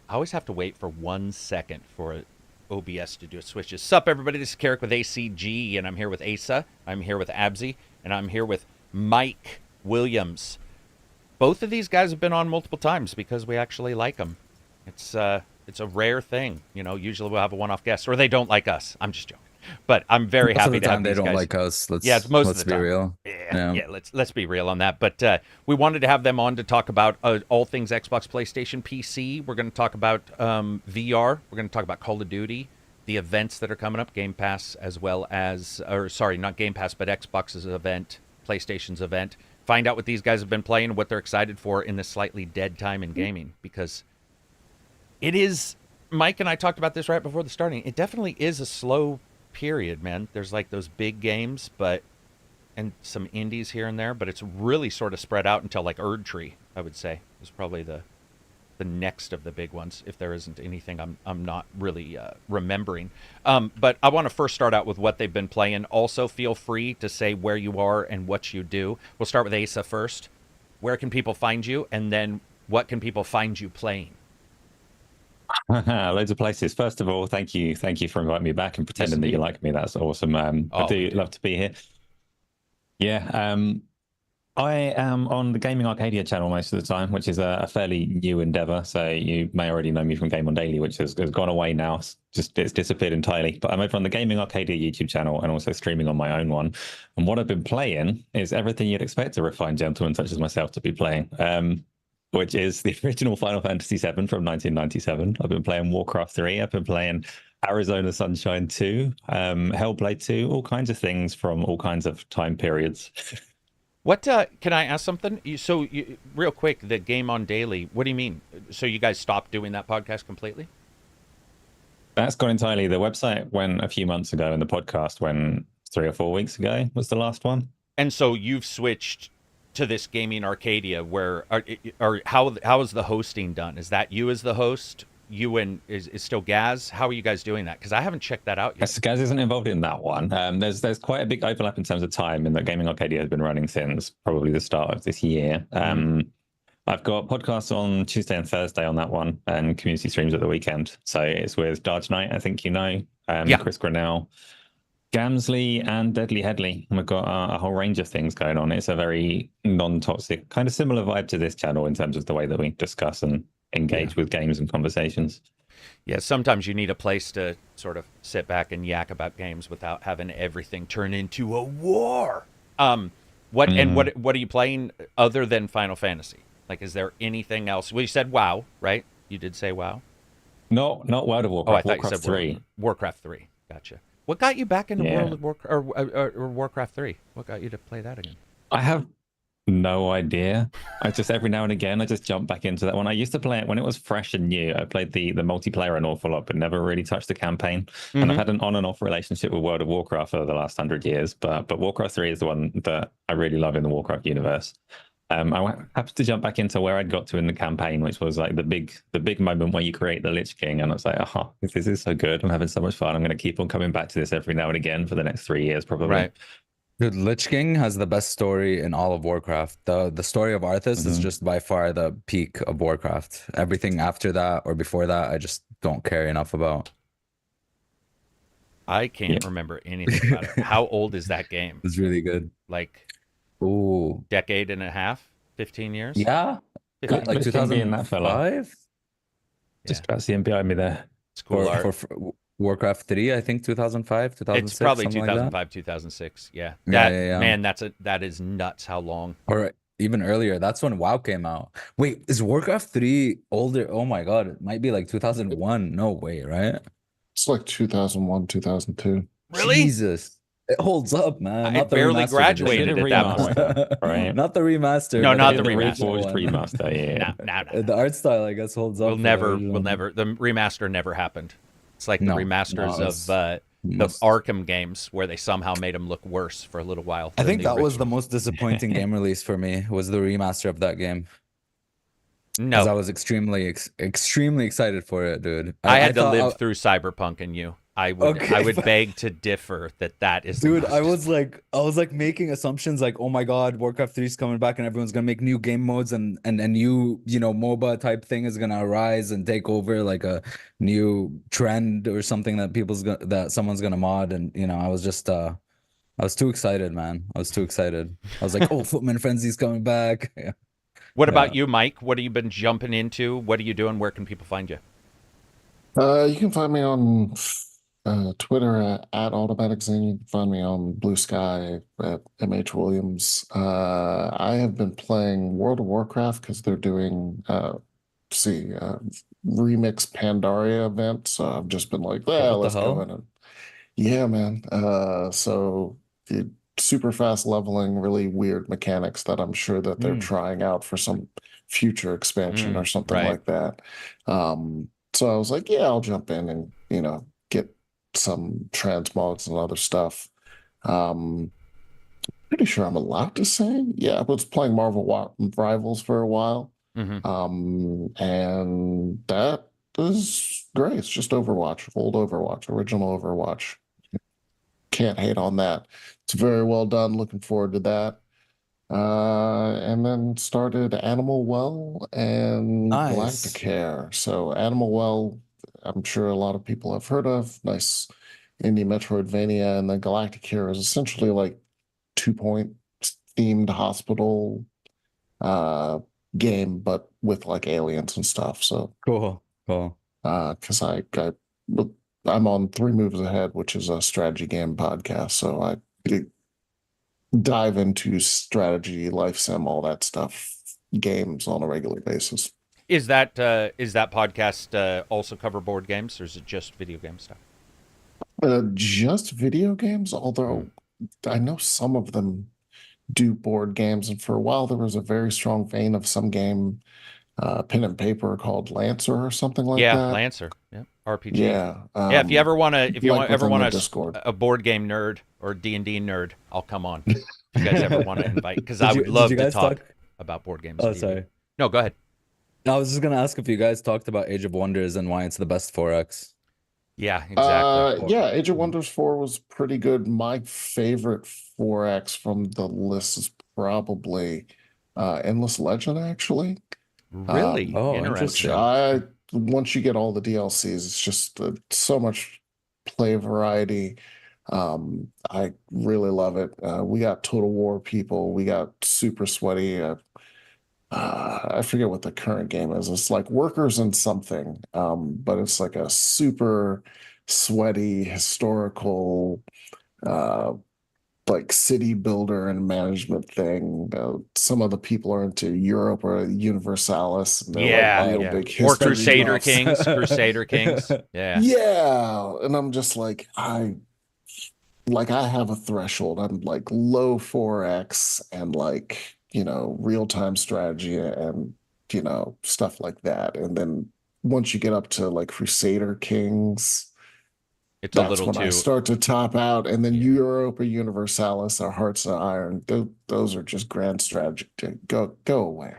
I always have to wait for 1 second for OBS to do switches. Sup, everybody? This is Carrick with ACG, and I'm here with Asa. I'm here with Absy, and I'm here with Mike Williams. Both of these guys have been on multiple times because we actually like them. It's a rare thing, you know. Usually we'll have a one-off guest, or they don't like us. I'm just joking, but I'm very Most of happy the to have time they these don't guys. like us. It's most of Let's the be time. real. Yeah. Let's be real on that. But we wanted to have them on to talk about all things Xbox, PlayStation, PC. We're going to talk about VR. We're going to talk about Call of Duty, the events that are coming up, Gamepass, as well as, or sorry, not Gamepass, but Xbox's event, PlayStation's event. Find out what these guys have been playing, what they're excited for in this slightly dead time in gaming, because it is. Mike and I talked about this right before the starting. It definitely is a slow period, man. There's like those big games, and some indies here and there, but it's really sort of spread out until like Erdtree, I would say, is probably the next of the big ones, if there isn't anything I'm not really remembering. But I want to first start out with what they've been playing. Also, feel free to say where you are and what you do. We'll start with Asa first. Where can people find you, and then what can people find you playing? Loads of places. First of all, thank you for inviting me back and pretending that you like me. That's awesome. I do love to be here. Yeah, I am on the Gaming Arcadia channel most of the time, which is a fairly new endeavor. So you may already know me from Game on Daily, which has gone away now. It's disappeared entirely. But I'm over on the Gaming Arcadia YouTube channel and also streaming on my own one. And what I've been playing is everything you'd expect a refined gentleman such as myself to be playing. Which is the original Final Fantasy VII from 1997. I've been playing Warcraft 3. I've been playing Arizona Sunshine 2, Hellblade 2, all kinds of things from all kinds of time periods. What can I ask something? Real quick, the Game on Daily. What do you mean? So you guys stopped doing that podcast completely? That's gone entirely. The website went a few months ago, and the podcast went 3 or 4 weeks ago was the last one. And so you've switched to this Gaming Arcadia, where or how is the hosting done? Is that you as the host? You and is still Gaz? How are you guys doing that? Because I haven't checked that out yet. Yes, Gaz isn't involved in that one. There's quite a big overlap in terms of time, in that Gaming Arcadia has been running since probably the start of this year. I've got podcasts on Tuesday and Thursday on that one, and community streams at the weekend. So it's with Darge Knight, I think you know, Chris Grinnell, Gamsley, and Deadly Headley. We've got a whole range of things going on. It's a very non-toxic, kind of similar vibe to this channel in terms of the way that we discuss and engage with games and conversations. Yeah, sometimes you need a place to sort of sit back and yak about games without having everything turn into a war. What are you playing other than Final Fantasy? Like, is there anything else? Well, you said WoW, right? You did say WoW. No, not World of Warcraft. Oh, I thought Warcraft you said 3. Warcraft 3. Gotcha. What got you back into World of Warcraft or Warcraft 3? What got you to play that again? I have no idea. I just every now and again I just jump back into that one. I used to play it when it was fresh and new. I played the multiplayer an awful lot, but never really touched the campaign. And I've had an on and off relationship with World of Warcraft for the last 100 years. But Warcraft 3 is the one that I really love in the Warcraft universe. I happened to jump back into where I'd got to in the campaign, which was like the big moment where you create the Lich King, and I was like, oh, this is so good. I'm having so much fun. I'm going to keep on coming back to this every now and again for the next 3 years, probably. Right. Dude, Lich King has the best story in all of Warcraft. The story of Arthas is just by far the peak of Warcraft. Everything after that or before that, I just don't care enough about. I can't remember anything about it. How old is that game? It's really good. Like, ooh, decade and a half, 15 years? Yeah, 15 like 2005. Just about seeing behind me there. It's cool art. For Warcraft 3, I think 2005, 2006. It's probably something 2005, like 2006. Yeah. Yeah. Man, that is nuts how long. Or even earlier. That's when WoW came out. Wait, is Warcraft 3 older? Oh my God, it might be like 2001. No way, right? It's like 2001, 2002. Really? Jesus. It holds up, man. I barely graduated at that point. Right. Not the remaster. No, not the remaster. Yeah. No. The art style, I guess, holds up. We'll never. The remaster never happened. It's like the remasters of the Arkham games, where they somehow made them look worse for a little while. I think that was the most disappointing game release for me, was the remaster of that game. No, because I was extremely excited for it, dude. I had to live through Cyberpunk and you. I would beg to differ that is Dude, the I was like making assumptions like, oh my God, Warcraft 3 is coming back and everyone's gonna make new game modes and new, MOBA type thing is gonna arise and take over like a new trend or something that someone's gonna mod. And I was just I was too excited, man. I was too excited. I was like, oh, Footman Frenzy's coming back. Yeah. What about you, Mike? What have you been jumping into? What are you doing? Where can people find you? You can find me on Twitter at Automatic Zing. You can find me on Blue Sky at MH Williams. I have been playing World of Warcraft because they're doing Remix Pandaria event. So I've just been like, yeah, What the let's go hell? in and yeah, man. So the super fast leveling, really weird mechanics that I'm sure that they're trying out for some future expansion or something right. like that. So I was like, yeah, I'll jump in and, get some transmogs and other stuff. Pretty sure I'm allowed to say. Yeah, I was playing Rivals for a while. And that is great. It's just Overwatch, old Overwatch, original Overwatch. Can't hate on that. It's very well done. Looking forward to that. And then started Animal Well and Nice. Galacticare. So Animal Well, I'm sure a lot of people have heard of. Nice indie Metroidvania, and then Galacticare is essentially like 2 Point themed hospital game, but with like aliens and stuff. So Cool. because I'm on Three Moves Ahead, which is a strategy game podcast. So I dive into strategy, life sim, all that stuff, games on a regular basis. Is that podcast also cover board games, or is it just video game stuff? Just video games, although I know some of them do board games, and for a while there was a very strong vein of some game, pen and paper called Lancer or something like that. Yeah, Lancer. Yeah, RPG. Yeah. If you ever want Discord. a board game nerd or D&D nerd, I'll come on. If you guys ever want to invite, because I would love to talk about board games. Oh, sorry. No, go ahead. I was just gonna ask if you guys talked about Age of Wonders and why it's the best 4X. Yeah, exactly. Yeah, Age of Wonders 4 was pretty good. My favorite 4X from the list is probably Endless Legend, actually. Really? Interesting. Once you get all the DLCs, it's just so much play variety. I really love it. We got Total War people. We got Super Sweaty. I forget what the current game is. It's like Workers and something, but it's like a super sweaty historical like city builder and management thing. Some of the people are into Europe or Universalis. And they're like big or history Crusader buffs. Kings. Crusader Kings. Yeah. Yeah. And I'm just like, I have a threshold. I'm like low 4X and like, real-time strategy and, stuff like that. And then once you get up to like Crusader Kings, that's when I start to top out. And then Europa Universalis, our Hearts of Iron, those are just grand strategy. Go away.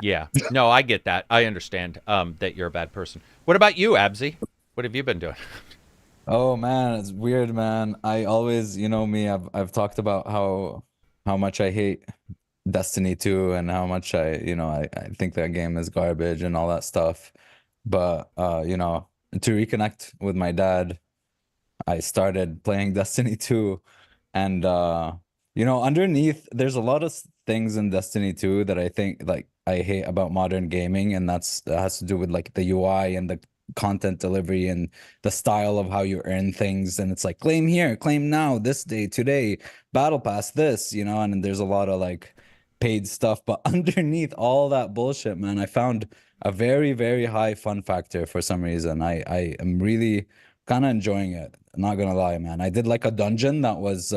Yeah. No, I get that. I understand that you're a bad person. What about you, Abzy? What have you been doing? Oh man, it's weird, man. I always, me, I've talked about how much I hate Destiny 2 and how much I think that game is garbage and all that stuff. But to reconnect with my dad, I started playing Destiny 2, and underneath there's a lot of things in Destiny 2 that I think like I hate about modern gaming, and that has to do with like the UI and the content delivery and the style of how you earn things. And it's like claim here, claim now, this day, today, battle pass this, and there's a lot of like paid stuff. But underneath all that bullshit, man, I found a very, very high fun factor for some reason. I am really kind of enjoying it. I'm not gonna lie, man. I did like a dungeon that was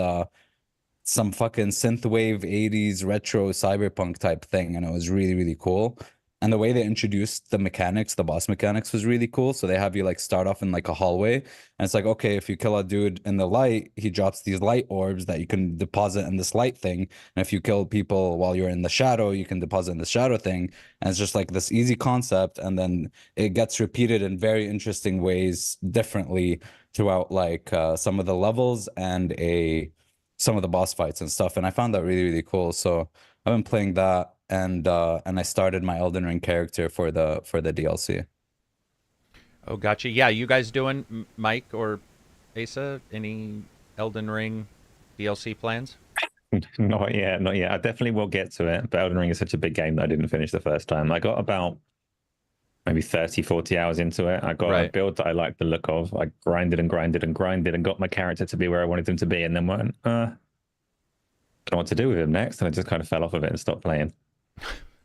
some fucking synthwave 80s retro cyberpunk type thing, and it was really, really cool. And the way they introduced the mechanics, the boss mechanics, was really cool. So they have you like start off in like a hallway, and it's like, okay, if you kill a dude in the light, he drops these light orbs that you can deposit in this light thing. And if you kill people while you're in the shadow, you can deposit in the shadow thing. And it's just like this easy concept, and then it gets repeated in very interesting ways, differently throughout like some of the levels and some of the boss fights and stuff. And I found that really, really cool. So I've been playing that, and I started my Elden Ring character for the DLC. Oh, gotcha. Yeah, you guys doing, Mike or Asa, any Elden Ring DLC plans? Not yet, not yet. I definitely will get to it, but Elden Ring is such a big game that I didn't finish the first time. I got about maybe 30, 40 hours into it. I got a build that I liked the look of. I grinded and grinded and grinded and got my character to be where I wanted him to be, and then went, don't know what to do with him next, and I just kind of fell off of it and stopped playing.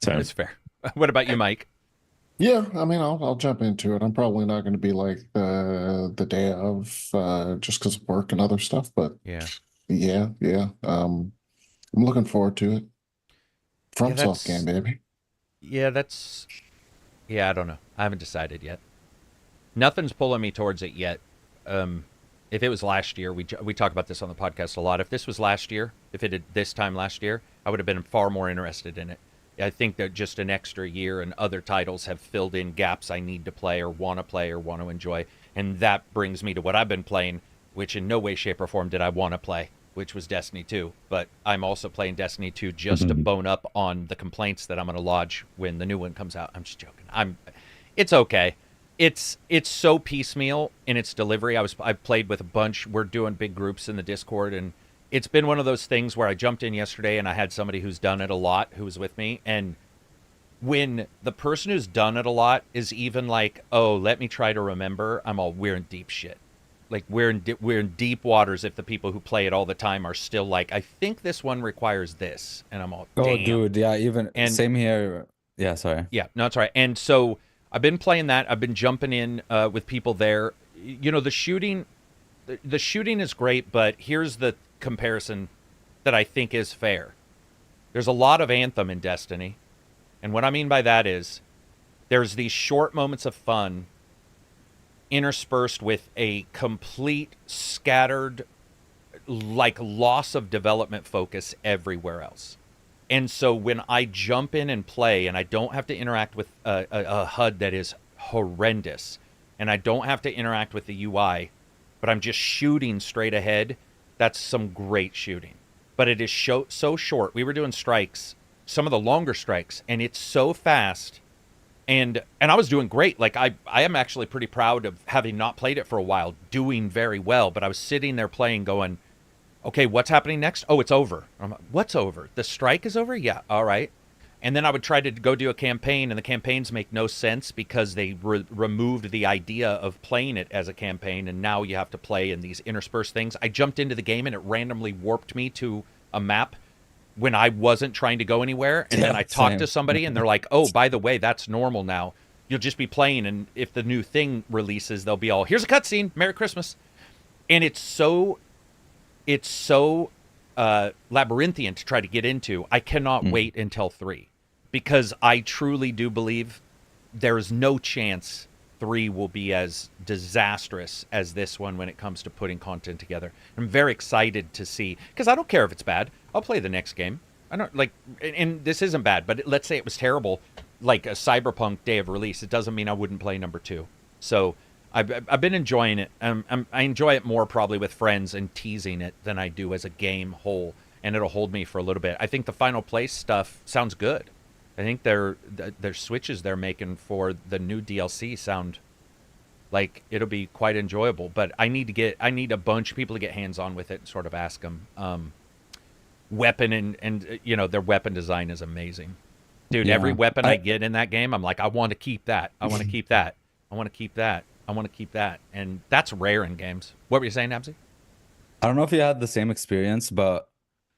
So that's fair. What about you, Mike? Yeah, I mean, I'll jump into it. I'm probably not going to be like the day of just because of work and other stuff, but yeah. I'm looking forward to it. FromSoft game, baby. Yeah, I don't know. I haven't decided yet. Nothing's pulling me towards it yet. If it was last year, we talk about this on the podcast a lot. If this was last year, if it had this time last year, I would have been far more interested in it. I think that just an extra year and other titles have filled in gaps I need to play or want to enjoy. And that brings me to what I've been playing, which in no way, shape, or form did I want to play, which was Destiny 2. But I'm also playing Destiny 2 just to bone up on the complaints that I'm going to lodge when the new one comes out. I'm just joking. It's okay. It's so piecemeal in its delivery. I've played with a bunch. We're doing big groups in the Discord, and it's been one of those things where I jumped in yesterday and I had somebody who's done it a lot who was with me. And when the person who's done it a lot is even like, oh, let me try to remember, we're in deep shit. Like we're in deep waters if the people who play it all the time are still like, I think this one requires this. And I'm all, damn. Oh, dude, yeah, same here. Yeah, sorry. Yeah, no, it's all right. And so I've been playing that. I've been jumping in with people there. You know, the shooting is great, but here's the comparison that I think is fair. There's a lot of Anthem in Destiny, and what I mean by that is there's these short moments of fun interspersed with a complete scattered like loss of development focus everywhere else. And so when I jump in and play and I don't have to interact with a HUD that is horrendous, and I don't have to interact with the UI, but I'm just shooting straight ahead, that's some great shooting. But it is so short. We were doing strikes, some of the longer strikes, and it's so fast. And I was doing great. Like I am actually pretty proud of having not played it for a while, doing very well. But I was sitting there playing going, okay, what's happening next? Oh, it's over. I'm like, what's over? The strike is over? Yeah, all right. And then I would try to go do a campaign, and the campaigns make no sense because they removed the idea of playing it as a campaign, and now you have to play in these interspersed things. I jumped into the game, and it randomly warped me to a map when I wasn't trying to go anywhere. And then I talked to somebody, and they're like, oh, by the way, that's normal now. You'll just be playing, and if the new thing releases, they'll be all, here's a cutscene, Merry Christmas. And it's so labyrinthian to try to get into. I cannot wait until 3. Because I truly do believe there is no chance 3 will be as disastrous as this one when it comes to putting content together. I'm very excited to see, because I don't care if it's bad. I'll play the next game. I don't like, and this isn't bad, but let's say it was terrible, like a Cyberpunk day of release. It doesn't mean I wouldn't play number 2. So I've been enjoying it. I enjoy it more probably with friends and teasing it than I do as a game whole, and it'll hold me for a little bit. I think the Final Place stuff sounds good. I think their switches they're making for the new DLC sound like it'll be quite enjoyable. But I need a bunch of people to get hands on with it and sort of ask them. Weapon and you know, their weapon design is amazing, dude. Yeah. Every weapon I get in that game, I'm like, I want to keep that. I want to keep that. I want to keep that. I want to keep that. And that's rare in games. What were you saying, Nabsy? I don't know if you had the same experience, but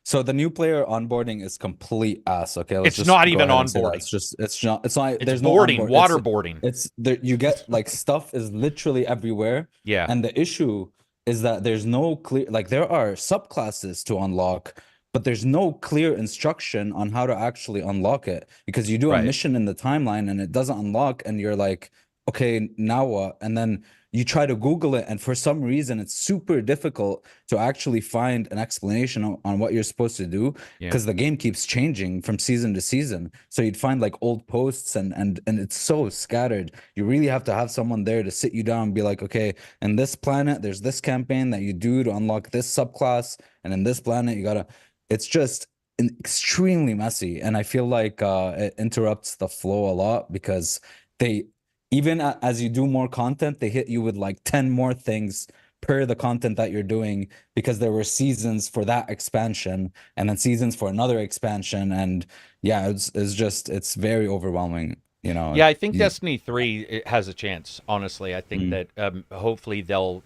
so the new player onboarding is complete ass. Okay, it's not even onboarding. It's not. There's boarding, no waterboarding. It's there. You get like stuff is literally everywhere. Yeah. And the issue is that there's no clear. Like there are subclasses to unlock, but there's no clear instruction on how to actually unlock it, because you do a mission in the timeline and it doesn't unlock, and you're like, okay, now what? And then you try to Google it, and for some reason it's super difficult to actually find an explanation on what you're supposed to do, because the game keeps changing from season to season. So you'd find like old posts, and it's so scattered. You really have to have someone there to sit you down and be like, okay, in this planet there's this campaign that you do to unlock this subclass, and in this planet you gotta, it's just extremely messy. And I feel like it interrupts the flow a lot, because they, even as you do more content, they hit you with like 10 more things per the content that you're doing, because there were seasons for that expansion and then seasons for another expansion. And yeah, it's very overwhelming, you know. Yeah, I think Destiny 3 it has a chance, honestly. I think that hopefully they'll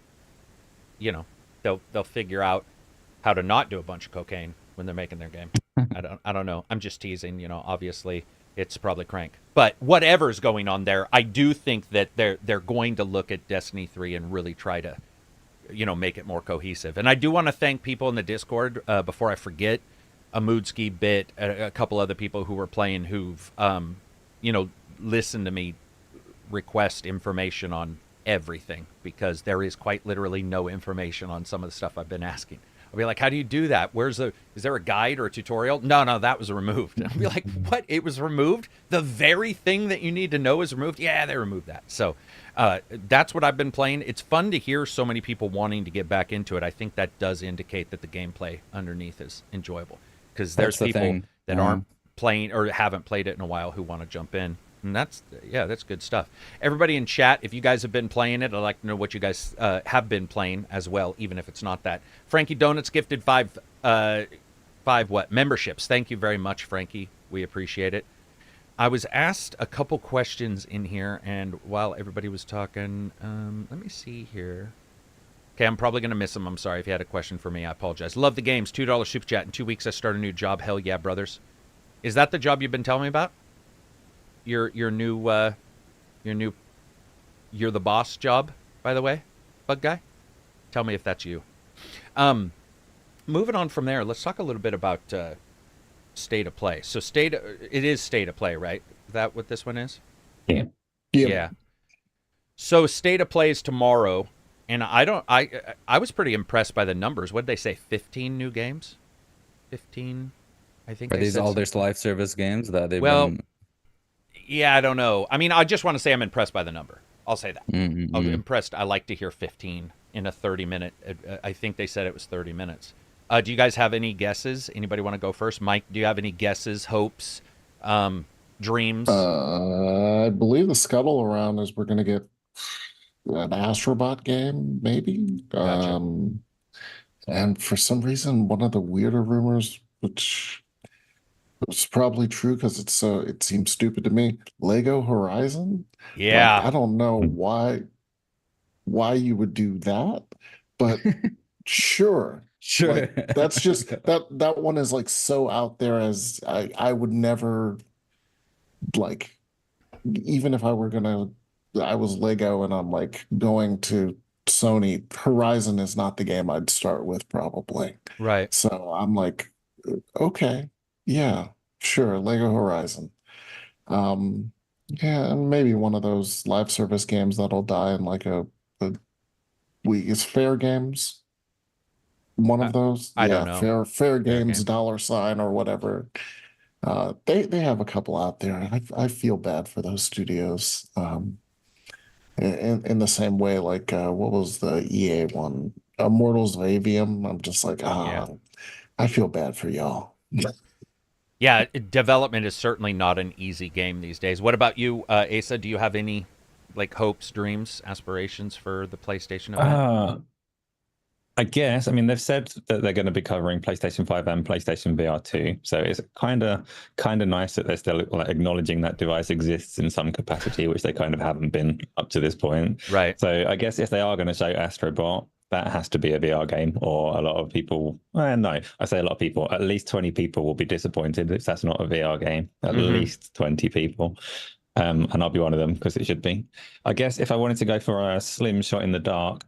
figure out how to not do a bunch of cocaine when they're making their game. I don't know. I'm just teasing, you know, obviously. It's probably crank. But whatever's going on there, I do think that they're going to look at Destiny 3 and really try to, you know, make it more cohesive. And I do want to thank people in the Discord, before I forget, Amudski, Bit, a couple other people who were playing who've, you know, listened to me request information on everything, because there is quite literally no information on some of the stuff I've been asking. I'll be like, how do you do that? Is there a guide or a tutorial? No, that was removed. I'll be like, what? It was removed? The very thing that you need to know is removed? Yeah, they removed that. So that's what I've been playing. It's fun to hear so many people wanting to get back into it. I think that does indicate that the gameplay underneath is enjoyable, because there's people that aren't playing or haven't played it in a while who want to jump in. And that's good stuff. Everybody in chat, if you guys have been playing it, I'd like to know what you guys have been playing as well, even if it's not that. Frankie Donuts gifted five memberships. Thank you very much, Frankie. We appreciate it. I was asked a couple questions in here, and while everybody was talking, let me see here. Okay, I'm probably going to miss them. I'm sorry if you had a question for me. I apologize. Love the games. $2 super chat. In 2 weeks, I start a new job. Hell yeah, brothers. Is that the job you've been telling me about? Your new you're the boss job, by the way, Bug Guy? Tell me if that's you. Moving on from there, let's talk a little bit about state of play. So it is state of play, right? Is that what this one is? Yeah. So state of play is tomorrow, and I was pretty impressed by the numbers. What did they say? 15 new games? 15, I think. Are these all their live service games that they've been... Yeah, I don't know. I mean, I just want to say I'm impressed by the number. I'll say that. Mm-hmm. I'm impressed. I like to hear 15 in a 30-minute. I think they said it was 30 minutes. Do you guys have any guesses? Anybody want to go first? Mike, do you have any guesses, hopes, dreams? I believe the scuttle around is we're going to get an Astrobot game, maybe. Gotcha. And for some reason, one of the weirder rumors, which... it's probably true because it seems stupid to me. Lego Horizon? Yeah. Like, I don't know why you would do that, but sure. Like, that's just that one is like so out there, as I would never, like, even if I was Lego and I'm like going to Sony, Horizon is not the game I'd start with probably. Right. So I'm like, okay. Yeah, sure. Lego Horizon. Yeah, and maybe one of those live service games that'll die in like a week. Is Fair Games one of those? I don't know. Fair Games $sign or whatever. They have a couple out there. I feel bad for those studios. In the same way, like what was the EA one? Immortals of Avium. I'm just like, I feel bad for y'all. Yeah, development is certainly not an easy game these days. What about you, Asa? Do you have any like hopes, dreams, aspirations for the PlayStation event? I guess. I mean, they've said that they're going to be covering PlayStation 5 and PlayStation VR 2. So it's kind of nice that they're still like acknowledging that device exists in some capacity, which they kind of haven't been up to this point. Right. So I guess if they are going to show Astrobot, that has to be a VR game, or a lot of people... no, I say a lot of people. At least 20 people will be disappointed if that's not a VR game. At least 20 people. And I'll be one of them, because it should be. I guess if I wanted to go for a slim shot in the dark,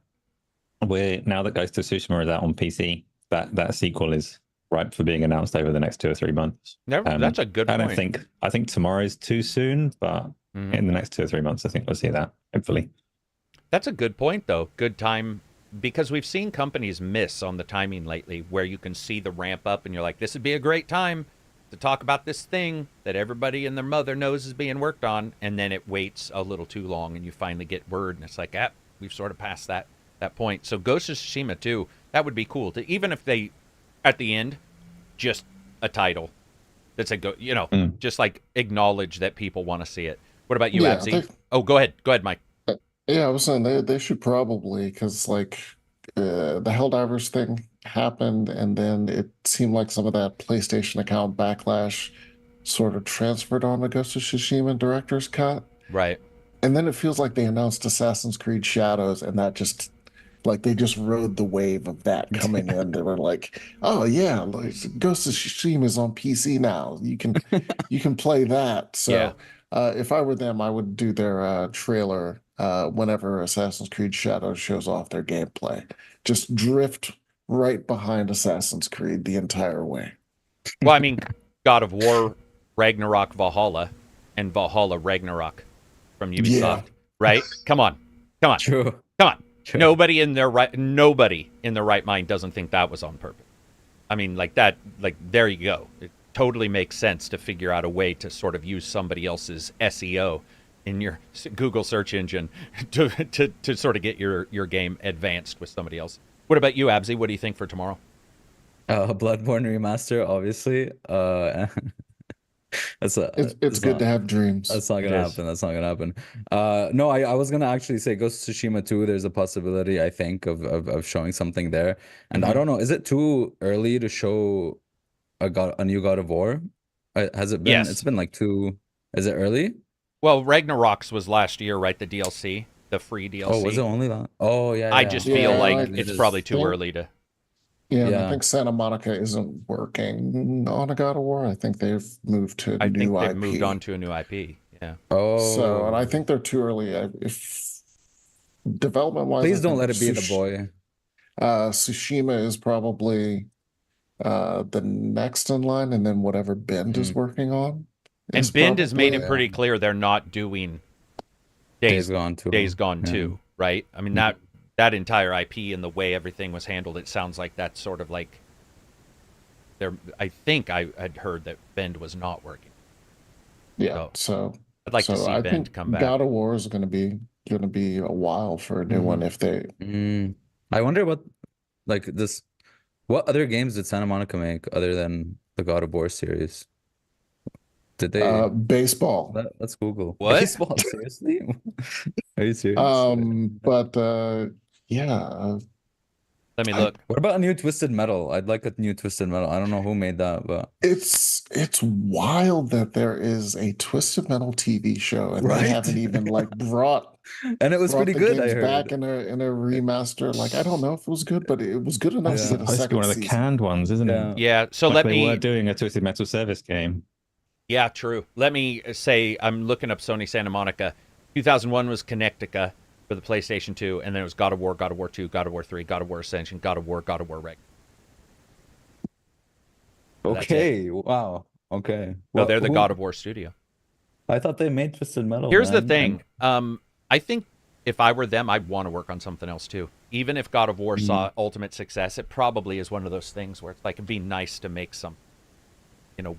now that Ghost of Tsushima is out on PC, that sequel is ripe for being announced over the next 2 or 3 months. That's a good point. I think tomorrow's too soon, but in the next 2 or 3 months, I think we'll see that, hopefully. That's a good point, though. Good time, because we've seen companies miss on the timing lately, where you can see the ramp up and you're like, this would be a great time to talk about this thing that everybody and their mother knows is being worked on, and then it waits a little too long and you finally get word and it's like, we've sort of passed that point. So Ghost of Tsushima 2, that would be cool to, even if they at the end just a title that's just like acknowledge that people want to see it. What about you, Abzi? Oh, go ahead, Mike. Yeah, I was saying they should probably, because like the Helldivers thing happened, and then it seemed like some of that PlayStation account backlash sort of transferred on to Ghost of Tsushima director's cut. Right. And then it feels like they announced Assassin's Creed Shadows, and that just like they just rode the wave of that coming in. They were like, "Oh yeah, like, Ghost of Tsushima is on PC now. You can play that." So if I were them, I would do their trailer whenever Assassin's Creed Shadows shows off their gameplay. Just drift right behind Assassin's Creed the entire way. Well, I mean, God of War, Ragnarok, Valhalla, and Valhalla Ragnarok from Ubisoft, right? Come on. True. Come on. True. Nobody in their right mind doesn't think that was on purpose. I mean, like that, like there you go. It totally makes sense to figure out a way to sort of use somebody else's SEO in your Google search engine to sort of get your game advanced with somebody else. What about you, Abzi? What do you think for tomorrow? Bloodborne remaster, obviously. It's good to have dreams. That's not gonna happen. That's not gonna happen. No, I was gonna actually say Ghost of Tsushima 2. There's a possibility, I think, of showing something there. And I don't know, is it too early to show a new God of War? Has it been? Yes. It's been like 2. Is it early? Well, Ragnarok's was last year, right? The DLC, the free DLC. Oh, was it only that? Oh, yeah. I just feel like it it's is. probably too early to. Yeah, I think Santa Monica isn't working on a God of War. I think they've moved to a new IP. Moved on to a new IP. Yeah. Oh. So, and I think they're too early. If development-wise, Please don't let it be the boy. Tsushima is probably the next in line, and then whatever Bend is working on. And Bend has made it pretty clear they're not doing Days Gone 2, right? I mean, that entire IP and the way everything was handled, it sounds like that's sort of like I think I had heard that Bend was not working. Yeah, so I'd like to see Bend come back. God of War is going to be a while for a new one if they. I wonder what other games did Santa Monica make other than the God of War series? Did they baseball? Let's Google. What? Baseball? Seriously? Are you serious? Yeah. Let me look. What about a new Twisted Metal? I'd like a new Twisted Metal. I don't know who made that, but it's wild that there is a Twisted Metal TV show and they haven't even brought and it was pretty good. I heard back in a remaster. Like I don't know if it was good, but it was good enough to get a second one of the canned ones, isn't it? Yeah. So they were doing a Twisted Metal service game. Yeah, true. Let me say I'm looking up Sony Santa Monica. 2001 was Connectica for the PlayStation 2, and then it was God of War, God of War 2, God of War 3, God of War Ascension, God of War Reg. Okay, wow. Okay. Well, they're the God of War studio. I thought they made Twisted Metal. Here's the thing. I think if I were them, I'd want to work on something else too. Even if God of War saw ultimate success, it probably is one of those things where it's like it'd be nice to make some,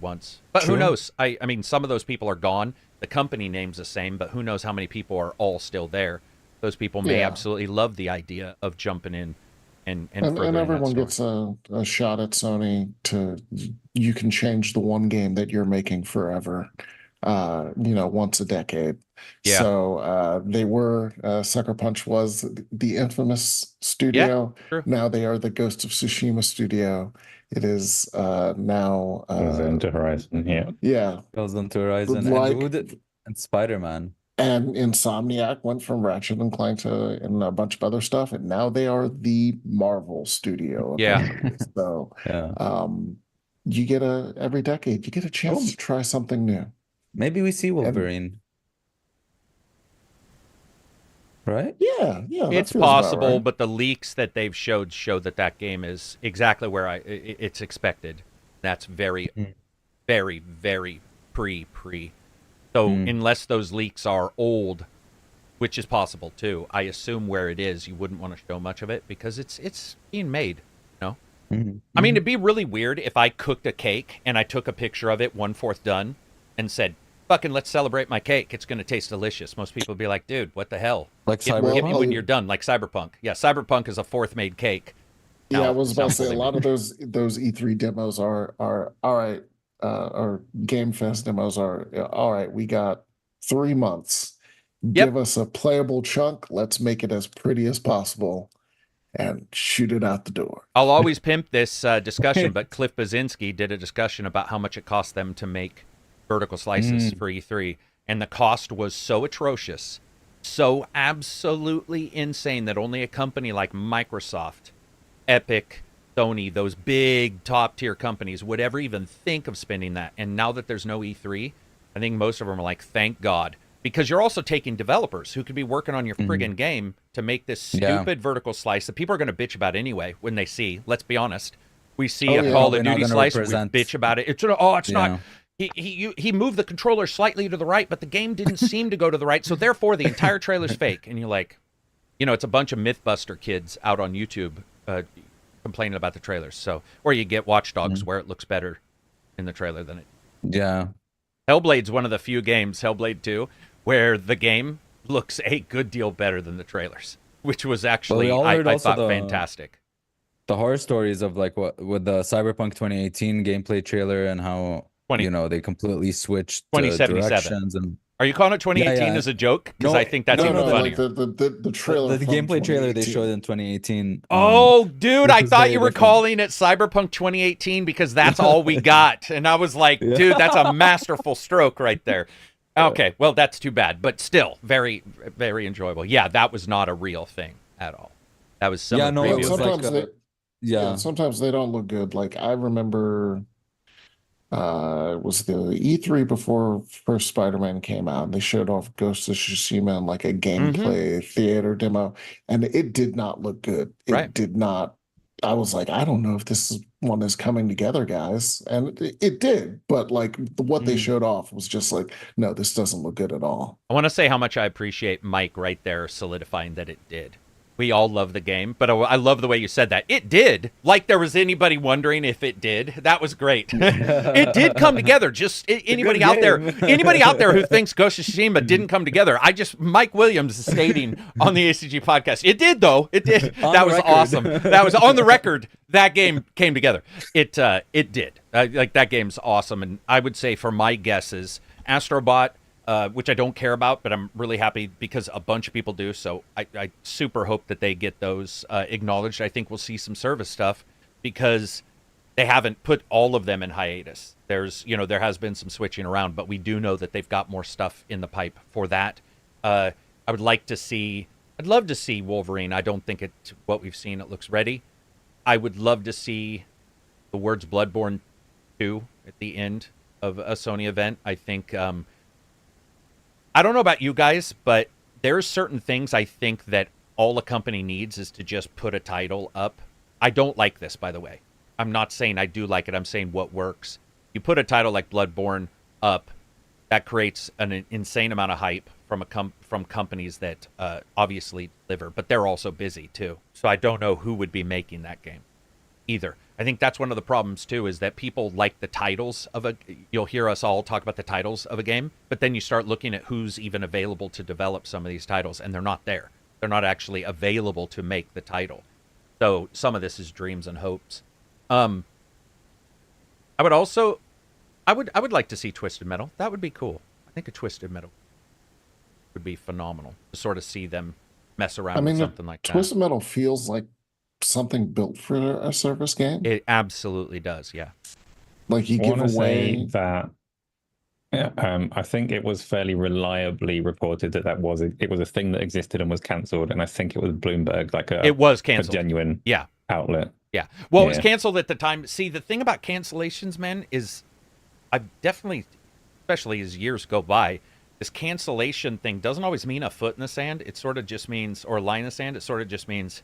once. But who knows? I mean, some of those people are gone. The company name's the same, but who knows how many people are all still there. Those people may absolutely love the idea of jumping in and everyone gets a shot at Sony you can change the one game that you're making forever, once a decade. Yeah. So they were Sucker Punch was the infamous studio. Yeah, true. Now they are the Ghost of Tsushima studio. It is now goes into Horizon. Goes into Horizon. And who did? And Spider-Man. And Insomniac went from Ratchet and Clank and a bunch of other stuff, and now they are the Marvel studio. Yeah. So you get every decade you get a chance to try something new. Maybe we see Wolverine. right? Yeah, that It's feels about possible, right. but the leaks that they've showed show that that game is exactly where it's expected. That's very, Mm. very, very pre. So Mm. unless those leaks are old, which is possible too, I assume where it is, you wouldn't want to show much of it because it's being made. You know, Mm. I mean, it'd be really weird if I cooked a cake and I took a picture of it 1/4 done and said, "Fucking let's celebrate my cake. It's going to taste delicious." Most people would be like, "Dude, what the hell?" Like Get me Cyberpunk. when you're done, like Cyberpunk. Yeah, Cyberpunk is a 4th made cake. Yeah, I Now, was about to sounds say a really lot weird. of those E3 demos are all right, or Game Fest demos are all right. We got 3 months. Yep. Give us a playable chunk. Let's make it as pretty as possible and shoot it out the door. I'll always pimp this discussion, but Cliff Basinski did a discussion about how much it cost them to make vertical slices for E3, and the cost was so atrocious, so absolutely insane that only a company like Microsoft, Epic, Sony, those big top tier companies would ever even think of spending that. And now that there's no E3, I think most of them are like, thank God. Because you're also taking developers who could be working on your friggin' game to make this stupid vertical slice that people are going to bitch about anyway when they see, let's be honest, we see a Call of Duty slice, we bitch about it. It's not. He moved the controller slightly to the right, but the game didn't seem to go to the right, so therefore the entire trailer's fake. And you're like, it's a bunch of Mythbuster kids out on YouTube complaining about the trailers. So, or you get Watch Dogs where it looks better in the trailer than it. Yeah. Hellblade's one of the few games, Hellblade 2, where the game looks a good deal better than the trailers, which was actually, I thought, fantastic. The horror stories of like what with the Cyberpunk 2018 gameplay trailer and how they completely switched 2077 directions. And are you calling it 2018 as a joke? Because I think that's even funnier. Like the trailer, the gameplay trailer they showed in 2018. Oh, dude, I thought you were calling it Cyberpunk 2018 because that's all we got, and I was like, dude, that's a masterful stroke right there. Okay, well, that's too bad, but still, very, very enjoyable. Yeah, that was not a real thing at all. That was some sometimes like sometimes they don't look good. Like I remember, it was the E3 before first Spider-Man came out, and they showed off Ghost of Tsushima in like a gameplay theater demo, and it did not look good. It did not. I was like, I don't know if this one is coming together, guys. And it did. But like what they showed off was just like, no, this doesn't look good at all. I want to say how much I appreciate Mike right there solidifying that it did. We all love the game, but I love the way you said that. It did. Like there was anybody wondering if it did. That was great. It did come together. Just anybody out there who thinks Ghost of Tsushima didn't come together. Mike Williams is stating on the ACG podcast. It did though. It did. That was awesome. That was on the record. That game came together. It did. Like that game's awesome. And I would say for my guesses, Astrobot, which I don't care about, but I'm really happy because a bunch of people do. So I super hope that they get those acknowledged. I think we'll see some service stuff because they haven't put all of them in hiatus. There has been some switching around, but we do know that they've got more stuff in the pipe for that. I'd love to see Wolverine. I don't think it's what we've seen. It looks ready. I would love to see the words Bloodborne 2 at the end of a Sony event. I think, I don't know about you guys, but there's certain things I think that all a company needs is to just put a title up. I don't like this, by the way. I'm not saying I do like it. I'm saying what works. You put a title like Bloodborne up, that creates an insane amount of hype from companies that obviously deliver, but they're also busy too. So I don't know who would be making that game either. I think that's one of the problems too, is that people like the titles of you'll hear us all talk about the titles of a game, but then you start looking at who's even available to develop some of these titles, and they're not there. They're not actually available to make the title. So some of this is dreams and hopes. I would like to see Twisted Metal. That would be cool. I think a Twisted Metal would be phenomenal to sort of see them mess around with something like that. Twisted Metal feels like something built for a service game. It absolutely does, yeah. Like you give away that. Yeah, I think it was fairly reliably reported that it was a thing that existed and was cancelled, and I think it was Bloomberg, it was canceled, a genuine outlet. Yeah, well, it was canceled at the time. See, the thing about cancellations, man, is I've definitely, especially as years go by, this cancellation thing doesn't always mean a foot in the sand. It sort of just means, or a line in the sand, it sort of just means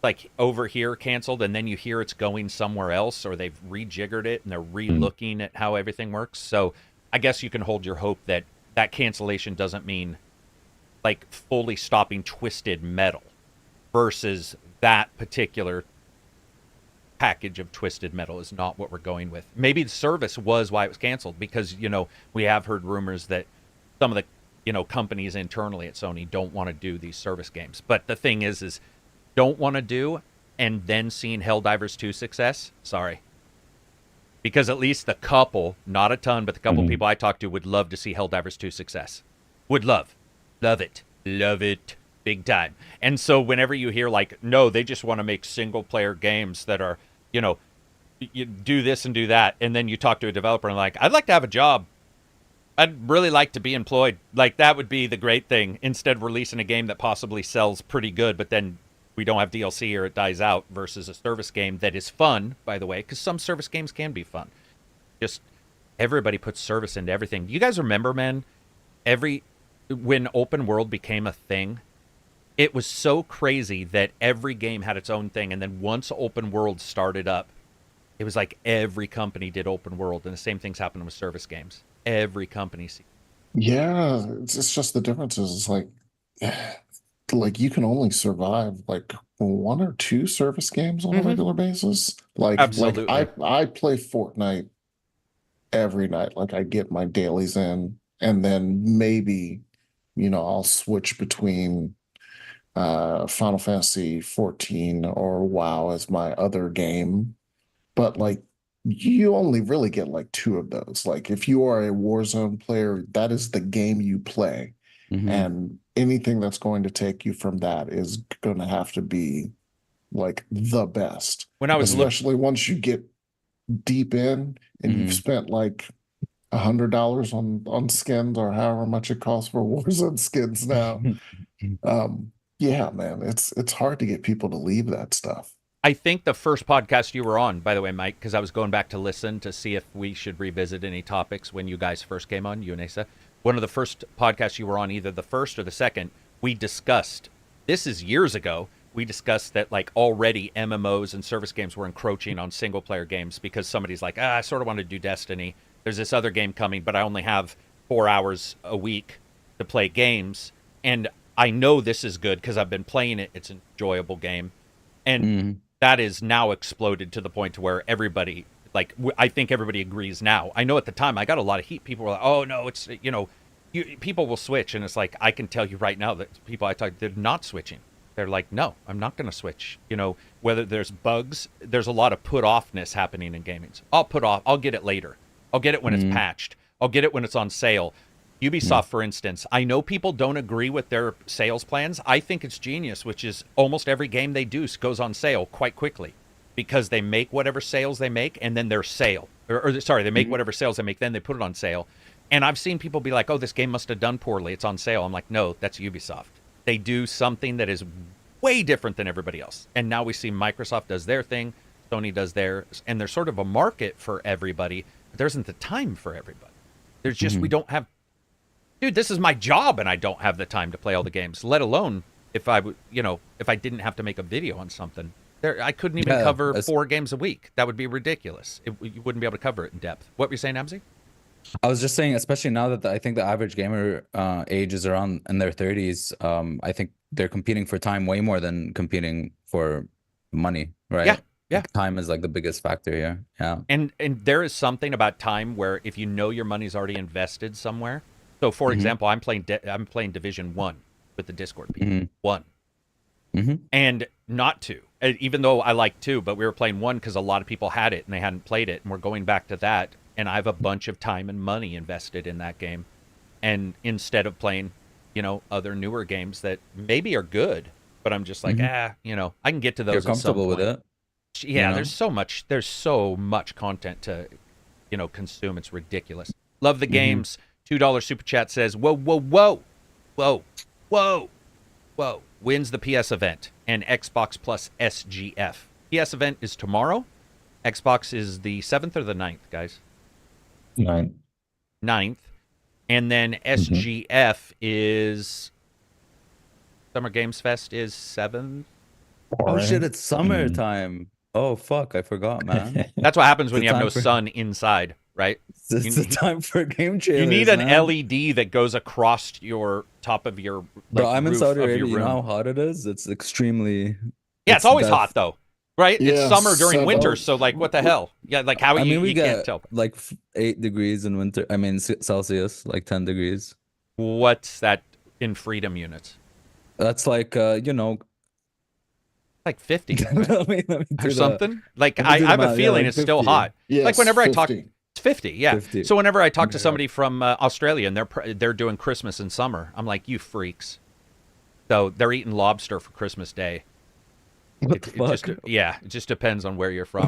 like over here canceled, and then you hear it's going somewhere else, or they've rejiggered it and they're re-looking at how everything works. So I guess you can hold your hope that that cancellation doesn't mean like fully stopping Twisted Metal versus that particular package of Twisted Metal is not what we're going with. Maybe the service was why it was canceled, because, you know, we have heard rumors that some of the, you know, companies internally at Sony don't want to do these service games. But the thing is don't want to do, and then seeing Helldivers 2 success, sorry. Because at least the couple, not a ton, but the couple people I talked to would love to see Helldivers 2 success. Would love. Love it. Love it. Big time. And so whenever you hear like, no, they just want to make single player games that are, you know, you do this and do that, and then you talk to a developer and like, I'd like to have a job. I'd really like to be employed. Like, that would be the great thing. Instead of releasing a game that possibly sells pretty good, but then we don't have DLC or it dies out, versus a service game that is fun, by the way, because some service games can be fun. Just everybody puts service into everything. You guys remember, man, when open world became a thing, it was so crazy that every game had its own thing. And then once open world started up, it was like every company did open world, and the same things happened with service games. Every company. Yeah, it's just the difference is like you can only survive like one or two service games on a regular basis. Absolutely. I play Fortnite every night. Like, I get my dailies in, and then maybe, you know, I'll switch between Final Fantasy 14 or WoW as my other game. But like, you only really get like two of those. Like, if you are a Warzone player, that is the game you play. And anything that's going to take you from that is going to have to be like the best. Especially once you get deep in and you've spent like $100 on skins, or however much it costs for Warzone skins now. Yeah, man, it's hard to get people to leave that stuff. I think the first podcast you were on, by the way, Mike, because I was going back to listen to see if we should revisit any topics when you guys first came on, you and Asa. One of the first podcasts you were on, either the first or the second, we discussed, this is years ago, we discussed that like already MMOs and service games were encroaching on single player games, because somebody's like, I sort of want to do Destiny. There's this other game coming, but I only have 4 hours a week to play games. And I know this is good because I've been playing it. It's an enjoyable game. And that is now exploded to the point to where everybody, like, I think everybody agrees now. I know at the time I got a lot of heat. People were like, oh, no, it's, you know, people will switch. And it's like, I can tell you right now that people I talk, they're not switching. They're like, no, I'm not going to switch. You know, whether there's bugs, there's a lot of put-offness happening in gaming. I'll get it later. I'll get it when it's patched. I'll get it when it's on sale. Ubisoft, for instance, I know people don't agree with their sales plans. I think it's genius, which is almost every game they do goes on sale quite quickly, because they make whatever sales they make, and then they're sale. They make whatever sales they make, then they put it on sale. And I've seen people be like, oh, this game must have done poorly. It's on sale. I'm like, no, that's Ubisoft. They do something that is way different than everybody else. And now we see Microsoft does their thing, Sony does theirs, and there's sort of a market for everybody, but there isn't the time for everybody. There's just, we don't have, dude, this is my job, and I don't have the time to play all the games, let alone if I would, you know, if I didn't have to make a video on something. I couldn't even cover 4 games a week. That would be ridiculous. You wouldn't be able to cover it in depth. What were you saying, Amzi? I was just saying, especially now that I think the average gamer age is around in their 30s, I think they're competing for time way more than competing for money, right? Yeah. Like, time is like the biggest factor here. Yeah. And there is something about time where if you know your money's already invested somewhere. So, for example, I'm playing Division 1 with the Discord people. 1. And not 2. Even though I like 2, but we were playing 1 because a lot of people had it and they hadn't played it, and we're going back to that. And I have a bunch of time and money invested in that game. And instead of playing, you know, other newer games that maybe are good, but I'm just like, you know, I can get to those. You're comfortable with it. Yeah, you know? there's so much content to, you know, consume. It's ridiculous. Love the games. $2 super chat says, whoa. Wins the PS event and Xbox plus SGF. PS event is tomorrow. Xbox is the 7th or the 9th, guys? 9th. 9th. And then SGF is Summer Games Fest is 7th. Oh shit, it's summertime. Oh fuck, I forgot, man. That's what happens when It's you have time no for- sun inside, right? It's the time for game trailers. You need an man. LED that goes across your top of your Bro, I'm in roof Saudi of your Arabia. You know how room. hot it is? It's extremely. Yeah, it's always death. hot though, right? Yeah, it's summer during so- winter, so like, what the hell? Yeah, like how I you, mean, we you get can't tell. like 8 degrees in winter. I mean, Celsius, like 10 degrees. What's that in freedom units? That's like, Like 50 let me do or the- something. Like let me do I the have a math. Yeah, feeling like it's still 50. hot. Yes, Like whenever I talk, 50. it's 50. Yeah. 50. So whenever I talk to Yeah. somebody from Australia and they're doing Christmas in summer, I'm like, you freaks. So they're eating lobster for Christmas Day. What the fuck? It just depends on where you're from.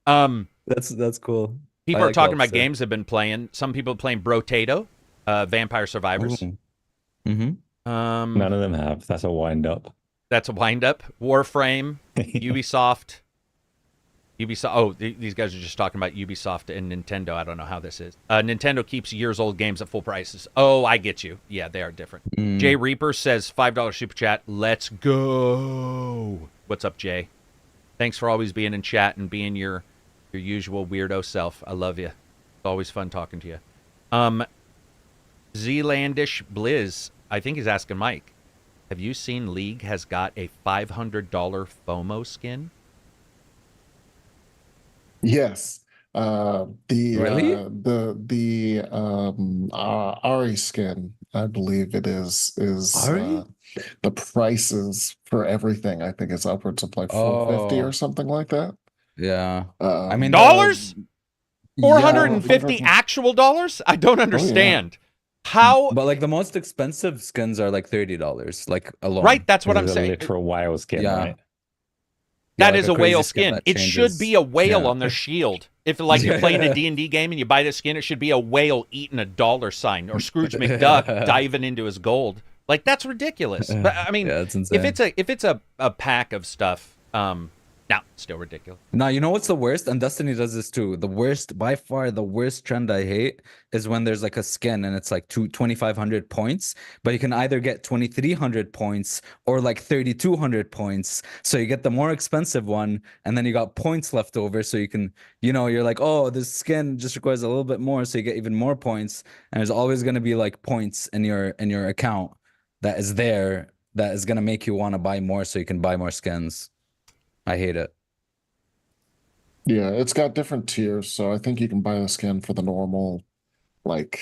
That's cool. People I are like talking about lobster. games they've been playing. Some people are playing Brotato, Vampire Survivors. Mm-hmm. None of them have. That's a wind up. That's a wind up. Warframe, Ubisoft. Oh, these guys are just talking about Ubisoft and Nintendo. I don't know how this is. Nintendo keeps years old games at full prices. Oh, I get you. Yeah, they are different. Jay Reaper says $5 super chat. Let's go. What's up, Jay? Thanks for always being in chat and being your usual weirdo self. I love you. It's always fun talking to you. Zealandish Blizz, I think he's asking Mike. Have you seen League has got a $500 FOMO skin? Yes. Really? Ari skin, I believe it is Ari? the prices for everything. I think it's upwards of like 450 Oh. or something like that. Yeah. I mean, Dollars? yeah, 450 actual dollars? I don't understand. How? But like the most expensive skins are like $30, like alone. Right, that's what I'm This is a saying. literal whale skin, Yeah. right? That like is a a whale crazy skin skin. that It changes. should be a whale Yeah. on their shield. If like you're playing a D&D game and you buy the skin, it should be a whale eating a dollar sign or Scrooge McDuck diving into his gold. Like that's ridiculous. But I mean, Yeah, it's insane. if it's a pack of stuff, no, still ridiculous. Now, you know what's the worst? And Destiny does this too. The worst, by far, the worst trend I hate is when there's like a skin and it's like 2,500 points, but you can either get 2,300 points or like 3,200 points. So you get the more expensive one, and then you got points left over. So you can, you're like, oh, this skin just requires a little bit more, so you get even more points. And there's always going to be like points in your account that is there that is going to make you want to buy more, so you can buy more skins. I hate it. Yeah, it's got different tiers, so I think you can buy the skin for the normal, like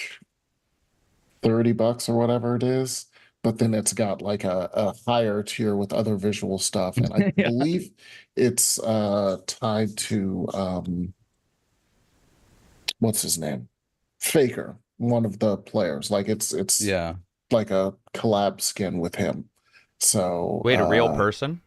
$30 or whatever it is. But then it's got like a higher tier with other visual stuff, and I Yeah. believe it's tied to what's his name? Faker, one of the players. Like it's Yeah. like a collab skin with him. So Wait, a real person?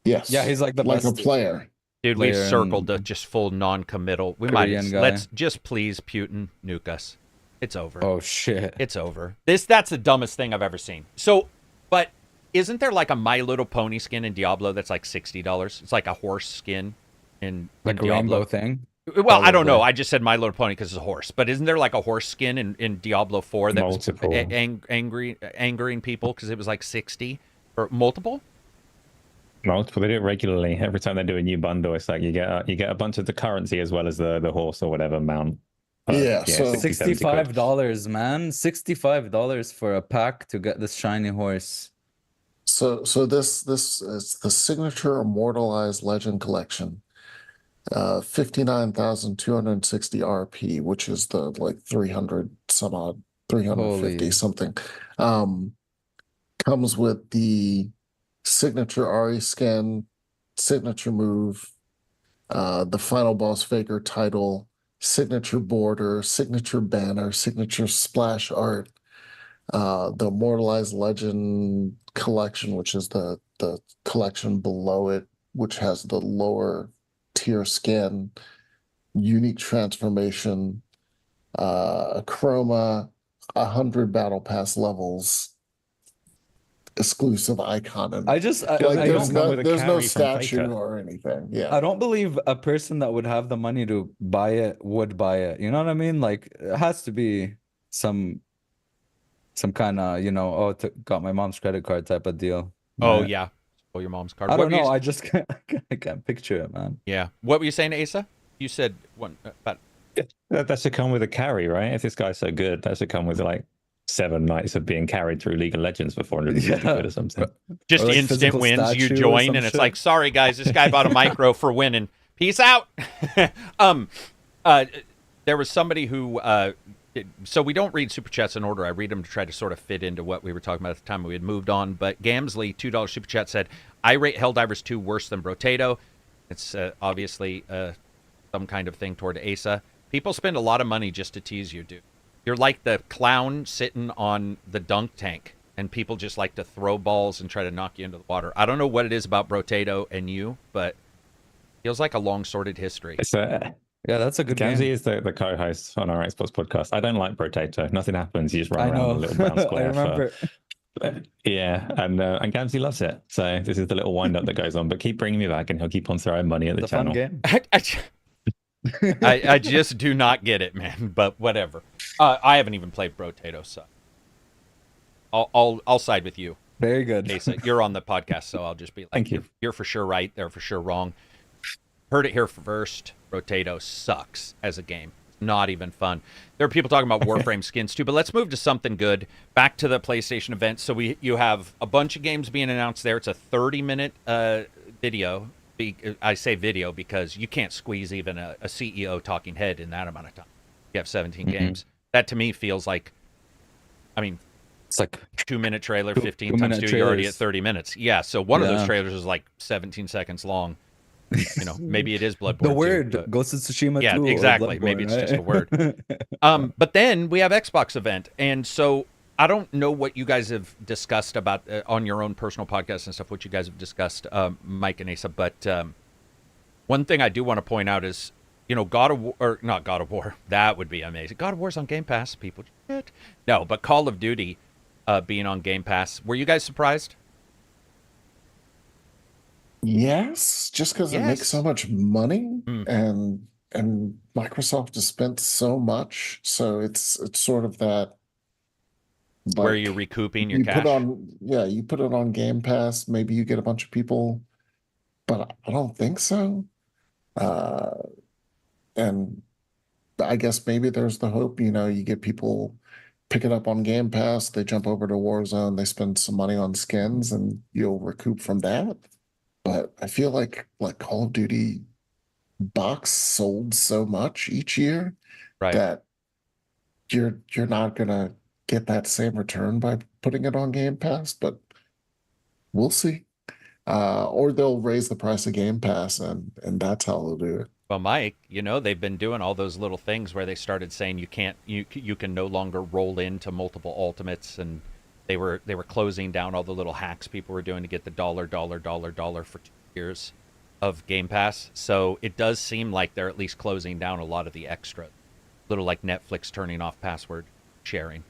yes, Yeah, he's like the like a best player. Dude, we've player circled and the just full non-committal. We Korean might guy. let's just please Putin nuke us. It's over. Oh shit. It's over. That's the dumbest thing I've ever seen. So, but isn't there like a My Little Pony skin in Diablo that's like $60? It's like a horse skin in Like a Diablo. rainbow thing. Well, I don't know. Probably. I just said My Little Pony because it's a horse. But isn't there like a horse skin in Diablo 4 that Multiple. was angering people because it was like 60 or multiple? Multiple. They do it regularly. Every time they do a new bundle, it's like you get a bunch of the currency as well as the horse or whatever mount. Yeah, so 60, 70 quid. $65, man. $65 for a pack to get this shiny horse. So this is the signature immortalized legend collection. 59,260 RP, which is the like 300 some odd, 350 Holy. something. Comes with the signature Ari skin, signature move, the final boss Faker title, signature border, signature banner, signature splash art, the immortalized legend collection, which is the collection below it, which has the lower tier skin, unique transformation, chroma, 100 battle pass levels, exclusive icon, and Like I there's don't no, know with a there's no carry from statue Faker. or anything. Yeah, I don't believe a person that would have the money to buy it would buy it. You know what I mean? Like it has to be some kind of, got my mom's credit card type of deal. Oh Right? yeah, your mom's card. I What don't were you know. s- I just I can't picture it, man. Yeah. What were you saying, Asa? You said one about. That should come with a carry, right? If this guy's so good, that should come with like 7 nights of being carried through League of Legends for 450 Yeah. quid or something. Just Or, like, instant physical wins. You statue or join, some and it's shit. like, sorry guys, this guy bought a micro for winning. Peace out. There was somebody who. So we don't read super chats in order. I read them to try to sort of fit into what we were talking about at the time we had moved on. But Gamsley, $2 super chat said, "I rate Helldivers 2 worse than Brotato." It's obviously some kind of thing toward Asa. People spend a lot of money just to tease you, dude. You're like the clown sitting on the dunk tank, and people just like to throw balls and try to knock you into the water. I don't know what it is about Brotato and you, but feels like a long sordid history. It's Yeah, that's a good Gamzee game. is the co-host on our Xbox podcast. I don't like Brotato. Nothing happens. You just run I around know. a little brown I square. remember. Yeah, and Gamzee loves it. So this is the little wind-up that goes on. But keep bringing me back, and he'll keep on throwing money at the It's a fun channel. game. I just do not get it, man. But whatever. I haven't even played Brotato, so I'll side with you, Very good. Asa. You're on the podcast, so I'll just be like, Thank you. You're for sure right. They're for sure wrong. Heard it here first. Brotato sucks as a game. Not even fun. There are people talking about Warframe skins too, but let's move to something good. Back to the PlayStation event. So you have a bunch of games being announced there. It's a 30-minute video. I say video because you can't squeeze even a CEO talking head in that amount of time. You have 17 games. That to me feels like, I mean, It's like 2-minute trailer, 15 times 2-minute 2, you're already trailers. at 30 minutes. Yeah, so one of those Yeah. trailers is like 17 seconds long. Maybe it is Bloodborne. the too, word but- Ghost of Tsushima. Yeah, 2 or exactly. Bloodborne, Maybe it's right? just a word. But then we have Xbox event, and so I don't know what you guys have discussed about on your own personal podcast and stuff. What you guys have discussed, Mike and Asa. But one thing I do want to point out is, God of War, or not God of War. That would be amazing. God of War's on Game Pass. People, no, but Call of Duty being on Game Pass. Were you guys surprised? Yes, just because it makes so Yes. much money Mm. and Microsoft has spent so much, so it's sort of that Where like you're recouping your you cash? you put it on Game Pass, maybe you get a bunch of people, but I don't think so. Uh, and I guess maybe there's the hope, you get people pick it up on Game Pass, they jump over to Warzone, they spend some money on skins, and you'll recoup from that. But I feel like Call of Duty box sold so much each year Right. that you're not gonna get that same return by putting it on Game Pass, but we'll see. Or they'll raise the price of Game Pass and that's how they'll do it. Well, Mike, they've been doing all those little things where they started saying you can no longer roll into multiple ultimates, and they were closing down all the little hacks people were doing to get the dollar for 2 years of Game Pass. So it does seem like they're at least closing down a lot of the extra, little like Netflix turning off password sharing.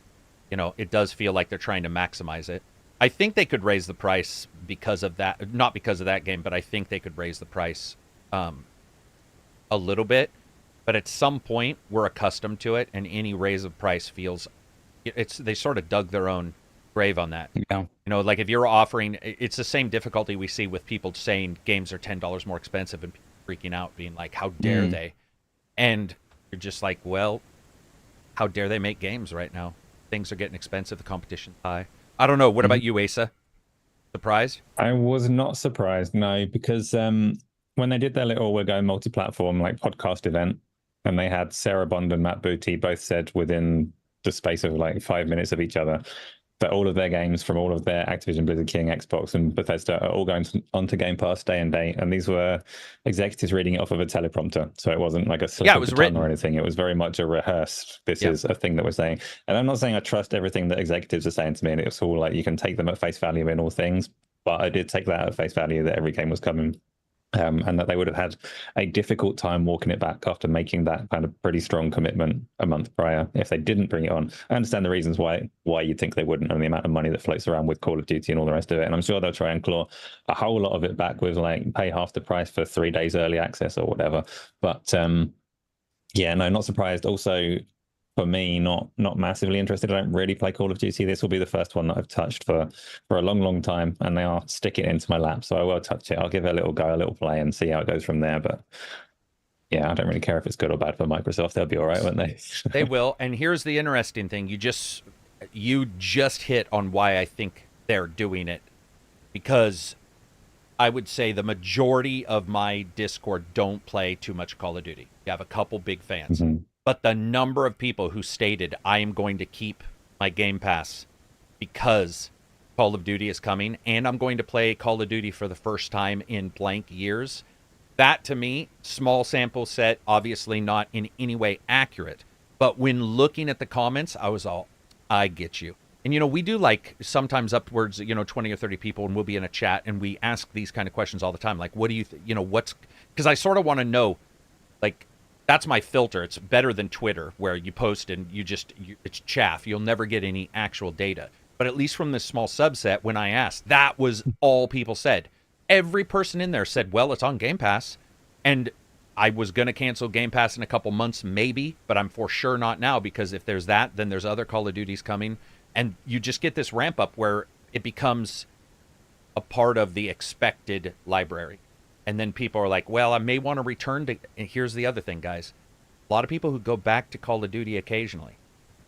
It does feel like they're trying to maximize it. I think they could raise the price because of that, not because of that game, but I think they could raise the price a little bit, but at some point we're accustomed to it, and any raise of price feels they sort of dug their own grave on that. Yeah. Like if you're offering, it's the same difficulty we see with people saying games are $10 more expensive and people freaking out, being like, how dare they? And you're just like, well, how dare they make games right now? Things are getting expensive, the competition's high. I don't know. What about you, Asa? Surprised? I was not surprised, no, because when they did their little We're Going multi-platform like podcast event, and they had Sarah Bond and Matt Booty both said within the space of like 5 minutes of each other that all of their games from all of their Activision, Blizzard King, Xbox, and Bethesda are all going onto Game Pass day and date. And these were executives reading it off of a teleprompter, so it wasn't like a slip it of was the tongue written. or anything. It was very much a rehearsed. This is a thing that we're saying, and I'm not saying I trust everything that executives are saying to me. And it's all like you can take them at face value in all things, but I did take that at face value that every game was coming. And that they would have had a difficult time walking it back after making that kind of pretty strong commitment a month prior if they didn't bring it on. I understand the reasons why you'd think they wouldn't, and the amount of money that floats around with Call of Duty and all the rest of it. And I'm sure they'll try and claw a whole lot of it back with like pay half the price for 3 days early access or whatever. But yeah, no, not surprised. Also, for me, not massively interested. I don't really play Call of Duty. This will be the first one that I've touched for a long time, and they are sticking it into my lap. So I will touch it. I'll give it a little go, a little play, and see how it goes from there. But yeah, I don't really care if it's good or bad for Microsoft. They'll be all right, won't they? They will. And here's the interesting thing: you just hit on why I think they're doing it, because I would say the majority of my Discord don't play too much Call of Duty. You have a couple big fans. Mm-hmm. But the number of people who stated, I am going to keep my Game Pass because Call of Duty is coming, and I'm going to play Call of Duty for the first time in blank years, that to me, small sample set, obviously not in any way accurate. But when looking at the comments, I was all, I get you. And, we do like sometimes upwards, 20 or 30 people, and we'll be in a chat, and we ask these kind of questions all the time. Like, what do you, what's, because I sort of want to know, like, that's my filter. It's better than Twitter, where you post and it's chaff. You'll never get any actual data. But at least from this small subset, when I asked, that was all people said. Every person in there said, well, it's on Game Pass. And I was going to cancel Game Pass in a couple months, maybe, but I'm for sure not now, because if there's that, then there's other Call of Duties coming. And you just get this ramp up where it becomes a part of the expected library. And then people are like, well, I may want to return to... And here's the other thing, guys. A lot of people who go back to Call of Duty occasionally,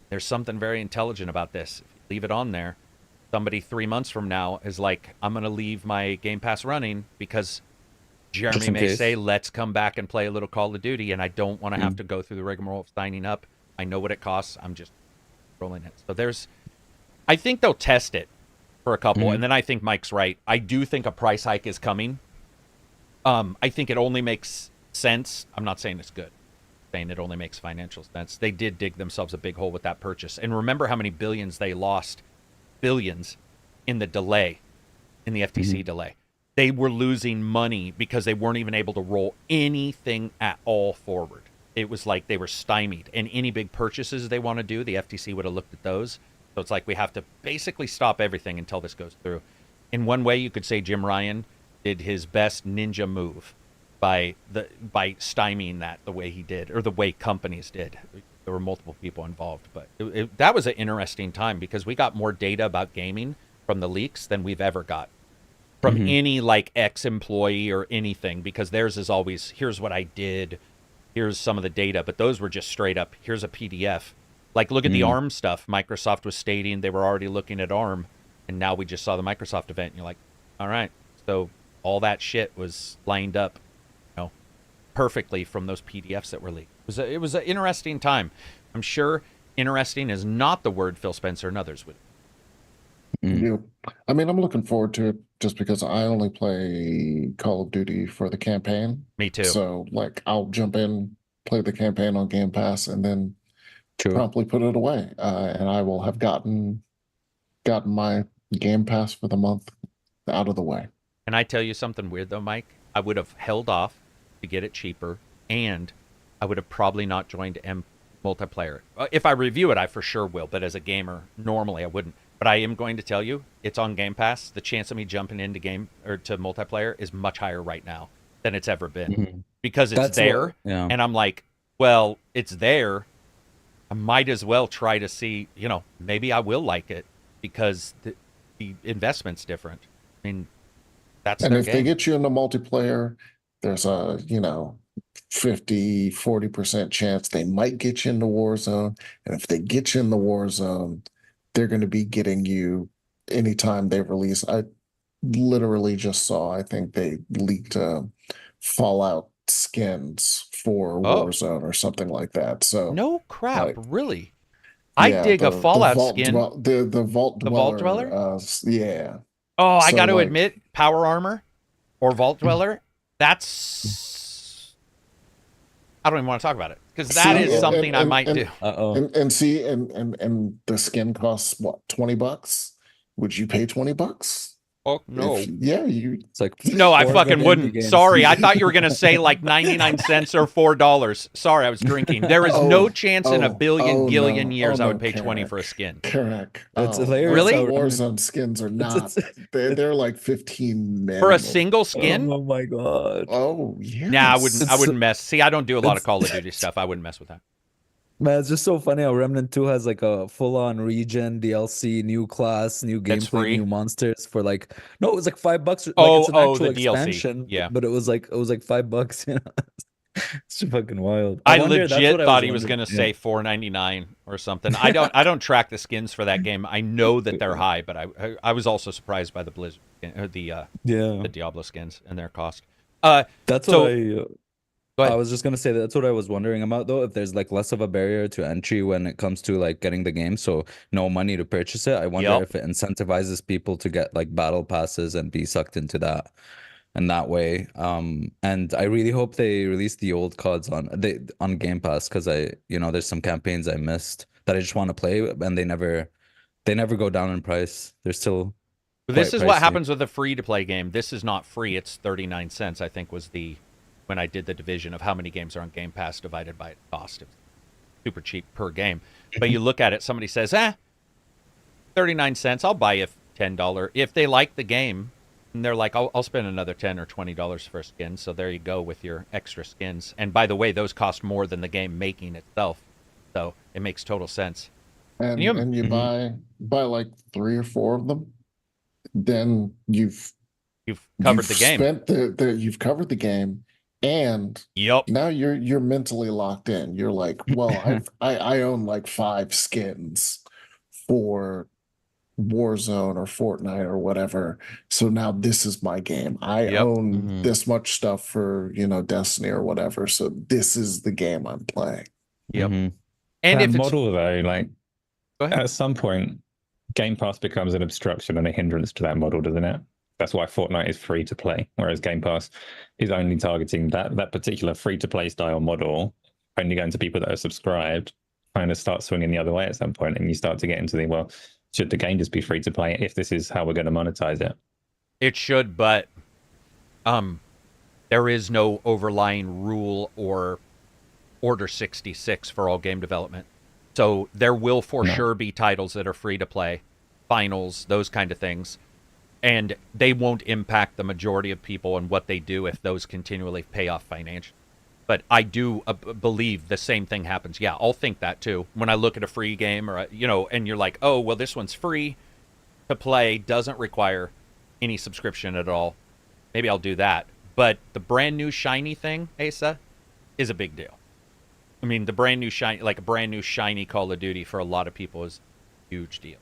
there's something very intelligent about this. If you leave it on there, somebody 3 months from now is like, I'm going to leave my Game Pass running because Jeremy may say, let's come back and play a little Call of Duty, and I don't want to have to go through the rigmarole of signing up. I know what it costs. I'm just rolling it. So there's... I think they'll test it for a couple, and then I think Mike's right. I do think a price hike is coming. I think it only makes sense. I'm not saying it's good. I'm saying it only makes financial sense. They did dig themselves a big hole with that purchase. And remember how many billions they lost. Billions in the delay, in the FTC delay. They were losing money because they weren't even able to roll anything at all forward. It was like they were stymied. And any big purchases they want to do, the FTC would have looked at those. So it's like we have to basically stop everything until this goes through. In one way, you could say Jim Ryan did his best ninja move by stymieing that the way he did, or the way companies did. There were multiple people involved, but that was an interesting time because we got more data about gaming from the leaks than we've ever got from any like ex-employee or anything, because theirs is always, here's what I did, here's some of the data, but those were just straight up, here's a PDF. Like, look at the ARM stuff. Microsoft was stating they were already looking at ARM, and now we just saw the Microsoft event, and you're like, all right, so all that shit was lined up, perfectly from those PDFs that were leaked. It was an interesting time. I'm sure interesting is not the word Phil Spencer and others would. Yeah. I mean, I'm looking forward to it just because I only play Call of Duty for the campaign. Me too. So, like, I'll jump in, play the campaign on Game Pass, and then promptly put it away. And I will have gotten my Game Pass for the month out of the way. Can I tell you something weird, though, Mike? I would have held off to get it cheaper, and I would have probably not joined multiplayer. If I review it, I for sure will, but as a gamer, normally I wouldn't. But I am going to tell you, it's on Game Pass. The chance of me jumping into to multiplayer is much higher right now than it's ever been. Because it's there, and I'm like, well, it's there. I might as well try to see, maybe I will like it because the investment's different. I mean, that's and if they get you into multiplayer, there's a 50-40% chance they might get you into Warzone, and if they get you in the Warzone, they're going to be getting you anytime they release. I literally just saw, I think they leaked Fallout skins for Warzone or something like that. So no crap, really? I dig a Fallout skin. The Vault Dweller? Yeah. Oh, I got to admit, Power Armor or Vault Dweller, that's... I don't even want to talk about it, because that is something I might do. And see, and the skin costs, what, $20? Would you pay $20? Oh, no. It's like, no, I fucking wouldn't. Sorry, I thought you were going to say like 99 cents or $4. Sorry, I was drinking. There is no chance in a billion years I would pay 20 for a skin. Correct. That's hilarious. Really? Warzone skins are not. They're like 15 minutes. For a single skin? Oh my god. Oh, yeah. Nah, I wouldn't mess. See, I don't do a lot of Call of Duty stuff. I wouldn't mess with that. Man, it's just so funny how Remnant 2 has like a full-on regen, DLC, new class, new That's gameplay, free? new monsters for like no, it was like $5. Like Oh, it's an actual the DLC. expansion, Yeah. but it was like $5, you know. It's just fucking wild. I wonder, that's what legit I thought was he was wondering. going to Yeah. say $4.99 or something. I don't track the skins for that game. I know that they're high, but I was also surprised by the Blizzard or Yeah. the Diablo skins and their cost. That's So- what Go ahead. I was just gonna say that's what I was wondering about though, if there's like less of a barrier to entry when it comes to like getting the game, so no money to purchase it. I wonder Yep. if it incentivizes people to get like battle passes and be sucked into that in that way. And I really hope they release the old CODs on Game Pass, because there's some campaigns I missed that I just want to play, and they never go down in price. They're still This quite is what pricey. happens with a free-to-play game. This is not free. It's 39 cents, I think, was when I did the division of how many games are on Game Pass divided by cost. It's super cheap per game. But you look at it, somebody says, 39 cents, I'll buy you $10. If they like the game, and they're like, I'll spend another $10 or $20 for a skin. So there you go with your extra skins. And by the way, those cost more than the game making itself. So it makes total sense. And you- you Mhm. buy like 3 or 4 of them, then you've Covered the game. spent you've covered the game, and Yep. now you're mentally locked in. You're like, well, I own like 5 skins for Warzone or Fortnite or whatever. So now this is my game. I Yep. own Mhm. this much stuff for, Destiny or whatever. So this is the game I'm playing. Yep. Mhm. And that if it's model though, like Go ahead. at some point, Game Pass becomes an obstruction and a hindrance to that model, doesn't it? That's why Fortnite is free to play, whereas Game Pass is only targeting that particular free to play style model, only going to people that are subscribed. Kind of start swinging the other way at some point, and you start to get into the should the game just be free to play if this is how we're going to monetize it? It should, but there is no overlying rule or Order 66 for all game development. So there will for sure be titles that are free to play, finals, those kind of things. And they won't impact the majority of people and what they do if those continually pay off financially. But I do believe the same thing happens. Yeah, I'll think that too. When I look at a free game or, and you're like, oh, well, this one's free to play, doesn't require any subscription at all. Maybe I'll do that. But the brand new shiny thing, Asa, is a big deal. I mean, the brand new shiny, like a brand new shiny Call of Duty for a lot of people is a huge deal.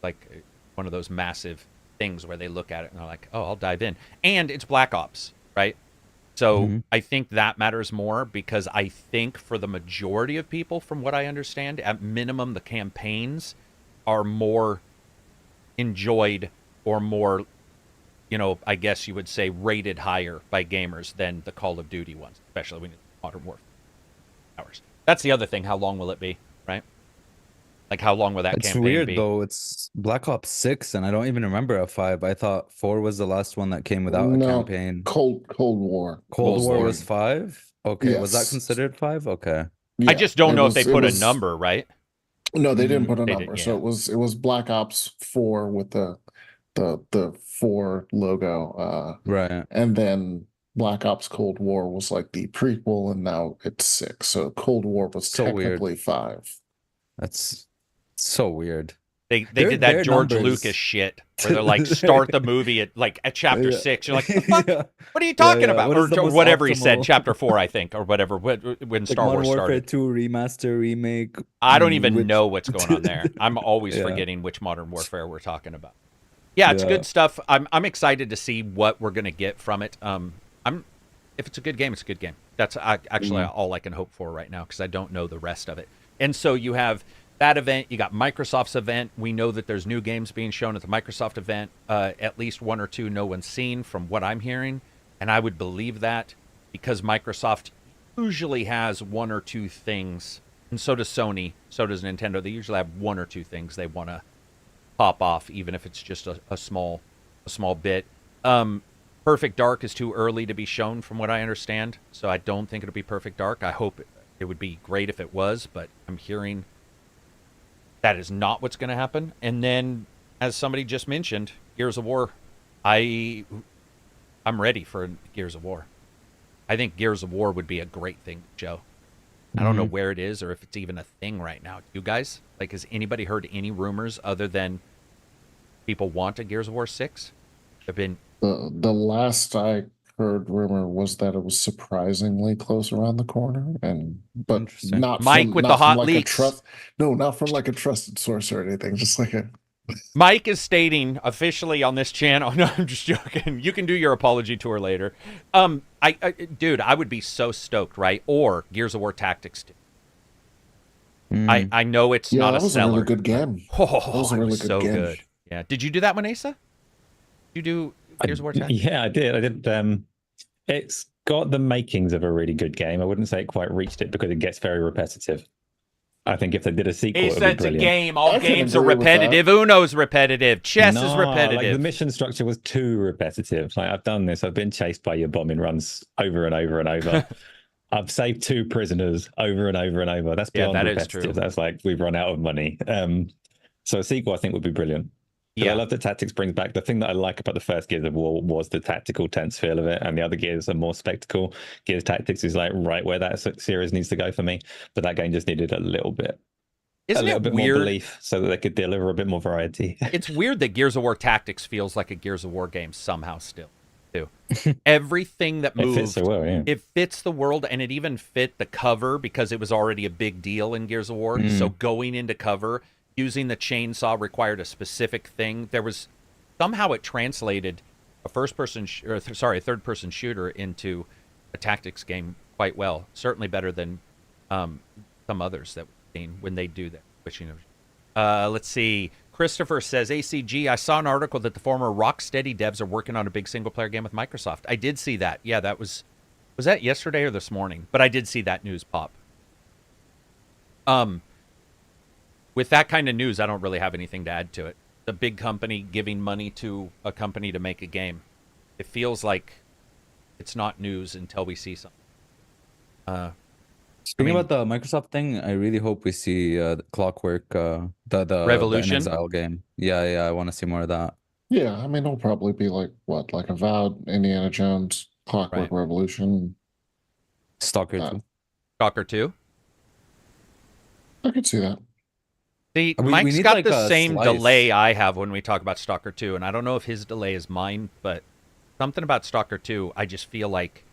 Like one of those massive things where they look at it and they're like, oh, I'll dive in. And it's Black Ops, right? So I think that matters more, because I think for the majority of people, from what I understand, at minimum, the campaigns are more enjoyed or more, I guess you would say rated higher by gamers than the Call of Duty ones, especially when it's Modern Warfare. Hours. That's the other thing. How long will it be, right? Like, how long will that It's campaign weird be? though. It's Black Ops 6, and I don't even remember a 5. I thought 4 was the last one that came without a No, campaign. Cold War. Cold War War. was 5? Okay, was that Yes. considered 5? Okay. I just don't know if they put a was- number, right? No, they didn't put a They number. did, So yeah. it was Black Ops 4 with the 4 logo. Right. And then Black Ops Cold War was like the prequel, and now it's 6. So Cold War was So weird. technically 5. That's so weird. They Their- did that their George numbers- Lucas shit where they're like, start the movie at chapter Yeah. 6. You're like, the fuck? Yeah. What are you talking yeah. about? What is the Or most whatever he said, optimal- chapter 4, I think, or whatever, when Like Star Modern Wars Warfare started. 2 remaster, remake. I don't even which- know what's going on there. I'm always Yeah. forgetting which Modern Warfare we're talking about. Yeah, it's Yeah. good stuff. I'm excited to see what we're gonna get from it. If it's a good game, it's a good game. That's actually all I can hope for right now, because I don't know the rest of it. And so you have that event. You got Microsoft's event. We know that there's new games being shown at the Microsoft event. At least 1 or 2 no one's seen from what I'm hearing, and I would believe that, because Microsoft usually has 1 or 2 things, and so does Sony, so does Nintendo. They usually have 1 or 2 things they want to pop off, even if it's just a small bit. Perfect Dark is too early to be shown, from what I understand, so I don't think it'll be Perfect Dark. I hope it would be great if it was, but I'm hearing that is not what's going to happen. And then, as somebody just mentioned, Gears of War. I'm ready for Gears of War. I think Gears of War would be a great thing, Joe. I don't know where it is or if it's even a thing right now. You guys, like, has anybody heard any rumors other than people want a Gears of War 6? Have been The last I heard rumor was that it was surprisingly close around the corner, but Interesting. not Mike from, with not the from hot like leaks. not from like a trusted source or anything. Just like a Mike is stating officially on this channel. No, I'm just joking. You can do your apology tour later. Dude, I would be so stoked, right? Or Gears of War Tactics 2. I know it's yeah, not that a was seller. a really good game. Oh, That was a it really was good so game. good. Yeah. Did you do that one, Asa? Did you do Gears of War Tactics? Yeah, I did. It's got the makings of a really good game. I wouldn't say it quite reached it because it gets very repetitive. I think if they did a sequel, it would be It's a brilliant. game. All I can games are agree with that. repetitive. Uno's repetitive. Chess is No, repetitive. like the mission structure was too repetitive. Like I've done this. I've been chased by your bombing runs over and over and over. I've saved 2 prisoners over and over and over. That's beyond that is repetitive. true. That's like we've run out of money. So a sequel, I think, would be brilliant. Yeah, I love that Tactics brings back the thing that I like about the first Gears of War was the tactical tense feel of it, and the other Gears are more spectacle. Gears Tactics is like right where that series needs to go for me, but that game just needed a little bit more belief so that they could deliver a bit more variety. It's weird that Gears of War Tactics feels like a Gears of War game somehow still, too. Everything that moved, it fits so well, yeah. It fits the world, and it even fit the cover because it was already a big deal in Gears of War. So going into cover, using the chainsaw required a specific thing. There was somehow it translated a third-person shooter into a tactics game quite well. Certainly better than some others that we've seen when they do that. Let's see. Christopher says, ACG, I saw an article that the former Rocksteady devs are working on a big single-player game with Microsoft. I did see that. Yeah, that was that yesterday or this morning? But I did see that news pop. With that kind of news, I don't really have anything to add to it. The big company giving money to a company to make a game. It feels like it's not news until we see something. Speaking about the Microsoft thing, I really hope we see the Clockwork, the Revolution? the Exile game. Yeah, I want to see more of that. Yeah, I mean, it'll probably be like Avowed, Indiana Jones, Clockwork Revolution, Stalker 2. Stalker 2? I could see that. See, We Mike's need, got like, the a same slice. delay I have when we talk about Stalker 2, and I don't know if his delay is mine, but something about Stalker 2, I just feel like,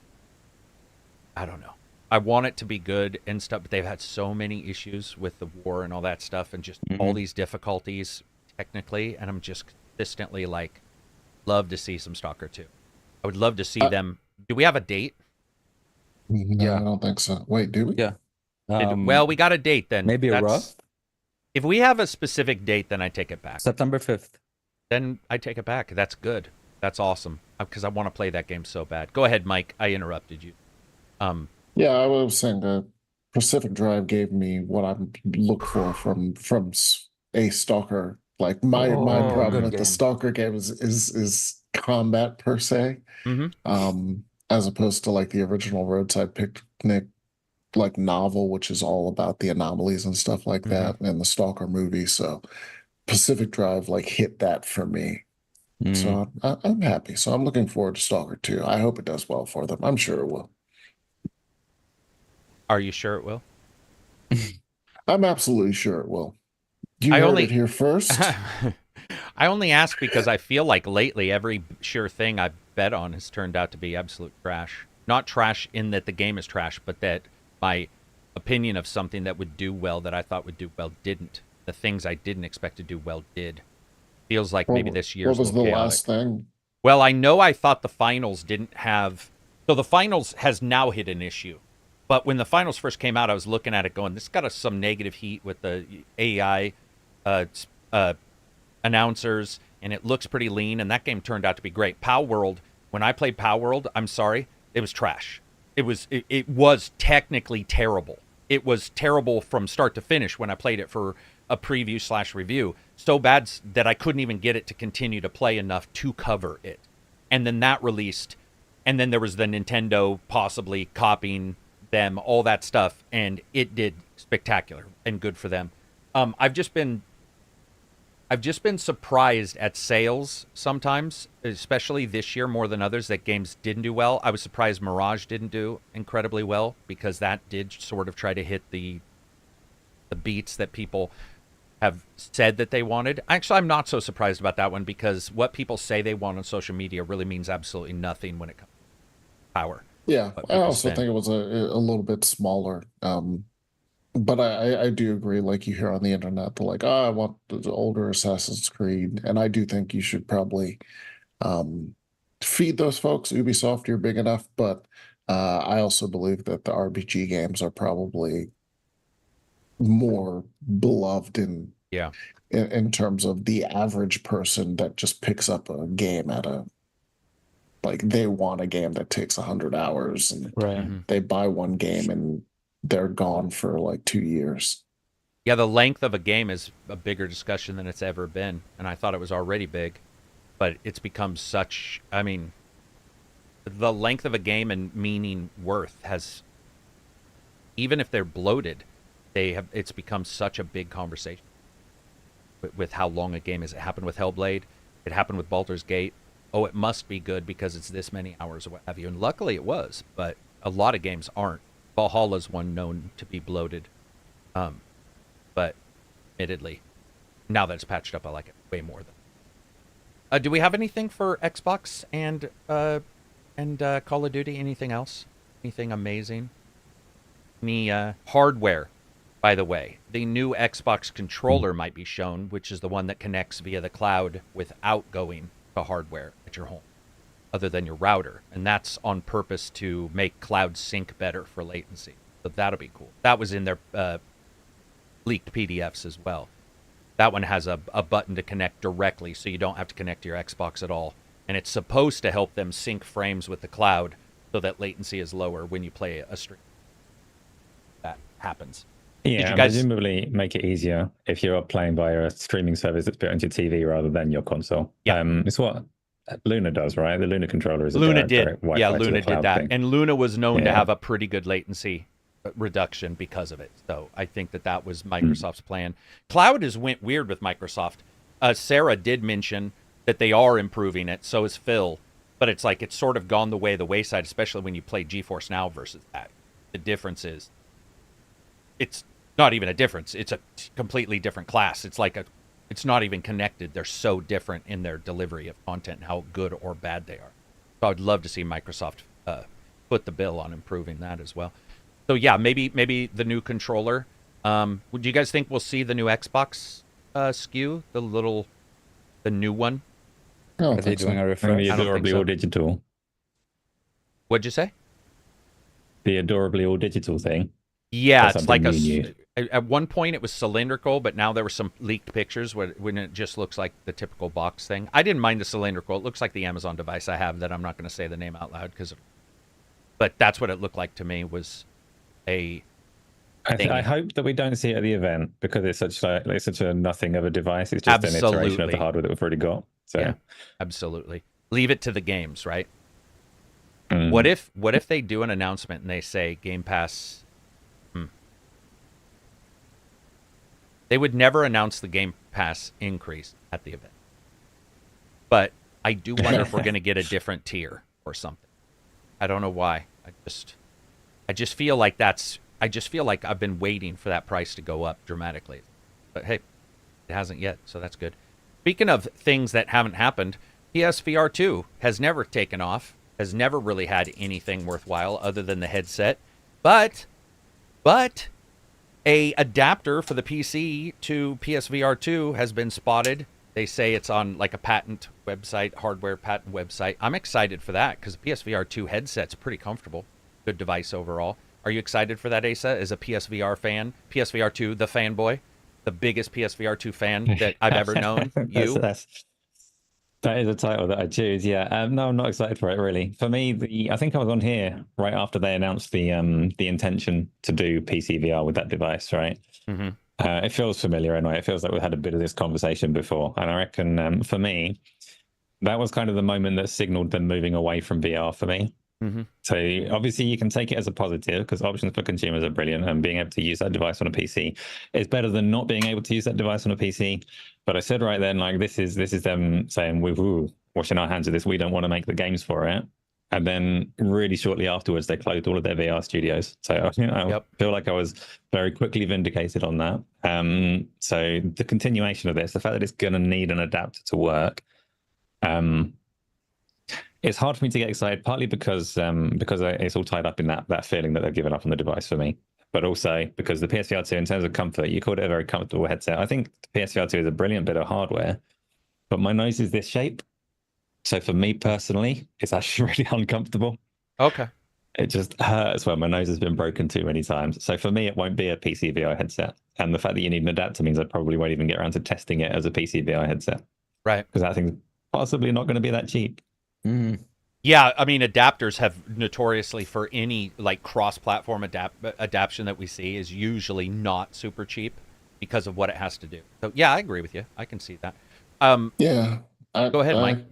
I don't know. I want it to be good and stuff, but they've had so many issues with the war and all that stuff and just all these difficulties technically, and I'm just consistently like, love to see some Stalker 2. I would love to see them. Do we have a date? No, Yeah. I don't think so. Wait, do we? Yeah. Well, we got a date then. Maybe a rough? If we have a specific date, then I take it back. September 5th. Then I take it back. That's good. That's awesome. Because I want to play that game so bad. Go ahead, Mike. I interrupted you. Yeah, I was saying the Pacific Drive gave me what I look for from a Stalker. Like my problem good with game. the Stalker game is combat per se, as opposed to like the original Roadside Picnic like novel, which is all about the anomalies and stuff like that, and the Stalker movie. So Pacific Drive like hit that for me. So I'm happy. So I'm looking forward to Stalker 2. I hope it does well for them. I'm sure it will. Are you sure it will? I'm absolutely sure it will. You I heard only- it here first. I only ask because I feel like lately every sure thing I've bet on has turned out to be absolute trash. Not trash in that the game is trash, but that my opinion of something that would do well that I thought would do well didn't. The things I didn't expect to do well did. Feels like maybe this year's What was a the little chaotic. last thing? Well, I know I thought the finals didn't have... So the finals has now hit an issue. But when the finals first came out, I was looking at it going, this got some negative heat with the AI announcers, and it looks pretty lean, and that game turned out to be great. Pow World, when I played Pow World, I'm sorry, it was trash. It was technically terrible. It was terrible from start to finish when I played it for a preview/review. So bad that I couldn't even get it to continue to play enough to cover it. And then that released, and then there was the Nintendo possibly copying them, all that stuff, and it did spectacular and good for them. I've just been I've just been surprised at sales sometimes, especially this year more than others, that games didn't do well. I was surprised Mirage didn't do incredibly well because that did sort of try to hit the beats that people have said that they wanted. Actually, I'm not so surprised about that one because what people say they want on social media really means absolutely nothing when it comes to power. Yeah, I also think it was a little bit smaller. But I do agree, like you hear on the internet, they're like, oh, I want the older Assassin's Creed. And I do think you should probably feed those folks. Ubisoft, you're big enough. But I also believe that the RPG games are probably more beloved in terms of the average person that just picks up a game at a, like, they want a game that takes 100 hours and they buy one game and they're gone for like 2 years. Yeah, the length of a game is a bigger discussion than it's ever been, and I thought it was already big, but it's become such, I mean, the length of a game and meaning worth has, even if they're bloated, it's become such a big conversation with how long a game is. It happened with Hellblade, it happened with Baldur's Gate. Oh, it must be good because it's this many hours or what have you, and luckily it was, but a lot of games aren't. Valhalla's one known to be bloated, but admittedly, now that it's patched up, I like it way more than. Do we have anything for Xbox and Call of Duty? Anything else? Anything amazing? Any hardware? By the way, the new Xbox controller might be shown, which is the one that connects via the cloud without going to hardware at your home, other than your router, and that's on purpose to make cloud sync better for latency. So that'll be cool. That was in their leaked PDFs as well. That one has a button to connect directly, so you don't have to connect to your Xbox at all, and it's supposed to help them sync frames with the cloud so that latency is lower when you play a stream. That happens. Yeah, Did you guys presumably make it easier if you're playing via a streaming service that's built into your TV rather than your console. Yeah. It's what Luna does, right? The Luna controller is Luna a direct did. Yeah, Luna did that. thing. And Luna was known to have a pretty good latency reduction because of it. So I think that was Microsoft's plan. Cloud went weird with Microsoft. Sarah did mention that they are improving it. So is Phil. But it's like it's sort of gone the way of the wayside, especially when you play GeForce Now versus that. The difference is it's not even a difference. It's a completely different class. It's like it's not even connected. They're so different in their delivery of content and how good or bad they are. So I'd love to see Microsoft put the bill on improving that as well. So yeah, maybe the new controller. Would you guys think we'll see the new Xbox SKU, the new one? Are they doing a refresh? The adorably all digital. What'd you say? The adorably all digital thing. Yeah, it's like at one point it was cylindrical, but now there were some leaked pictures when it just looks like the typical box thing. I didn't mind the cylindrical. It looks like the Amazon device I have that I'm not going to say the name out loud but that's what it looked like to me was a thing. I hope that we don't see it at the event because it's such a nothing of a device. It's just an iteration of the hardware that we've already got. So yeah, absolutely. Leave it to the games, right? What if they do an announcement and they say Game Pass? They would never announce the Game Pass increase at the event. But I do wonder if we're going to get a different tier or something. I don't know why. I just feel like I've been waiting for that price to go up dramatically. But hey, it hasn't yet, so that's good. Speaking of things that haven't happened, PSVR 2 has never taken off, has never really had anything worthwhile other than the headset. But a adapter for the PC to PSVR 2 has been spotted. They say it's on like a patent website, hardware patent website. I'm excited for that because the PSVR 2 headset's pretty comfortable. Good device overall. Are you excited for that, Asa, as a PSVR fan? PSVR 2, the fanboy, the biggest PSVR 2 fan that I've ever known. That is a title that I choose. Yeah. No, I'm not excited for it really. For me, I think I was on here right after they announced the intention to do PC VR with that device, right? Mm-hmm. It feels familiar anyway. It feels like we've had a bit of this conversation before, and I reckon for me, that was kind of the moment that signaled them moving away from VR for me. So obviously you can take it as a positive because options for consumers are brilliant, and being able to use that device on a PC is better than not being able to use that device on a PC. But I said right then, like, this is them saying, we're washing our hands of this. We don't want to make the games for it. And then really shortly afterwards, they closed all of their VR studios. So I feel like I was very quickly vindicated on that. So the continuation of this, the fact that it's going to need an adapter to work, it's hard for me to get excited, partly because it's all tied up in that feeling that they've given up on the device for me, but also because the PSVR 2, in terms of comfort, you called it a very comfortable headset. I think the PSVR 2 is a brilliant bit of hardware, but my nose is this shape. So for me personally, it's actually really uncomfortable. Okay. It just hurts when my nose has been broken too many times. So for me, it won't be a PC VR headset. And the fact that you need an adapter means I probably won't even get around to testing it as a PC VR headset. Right. Because that thing's possibly not going to be that cheap. Mm. Yeah, I mean, adapters have notoriously, for any like cross-platform adaptation that we see, is usually not super cheap because of what it has to do. So yeah, I agree with you. I can see that. Yeah. Go ahead, Mike.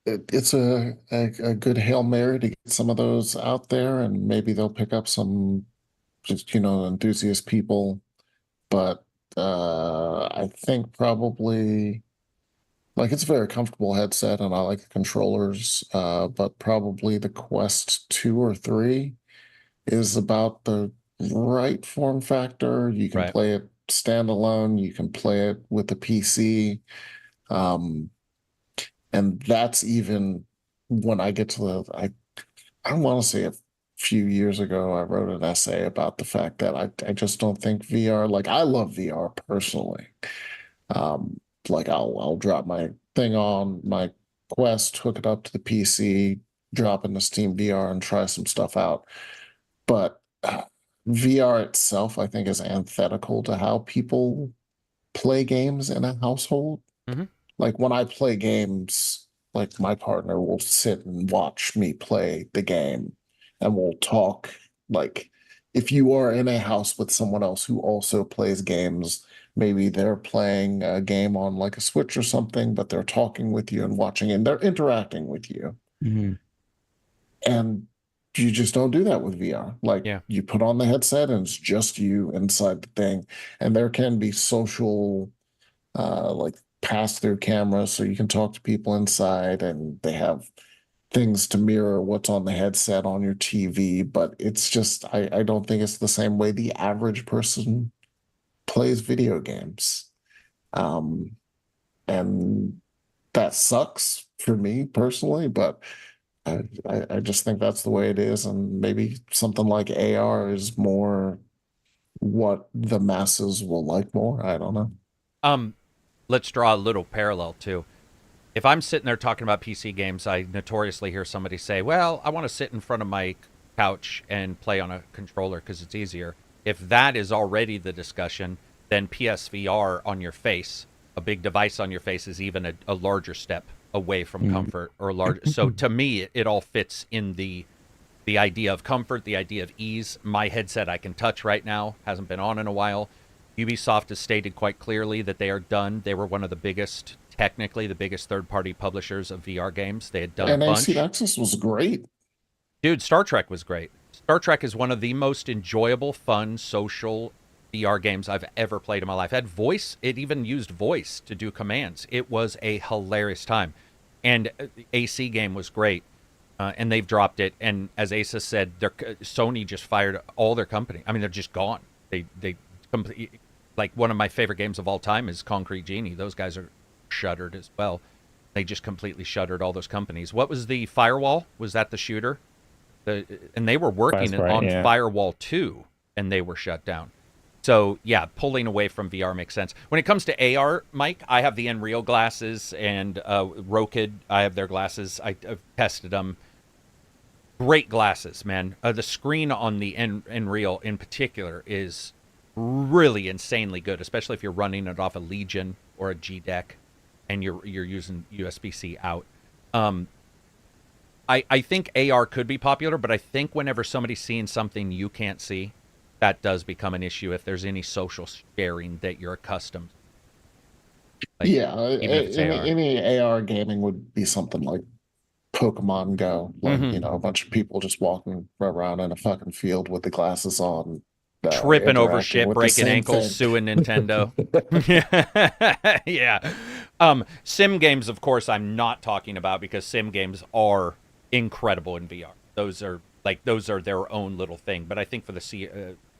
It's a good Hail Mary to get some of those out there, and maybe they'll pick up some just, enthusiast people. But I think probably, like, it's a very comfortable headset and I like the controllers, but probably the Quest 2 or 3 is about the right form factor. You can play it standalone, you can play it with a PC. And that's even when I get to I want to say a few years ago, I wrote an essay about the fact that I just don't think VR, like, I love VR personally. Like, I'll drop my thing on my Quest, hook it up to the PC, drop into Steam VR and try some stuff out. But VR itself, I think, is antithetical to how people play games in a household. Mm-hmm. Like, when I play games, like, my partner will sit and watch me play the game and we'll talk. Like, if you are in a house with someone else who also plays games, maybe they're playing a game on like a Switch or something, but they're talking with you and watching and they're interacting with you. Mm-hmm. And you just don't do that with VR. Like, you put on the headset and it's just you inside the thing. And there can be social, like, pass-through cameras so you can talk to people inside, and they have things to mirror what's on the headset on your TV. But it's just, I don't think it's the same way the average person plays video games. And that sucks for me personally, but I just think that's the way it is. And maybe something like AR is more what the masses will like more. I don't know. Let's draw a little parallel too. If I'm sitting there talking about PC games, I notoriously hear somebody say, well, I want to sit in front of my couch and play on a controller because it's easier. If that is already the discussion, then PSVR on your face, a big device on your face, is even a larger step away from comfort, or large. So to me, it all fits in the idea of comfort, the idea of ease. My headset I can touch right now, hasn't been on in a while. Ubisoft has stated quite clearly that they are done. They were one of the biggest, technically the biggest third-party publishers of VR games. They had done a bunch. AC Access was great. Dude, Star Trek was great. Star Trek is one of the most enjoyable, fun, social VR games I've ever played in my life. It had voice. It even used voice to do commands. It was a hilarious time. And the AC game was great. And they've dropped it. And as Asa said, Sony just fired all their company. I mean, they're just gone. They like, one of my favorite games of all time is Concrete Genie. Those guys are shuttered as well. They just completely shuttered all those companies. What was the Firewall? Was that the shooter? And they were working on Firewall 2, and they were shut down. So, yeah, pulling away from VR makes sense. When it comes to AR, Mike, I have the Nreal glasses, and Rokid, I have their glasses. I've tested them. Great glasses, man. The screen on the Nreal in particular is really insanely good, especially if you're running it off a Legion or a G-Deck and you're using USB-C out. I think AR could be popular, but I think whenever somebody's seeing something you can't see, that does become an issue if there's any social sharing that you're accustomed. Like, any AR gaming would be something like Pokemon Go, like Mhm. a bunch of people just walking around in a fucking field with the glasses on, Tripping over interacting shit, with the breaking same ankles, thing. suing Nintendo. Yeah. Sim games, of course, I'm not talking about because sim games are incredible in VR. Those are their own little thing. But I think for the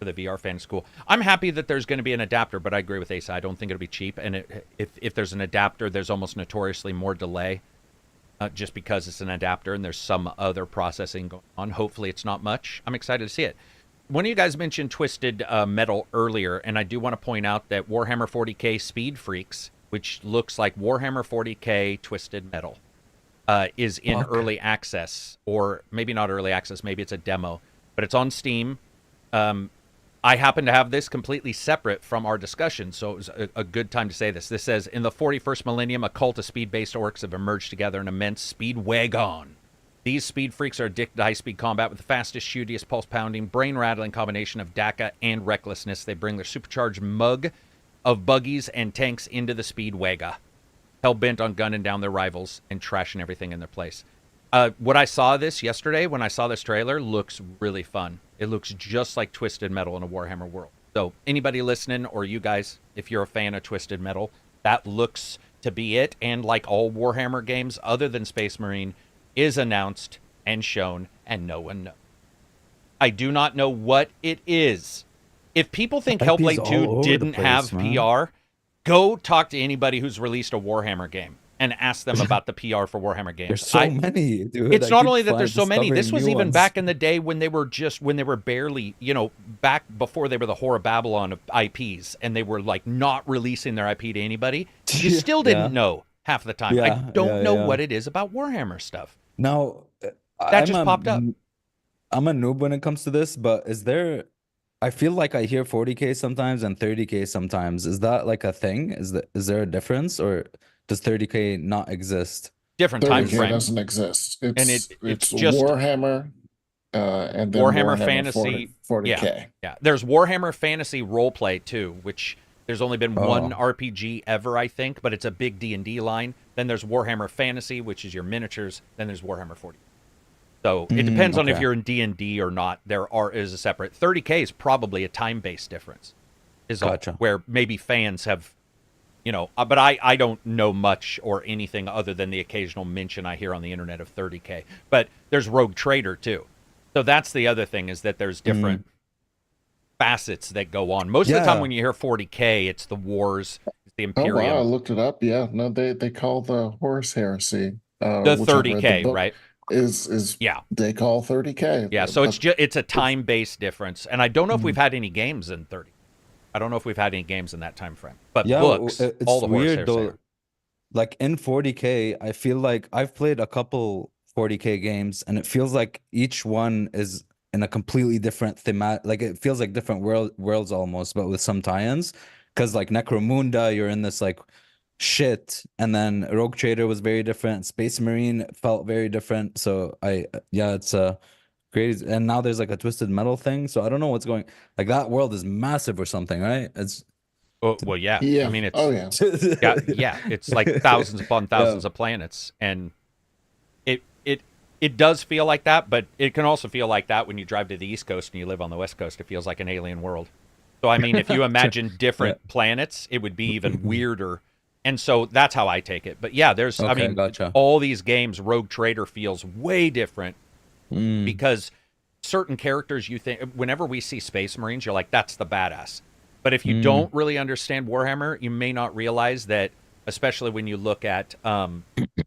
VR fan, it's cool. I'm happy that there's going to be an adapter, but I agree with Asa. I don't think it'll be cheap. And if there's an adapter, there's almost notoriously more delay, just because it's an adapter and there's some other processing going on. Hopefully, it's not much. I'm excited to see it. One of you guys mentioned Twisted Metal earlier, and I do want to point out that Warhammer 40k Speed Freaks, which looks like Warhammer 40k Twisted Metal, is in early access, or maybe not early access, maybe it's a demo, but it's on Steam. I happen to have this completely separate from our discussion, so it was a good time to say this. This says, in the 41st millennium, a cult of speed-based orcs have emerged together in immense speed wagon. These speed freaks are addicted to high-speed combat with the fastest, shootiest, pulse-pounding, brain-rattling combination of DACA and recklessness. They bring their supercharged mug of buggies and tanks into the speed wagon, hell-bent on gunning down their rivals and trashing everything in their place. What I saw this yesterday, when I saw this trailer, looks really fun. It looks just like Twisted Metal in a Warhammer world. So anybody listening, or you guys, if you're a fan of Twisted Metal, that looks to be it. And like all Warhammer games, other than Space Marine, is announced and shown, and no one knows. I do not know what it is. If people think Hellblade 2 didn't have PR, go talk to anybody who's released a Warhammer game and ask them about the PR for Warhammer games. There's so many, dude. It's not only that there's so many. This was even back in the day when they were barely, back before they were the Whore of Babylon of IPs, and they were like not releasing their IP to anybody. You still didn't know half the time. I don't know what it is about Warhammer stuff. Now, that just popped up. I'm a noob when it comes to this, but I feel like I hear 40K sometimes and 30K sometimes. Is that like a thing? Is there a difference, or does 30K not exist? Different time 30K frame. doesn't exist. It's just Warhammer, and then Warhammer Fantasy 40K. Yeah. There's Warhammer Fantasy Roleplay too, which there's only been one RPG ever, I think, but it's a big D&D line. Then there's Warhammer Fantasy, which is your miniatures. Then there's Warhammer 40. So it depends on if you're in D&D or not. There is a separate 30K is probably a time-based difference. Gotcha. Where maybe fans have, but I don't know much or anything other than the occasional mention I hear on the internet of 30K. But there's Rogue Trader too. So that's the other thing, is that there's different facets that go on. Most of the time when you hear 40K, it's the wars, it's the Imperium. Oh, wow, I looked it up. Yeah, no, they call the Horus Heresy the 30K, right? Is they call 30K. Yeah, so it's a time-based difference, and I don't know if we've had any games in 30. I don't know if we've had any games in that time frame. But books, it's all the weird though. Like in 40K, I feel like I've played a couple 40K games, and it feels like each one is in a completely different thematic. Like it feels like different worlds almost, but with some tie-ins. Because like Necromunda, you're in this like shit, and then Rogue Trader was very different. Space Marine felt very different. So it's crazy. And now there's like a Twisted Metal thing. So I don't know what's going. Like that world is massive or something, right? It's well, yeah. I mean, it's it's like thousands upon thousands of planets, and it does feel like that, but it can also feel like that when you drive to the East Coast and you live on the West Coast. It feels like an alien world. So I mean, if you imagine different planets, it would be even weirder. And so that's how I take it. But yeah, there's gotcha. All these games, Rogue Trader feels way different because certain characters you think, whenever we see Space Marines, you're like, that's the badass. But if you don't really understand Warhammer, you may not realize that, especially when you look at the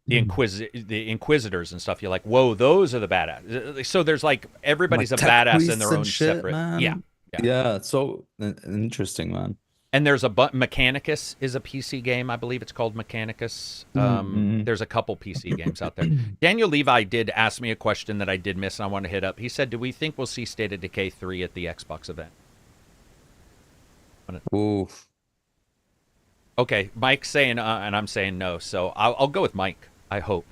Inquisitors and stuff, you're like, whoa, those are the badass. So there's like, everybody's a badass in their own separate. Man. Yeah, it's so interesting, man. And there's Mechanicus is a PC game. I believe it's called Mechanicus. There's a couple PC games out there. Daniel Levi did ask me a question that I did miss, and I want to hit up. He said, do we think we'll see State of Decay 3 at the Xbox event? Oof. Okay, Mike's saying and I'm saying no. So I'll go with Mike. I hope.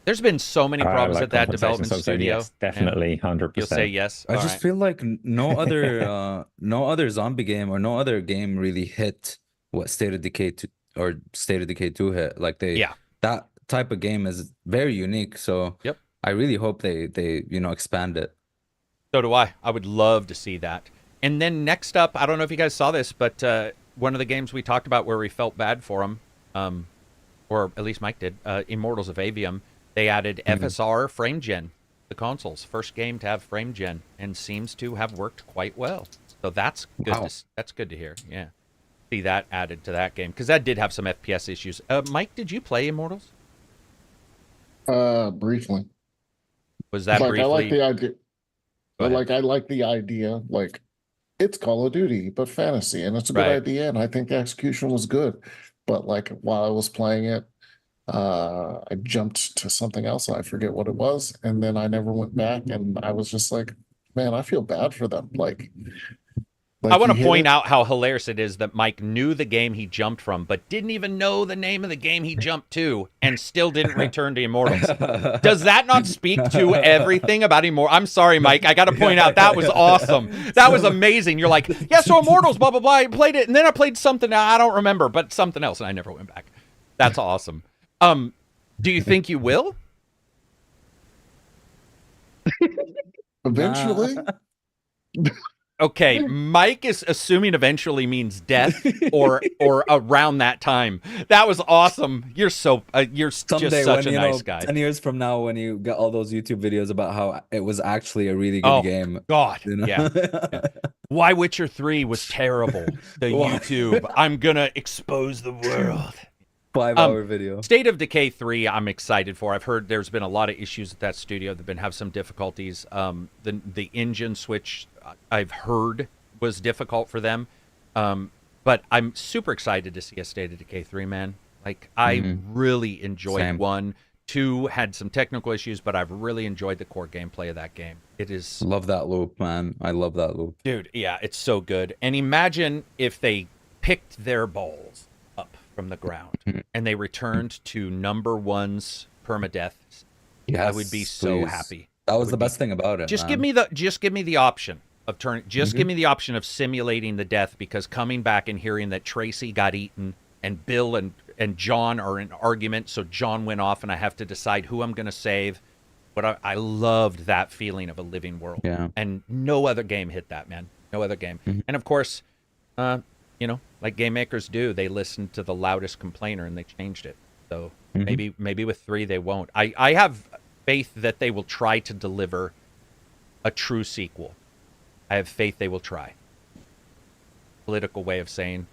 There's been so many problems at that development studio. Yes, definitely, 100%. You'll say yes. I just feel like no other zombie game or no other game really hit what State of Decay 2 or State of Decay 2 hit. Like that type of game is very unique. So Yep. I really hope they expand it. So do I. I would love to see that. And then next up, I don't know if you guys saw this, but one of the games we talked about where we felt bad for them, or at least Mike did, Immortals of Avium, they added FSR frame gen, the consoles. First game to have frame gen, and seems to have worked quite well. So that's good. Wow. That's good to hear. Yeah. See that added to that game, because that did have some FPS issues. Mike, did you play Immortals? Briefly. Was that Like, briefly? I like the idea. Go ahead. I like the idea. Like, it's Call of Duty, but fantasy, and it's a good Right. idea, and I think the execution was good. But like while I was playing it, I jumped to something else. I forget what it was, and then I never went back. And I was just like, man, I feel bad for them. Like I want you to hit point it- out how hilarious it is that Mike knew the game he jumped from, but didn't even know the name of the game he jumped to, and still didn't return to Immortals. Does that not speak to everything about Immortals? I'm sorry, Mike. I got to point out that was awesome. That was amazing. You're like, yeah, so Immortals, blah, blah, blah. I played it, and then I played something I don't remember, but something else, and I never went back. That's awesome. Do you think you will? Eventually. Okay, Mike is assuming eventually means death or around that time. That was awesome. You're you're Someday just such when, a nice guy. 10 years from now, when you get all those YouTube videos about how it was actually a really good game. God, You know? yeah. Why Witcher 3 was terrible. The YouTube. I'm gonna expose the world. 5-hour video. State of Decay 3, I'm excited for. I've heard there's been a lot of issues at that studio. They've been have some difficulties. The engine switch, I've heard, was difficult for them. But I'm super excited to see a State of Decay 3, man. Like, I really enjoyed Same. 1. 2 had some technical issues, but I've really enjoyed the core gameplay of that game. It is... Love that loop, man. I love that loop. Dude, yeah, it's so good. And imagine if they picked their balls up from the ground and they returned to number 1's permadeath. Yes, I would be so please. happy. That was the best thing about it. Just man. give me the option of turning. Just give me the option of simulating the death, because coming back and hearing that Tracy got eaten and Bill and John are in argument, so John went off and I have to decide who I'm going to save. But I loved that feeling of a living world. Yeah. And no other game hit that, man. No other game. And of course, like game makers do, they listened to the loudest complainer and they changed it. So maybe with 3 they won't. I have faith that they will try to deliver a true sequel. I have faith they will try. Political way of saying.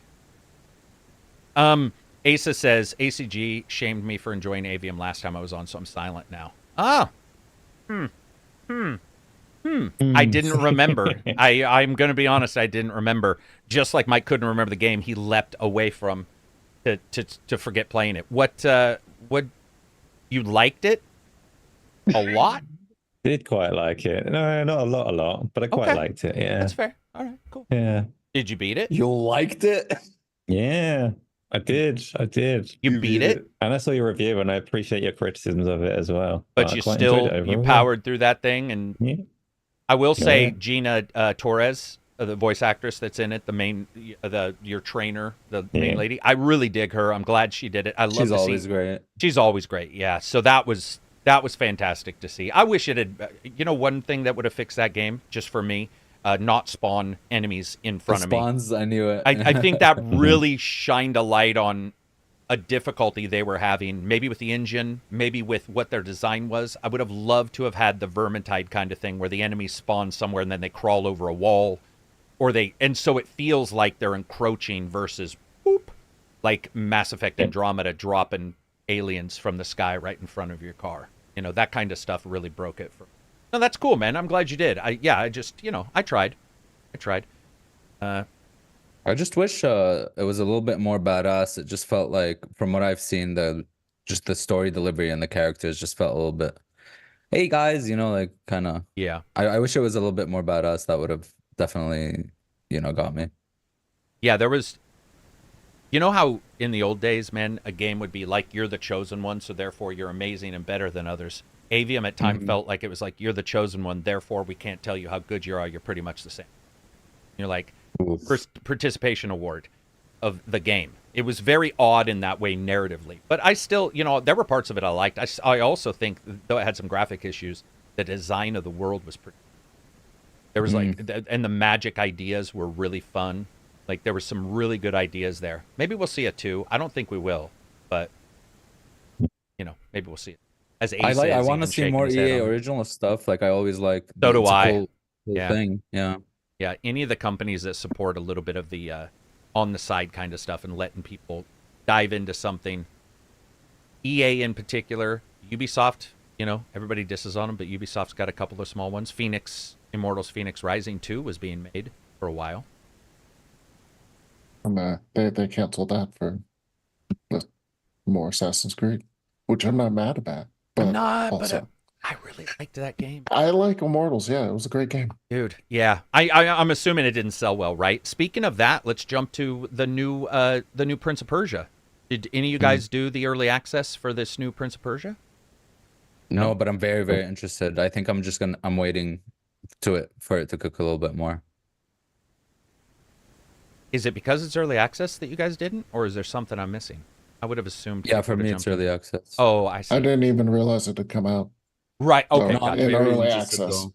Asa says, ACG shamed me for enjoying Avium last time I was on, so I'm silent now. I didn't remember. I'm going to be honest, I didn't remember. Just like Mike couldn't remember the game, he leapt away from to forget playing it. What you liked it a lot? Did quite like it. No, not a lot, but I quite liked it. Yeah, That's fair. All right, cool. Yeah. Did you beat it? You liked it? Yeah, I did. You beat it? And I saw your review, and I appreciate your criticisms of it as well. But I you quite enjoyed it still overall. powered through that thing, and Yeah. I will say Yeah. Gina Torres, the voice actress that's in it, your trainer, the main lady. I really dig her. I'm glad she did it. I love She's to always see. great. She's always great. Yeah. So that was fantastic to see. I wish it had. One thing that would have fixed that game just for me, not spawn enemies in front of me. Spawns, I knew it. I think that really shined a light on a difficulty they were having, maybe with the engine, maybe with what their design was. I would have loved to have had the Vermintide kind of thing where the enemies spawn somewhere and then they crawl over a wall, and so it feels like they're encroaching versus boop, like Mass Effect Andromeda dropping aliens from the sky right in front of your car. That kind of stuff really broke it. No, that's cool, man. I'm glad you did. I tried. I just wish it was a little bit more badass. It just felt like, from what I've seen, the story delivery and the characters just felt a little bit, hey guys, like kind of. Yeah. I wish it was a little bit more badass. That would have definitely, got me. Yeah, there was. You know how in the old days, man, a game would be like, you're the chosen one, so therefore you're amazing and better than others. Avium at time felt like it was like, you're the chosen one, therefore we can't tell you how good you are. You're pretty much the same. You're like, participation award. of the game. It was very odd in that way narratively. But I still, there were parts of it I liked. I also think, though it had some graphic issues, the design of the world was pretty. There was and the magic ideas were really fun. Like, there were some really good ideas there. Maybe we'll see it too. I don't think we will, but maybe we'll see it. As Ace I want to see more EA original stuff. Like, I always like. So do I. Cool thing. Yeah. Yeah. Any of the companies that support a little bit of the on the side kind of stuff and letting people dive into something. EA in particular, Ubisoft. Everybody disses on them, but Ubisoft's got a couple of small ones. Immortals Phoenix Rising 2 was being made for a while. And they canceled that for more Assassin's Creed, which I'm not mad about. But I really liked that game. I like Immortals. Yeah, it was a great game, dude. Yeah, I'm assuming it didn't sell well, right? Speaking of that, let's jump to the new Prince of Persia. Did any of you guys do the early access for this new Prince of Persia? No, but I'm very, very interested. I think I'm waiting for it to cook a little bit more. Is it because it's early access that you guys didn't, or is there something I'm missing? I would have assumed. Yeah, for me it's early access. Oh, I see. I didn't even realize it had come out. Right. Okay. Not in early access.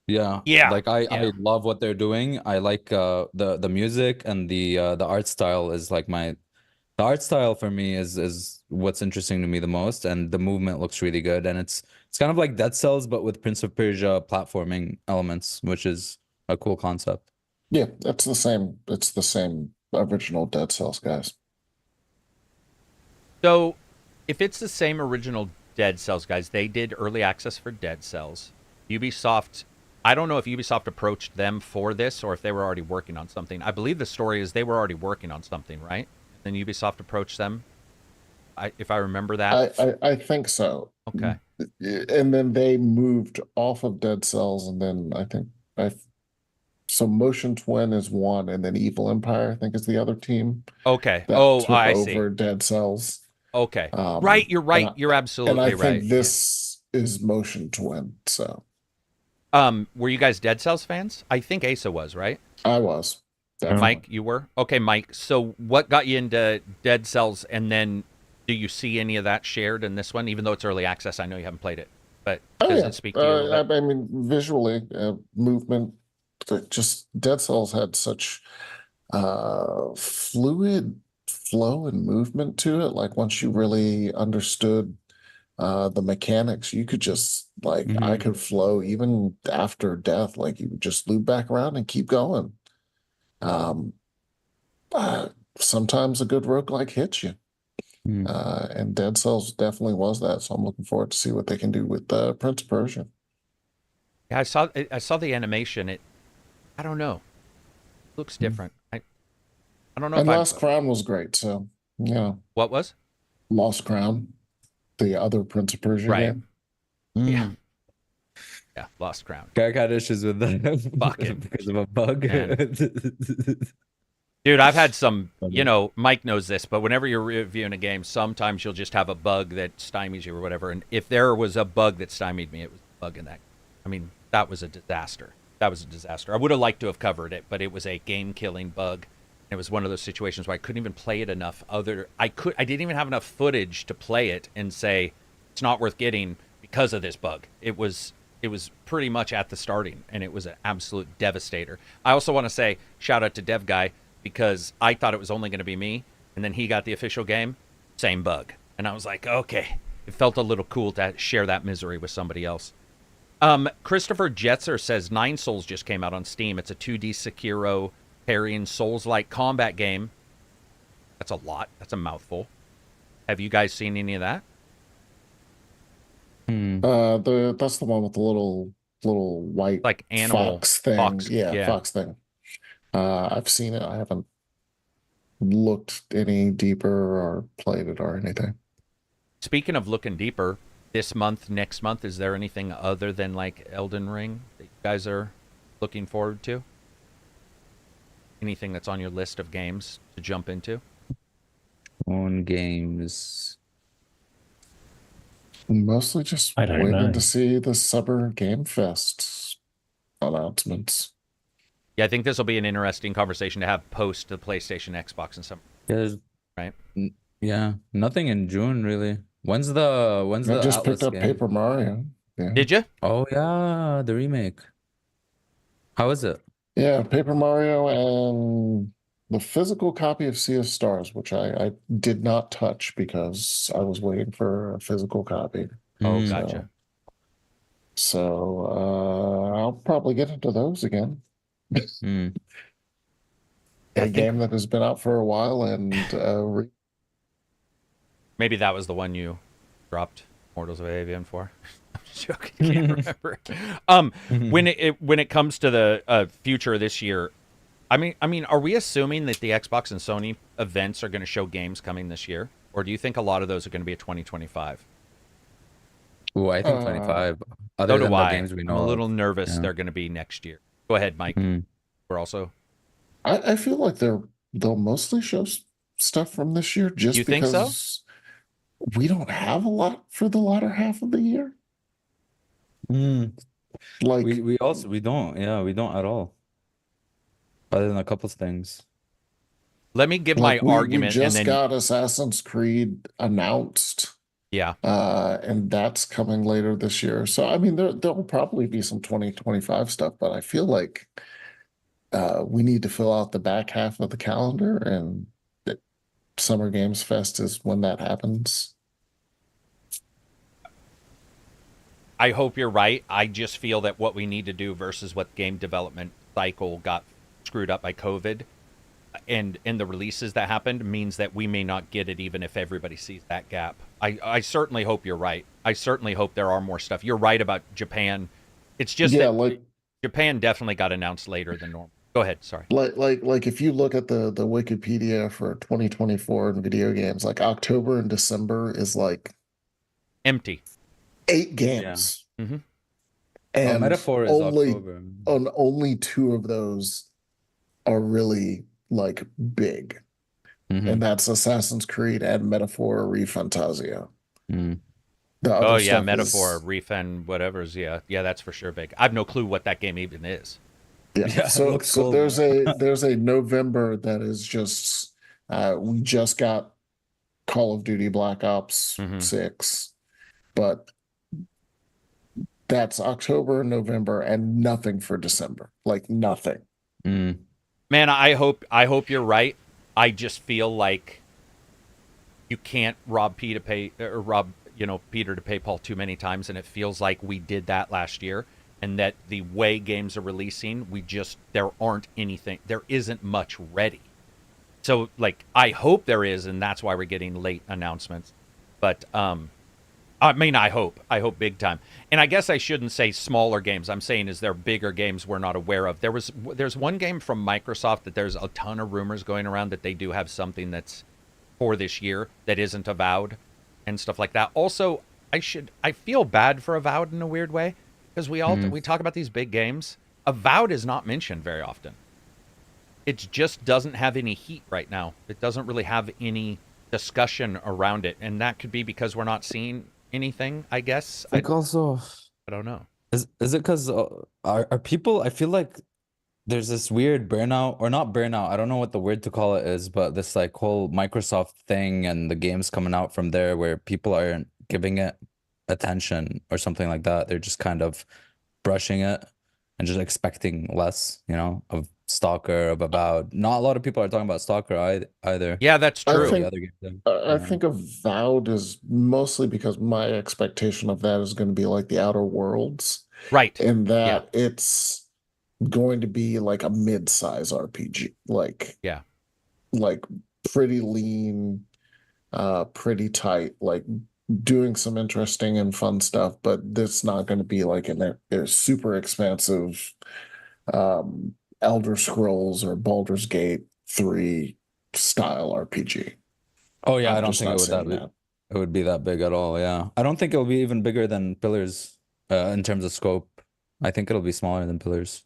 Yeah. Yeah. Like I love what they're doing. I like the music, and the art style is like the art style for me is what's interesting to me the most, and the movement looks really good, and it's kind of like Dead Cells but with Prince of Persia platforming elements, which is a cool concept. Yeah, it's the same original Dead Cells, guys. So, if it's the same original Dead Cells, guys, they did early access for Dead Cells. Ubisoft, I don't know if Ubisoft approached them for this or if they were already working on something. I believe the story is they were already working on something, right? Then Ubisoft approached them, if I remember that. I think so. Okay. And then they moved off of Dead Cells, and then so Motion Twin is one, and then Evil Empire, I think, is the other team. Okay. I see. Over Dead Cells. Okay. Right. You're right. You're absolutely right. And I think this is Motion Twin. So. Were you guys Dead Cells fans? I think Asa was, right? I was. Definitely. Mike, you were? Okay, Mike. So what got you into Dead Cells, and then do you see any of that shared in this one? Even though it's early access, I know you haven't played it, but does it speak to you? I mean, visually, movement, just Dead Cells had such fluid flow and movement to it. Like, once you really understood the mechanics, you could just I could flow even after death. Like, you would just loop back around and keep going. Sometimes a good roguelike hits you. And Dead Cells definitely was that. So I'm looking forward to see what they can do with Prince of Persia. Yeah, I saw the animation. I don't know. It looks different. I don't know. And Lost Crown was great. So yeah. What was? Lost Crown, the other Prince of Persia game. Yeah. Yeah, Lost Crown. Garrick had issues with that because of a bug. Dude, I've had some, Mike knows this, but whenever you're reviewing a game, sometimes you'll just have a bug that stymies you or whatever. And if there was a bug that stymied me, it was a bug in that. I mean, that was a disaster. I would have liked to have covered it, but it was a game-killing bug. It was one of those situations where I couldn't even play it enough. I didn't even have enough footage to play it and say it's not worth getting because of this bug. It was pretty much at the starting, and it was an absolute devastator. I also want to say shout out to Dev Guy, because I thought it was only going to be me, and then he got the official game, same bug. And I was like, okay. It felt a little cool to share that misery with somebody else. Christopher Jetzer says 9 Souls just came out on Steam. It's a 2D Sekiro parrying Souls-like combat game. That's a lot. That's a mouthful. Have you guys seen any of that? That's the one with the little white like animal fox thing. Fox thing. I've seen it. I haven't looked any deeper or played it or anything. Speaking of looking deeper, this month, next month, is there anything other than like Elden Ring that you guys are looking forward to? Anything that's on your list of games to jump into? On games. Mostly just waiting to see the Summer Game Fest announcements. Yeah, I think this will be an interesting conversation to have post the PlayStation, Xbox, and some. there's right? yeah, nothing in June really. When's the I just picked Atlas up game? Paper Mario. Yeah. Did you? Oh yeah, the remake. How is it? Yeah, Paper Mario and the physical copy of Sea of Stars, which I did not touch because I was waiting for a physical copy. Oh, Mm, gotcha. So I'll probably get into those again. mm. I A think game that has been out for a while and maybe that was the one you dropped Mortals of Avian for. I'm just joking. I can't remember. When it comes to the future of this year, I mean, are we assuming that the Xbox and Sony events are going to show games coming this year, or do you think a lot of those are going to be a 2025? Ooh, I think uh, 25. So Other do than the I. games we I'm a know of. little nervous Yeah. they're going to be next year. Go ahead, Mike. Mm. We're also. I feel like they'll mostly show stuff from this year You just think so? because we don't have a lot for the latter half of the year. Mm. Like We don't. Yeah, we don't at all. Other than a couple of things. Let me give my we argument, and just then got Assassin's Creed announced, yeah, and that's coming later this year. So I mean, there'll probably be some 2025 stuff, but I feel like we need to fill out the back half of the calendar, and the Summer Games Fest is when that happens. I hope you're right. I just feel that what we need to do versus what game development cycle got screwed up by COVID and the releases that happened means that we may not get it even if everybody sees that gap. I certainly hope you're right. I certainly hope there are more stuff. You're right about Japan. It's just Yeah, that like Japan definitely got announced later than normal. Go ahead. Sorry. like if you look at the Wikipedia for 2024 in video games, like October and December is like Empty. 8 Yeah. games. Mm-hmm. Oh, And Metaphor is October. only 2 of those are really like big. Mhm. And that's Assassin's Creed and Metaphor Refantasia. Mm. The Oh other yeah, stuff Metaphor, is Reef, and whatever's yeah, that's for sure big. I have no clue what that game even is. yeah. Yeah, it So looks cool, man. there's a November that is just we just got Call of Duty Black Ops Mhm. 6, but that's October and November and nothing for December. Like nothing. Mm. Man, I hope you're right. I just feel like you can't rob Peter to pay Paul too many times, and it feels like we did that last year. And that the way games are releasing, there isn't much ready. So like I hope there is, and that's why we're getting late announcements. But I mean, I hope big time. And I guess I shouldn't say smaller games. I'm saying is there bigger games we're not aware of. There's one game from Microsoft that there's a ton of rumors going around that they do have something that's for this year that isn't Avowed and stuff like that. Also, I feel bad for Avowed in a weird way because we talk about these big games. Avowed is not mentioned very often. It just doesn't have any heat right now. It doesn't really have any discussion around it, and that could be because we're not seeing anything, I guess. I think also, I don't know. is it because are people? I feel like there's this weird burnout, or not burnout. I don't know what the word to call it is, but this like whole Microsoft thing and the games coming out from there, where people aren't giving it attention or something like that. They're just kind of brushing it and just expecting less, of Stalker, of Avowed. Not a lot of people are talking about Stalker either. Yeah, that's I true. think The other games. I think Avowed is mostly because my expectation of that is going to be like the Outer Worlds, Right. in that it's going to be like a mid-size RPG, like pretty lean, pretty tight, like doing some interesting and fun stuff, but it's not going to be like a super expansive Elder Scrolls or Baldur's Gate 3 style RPG. Oh yeah, I'm I don't just think not it would seeing that it would be that big at all. Yeah, I don't think it'll be even bigger than Pillars in terms of scope. I think it'll be smaller than Pillars.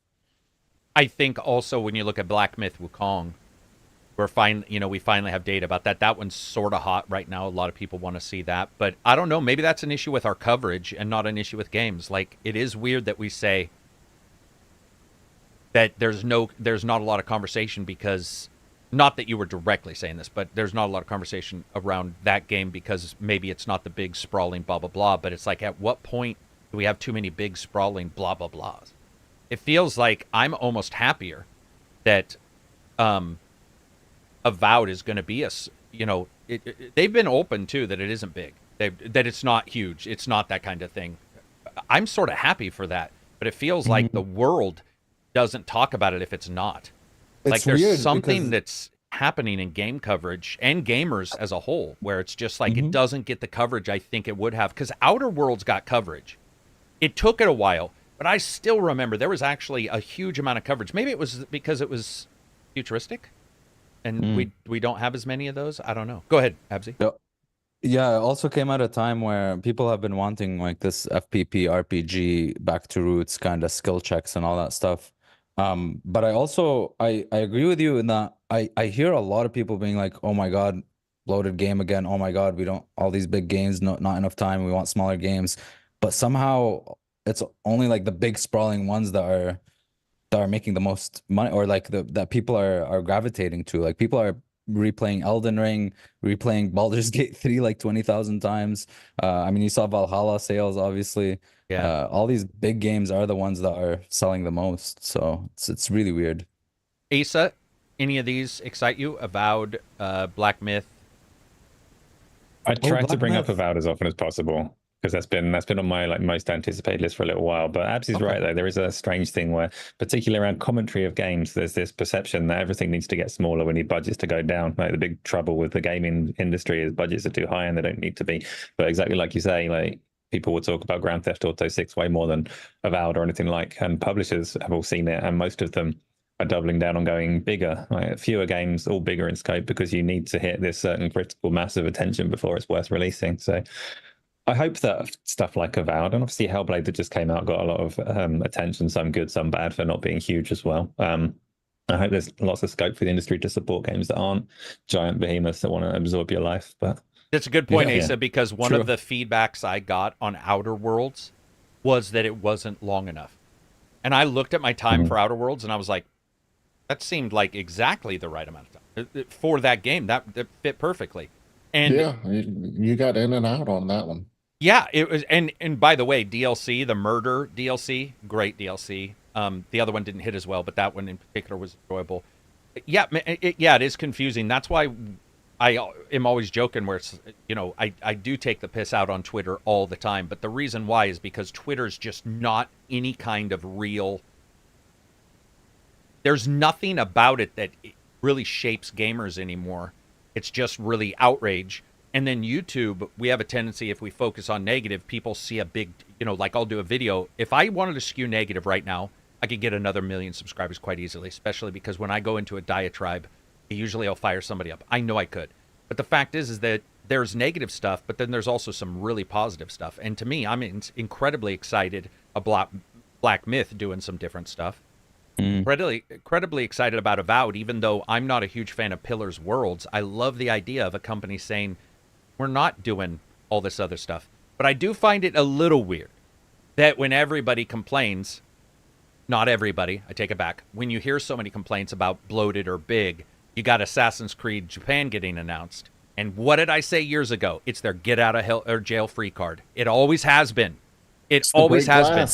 I think also when you look at Black Myth Wukong, we finally have data about that. That one's sort of hot right now. A lot of people want to see that, but I don't know. Maybe that's an issue with our coverage and not an issue with games. Like it is weird that we say that there's not a lot of conversation because not that you were directly saying this, but there's not a lot of conversation around that game because maybe it's not the big sprawling blah blah blah, but it's like, at what point do we have too many big sprawling blah blah blahs? It feels like I'm almost happier that Avowed is going to be they've been open too, that it isn't big, that it's not huge, it's not that kind of thing. I'm sort of happy for that, but it feels like the world doesn't talk about it if it's not. It's like there's weird something that's happening in game coverage and gamers as a whole where it's just like it doesn't get the coverage I think it would have, because Outer Worlds got coverage. It took it a while, but I still remember there was actually a huge amount of coverage. Maybe it was because it was futuristic and we don't have as many of those. I don't know. Go ahead, Abzi. Yeah, it also came at a time where people have been wanting like this FPP RPG back to roots kind of skill checks and all that stuff. But I agree with you in that I hear a lot of people being like, oh my God, loaded game again. Oh my God, we don't, all these big games, not enough time. We want smaller games. But somehow it's only like the big sprawling ones that are making the most money, or like that people are gravitating to. Like people are replaying Elden Ring, replaying Baldur's Gate 3 like 20,000 times. I mean, you saw Valhalla sales, obviously. Yeah. All these big games are the ones that are selling the most. So it's really weird. Asa, any of these excite you? Avowed, Black Myth? I try to Black bring Myth. up Avowed as often as possible, because that's been on my like most anticipated list for a little while. But Abs is right though. There is a strange thing where, particularly around commentary of games, there's this perception that everything needs to get smaller. We need budgets to go down. Like the big trouble with the gaming industry is budgets are too high and they don't need to be. But exactly like you say, like people will talk about Grand Theft Auto 6 way more than Avowed or anything like. And publishers have all seen it, and most of them are doubling down on going bigger. Like fewer games, all bigger in scope, because you need to hit this certain critical mass of attention before it's worth releasing. So I hope that stuff like Avowed, and obviously Hellblade that just came out, got a lot of attention, some good, some bad, for not being huge as well. I hope there's lots of scope for the industry to support games that aren't giant behemoths that want to absorb your life. But that's a good point, Asa, because one of the feedbacks I got on Outer Worlds was that it wasn't long enough. And I looked at my time for Outer Worlds and I was like, that seemed like exactly the right amount of time for that game. That fit perfectly. And yeah, you got in and out on that one. Yeah, it was, and by the way, DLC, the Murder DLC, great DLC. The other one didn't hit as well, but that one in particular was enjoyable. Yeah, it is confusing. That's why I am always joking where it's, I do take the piss out on Twitter all the time, but the reason why is because Twitter's just not any kind of real. There's nothing about it that really shapes gamers anymore. It's just really outrage. And then YouTube, we have a tendency, if we focus on negative, people see a big, like I'll do a video. If I wanted to skew negative right now, I could get another 1 million subscribers quite easily, especially because when I go into a diatribe, usually I'll fire somebody up. I know I could. But the fact is that there's negative stuff, but then there's also some really positive stuff. And to me, I'm incredibly excited about Black Myth doing some different stuff. Incredibly excited about Avowed, even though I'm not a huge fan of Pillars Worlds. I love the idea of a company saying, we're not doing all this other stuff. But I do find it a little weird that when everybody complains, not everybody, I take it back, when you hear so many complaints about bloated or big, you got Assassin's Creed Japan getting announced. And what did I say years ago? It's their get out of hell or jail free card. It always has been. It always has been.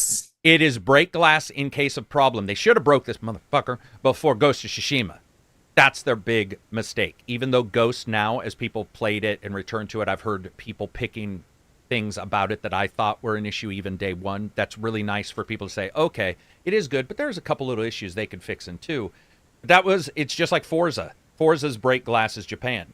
It is break glass in case of problem. They should have broke this motherfucker before Ghost of Tsushima. That's their big mistake. Even though Ghost now, as people played it and returned to it, I've heard people picking things about it that I thought were an issue even day one. That's really nice for people to say, okay, it is good, but there's a couple little issues they could fix in too. It's just like Forza. Forza's break glass is Japan.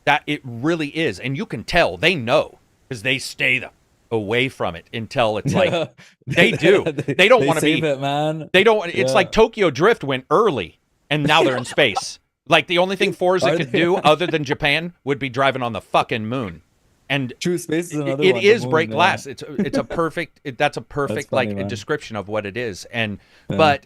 That it really is. And you can tell, they know, because they stay away from it until it's like, they do. They don't want to be, it, man. They don't, it's like Tokyo Drift went early and now they're in space. Like the only thing Forza could do other than Japan would be driving on the fucking moon. And True Space is another it one. It is break glass. It's a perfect that's a perfect funny, description of what it is. And but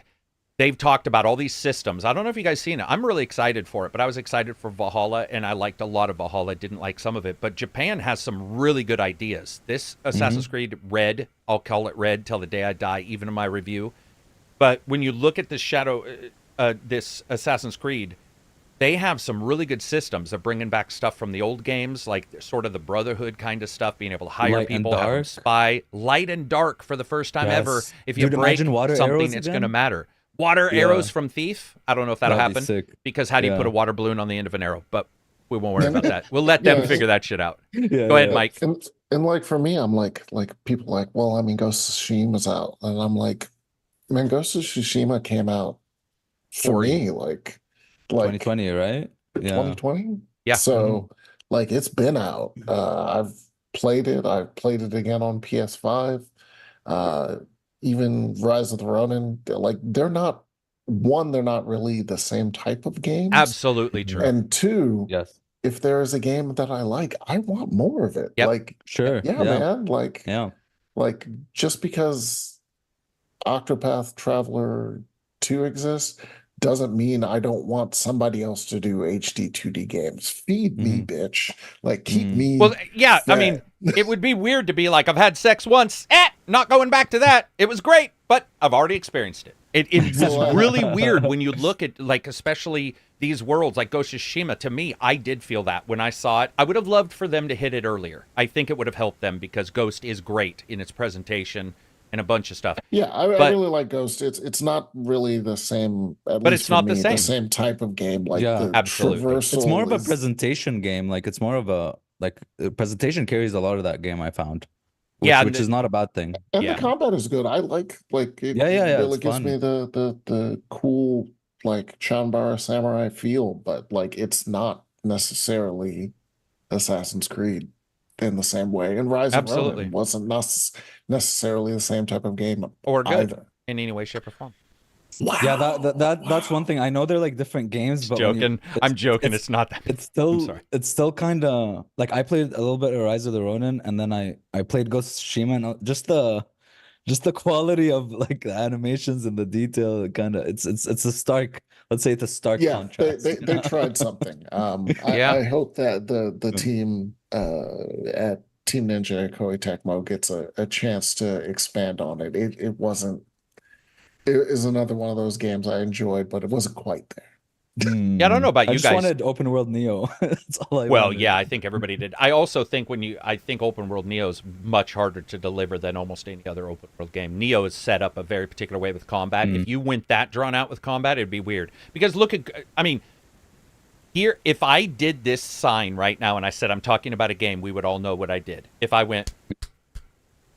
they've talked about all these systems. I don't know if you guys seen it. I'm really excited for it, but I was excited for Valhalla and I liked a lot of Valhalla, didn't like some of it. But Japan has some really good ideas. This Assassin's Creed Red, I'll call it Red till the day I die, even in my review. But when you look at this this Assassin's Creed, They have some really good systems of bringing back stuff from the old games, like sort of the Brotherhood kind of stuff, being able to hire Light and people, have them dark. spy. Light and dark for the first time ever. Yes. If you Dude, break imagine water something, arrows it's again? going to matter. Water Yeah. arrows from Thief? I don't know if that'll That'd be happen. sick. Because how do you Yeah. put a water balloon on the end of an arrow? But we won't worry Yeah. about that. We'll let them Yeah. figure that shit out. Yeah, Go ahead, yeah. Mike. And like for me, I'm like people are like, well, I mean, Ghost of Tsushima's out, and I'm like, man, Ghost of Tsushima came out for For me like 2020, right? Yeah. 2020. Yeah. So like it's been out. I've played it. I've played it again on PS5. Even Rise of the Ronin. Like they're not really the same type of games. Absolutely true. And two, Yes. if there is a game that I like, I want more of it. Yep. Like, Sure. yeah, man. Like, Yeah. like just because Octopath Traveler 2 exists doesn't mean I don't want somebody else to do HD 2D games. Feed me, bitch. Like keep me. Well, yeah, I fed. mean, it would be weird to be like, I've had sex once, not going back to that. It was great, but I've already experienced it. It was really weird when you look at, like, especially these worlds, like Ghost of Tsushima. To me, I did feel that when I saw it. I would have loved for them to hit it earlier. I think it would have helped them because Ghost is great in its presentation and a bunch of stuff. Yeah, I really like Ghost. It's not really the same. But it's not the same. type of game. Like Yeah, the absolutely. traversal It's more of a is- presentation game. Like it's more of a presentation carries a lot of that game, I found. Yeah, which is not a bad thing. And Yeah. the combat is good. I like it Yeah, really it's gives fun. me the cool like Chanbara samurai feel, but like it's not necessarily Assassin's Creed in the same way. And Rise of Absolutely. Ronin wasn't necessarily the same type of game Or good either. in any way, shape, or form. Wow. Yeah, that's one thing. I know they're like different games, but Joking. I'm joking. It's not that. It's I'm still sorry. it's still kind of like I played a little bit of Rise of the Ronin, and then I played Ghost of Tsushima, and just the quality of like the animations and the detail, kind of it's a stark. Let's say it's a stark Yeah, contrast. they tried something. Yeah. I hope that the team at Team Ninja and Koei Tecmo gets a chance to expand on it. It wasn't. It is another one of those games I enjoyed, but it wasn't quite there. Yeah, I don't know about I you just guys. wanted open world Neo. That's all I Well, wanted. yeah, I think everybody did. I also think I think open world Neo is much harder to deliver than almost any other open world game. Neo is set up a very particular way with combat. If you went that drawn out with combat, it'd be weird. Because here, if I did this sign right now and I said I'm talking about a game, we would all know what I did. If I went,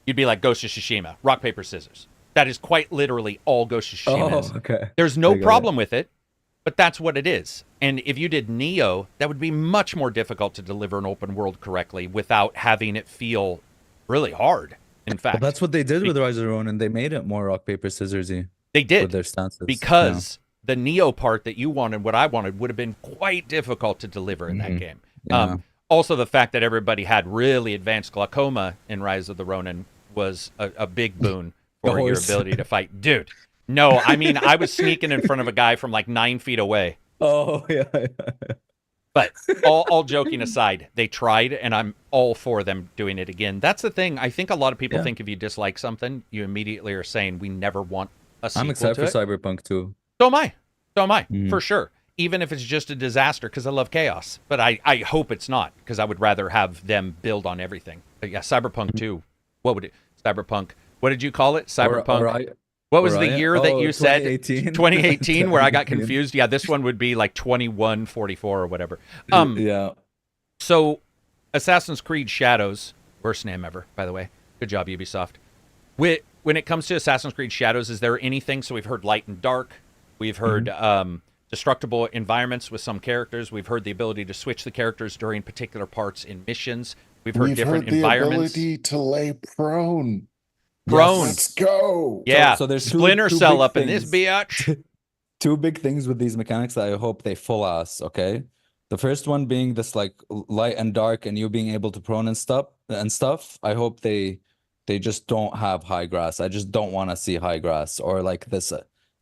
you'd be like Ghost of Tsushima, rock, paper, scissors. That is quite literally all Ghost of Tsushima is. Oh, okay. There's no I got problem with it, but that's what it is. And if you did Neo, that would be much more difficult to deliver an open world correctly without having it feel really hard. In fact, Well, that's what they did with Rise of the Ronin. They made it more rock paper scissorsy they with did their stances. because the Neo part that you wanted, what I wanted, would have been quite difficult to deliver in that game. Yeah. Also, the fact that everybody had really advanced glaucoma in Rise of the Ronin was a big boon for your horse. ability to fight. Dude, no, I mean, I was sneaking in front of a guy from like 9 feet away. Oh yeah. But all joking aside, they tried, and I'm all for them doing it again. That's the thing. I think a lot of people Yeah. think if you dislike something, you immediately are saying we never want a sequel I'm excited to for it. Cyberpunk too. So am I. Mm-hmm. For sure. Even if it's just a disaster, because I love chaos. But I hope it's not, because I would rather have them build on everything. But yeah, Cyberpunk 2. What would it? Cyberpunk. What did you call it? Cyberpunk. What was the Orion? year that Oh, you said? 2018. 2018, where I got confused. Yeah, this one would be like 2144 or whatever. Yeah. So, Assassin's Creed Shadows, worst name ever, by the way. Good job, Ubisoft. When it comes to Assassin's Creed Shadows, is there anything? So we've heard light and dark. We've heard destructible environments with some characters. We've heard the ability to switch the characters during particular parts in missions. We've heard different the environments. ability to lay prone. Prone. Let's go. Yeah. So there's Splinter two Cell big up in this things. bitch. Two big things with these mechanics that I hope they full ass, okay? The first one being this like light and dark and you being able to prone and stuff. I hope they just don't have high grass. I just don't want to see high grass or like this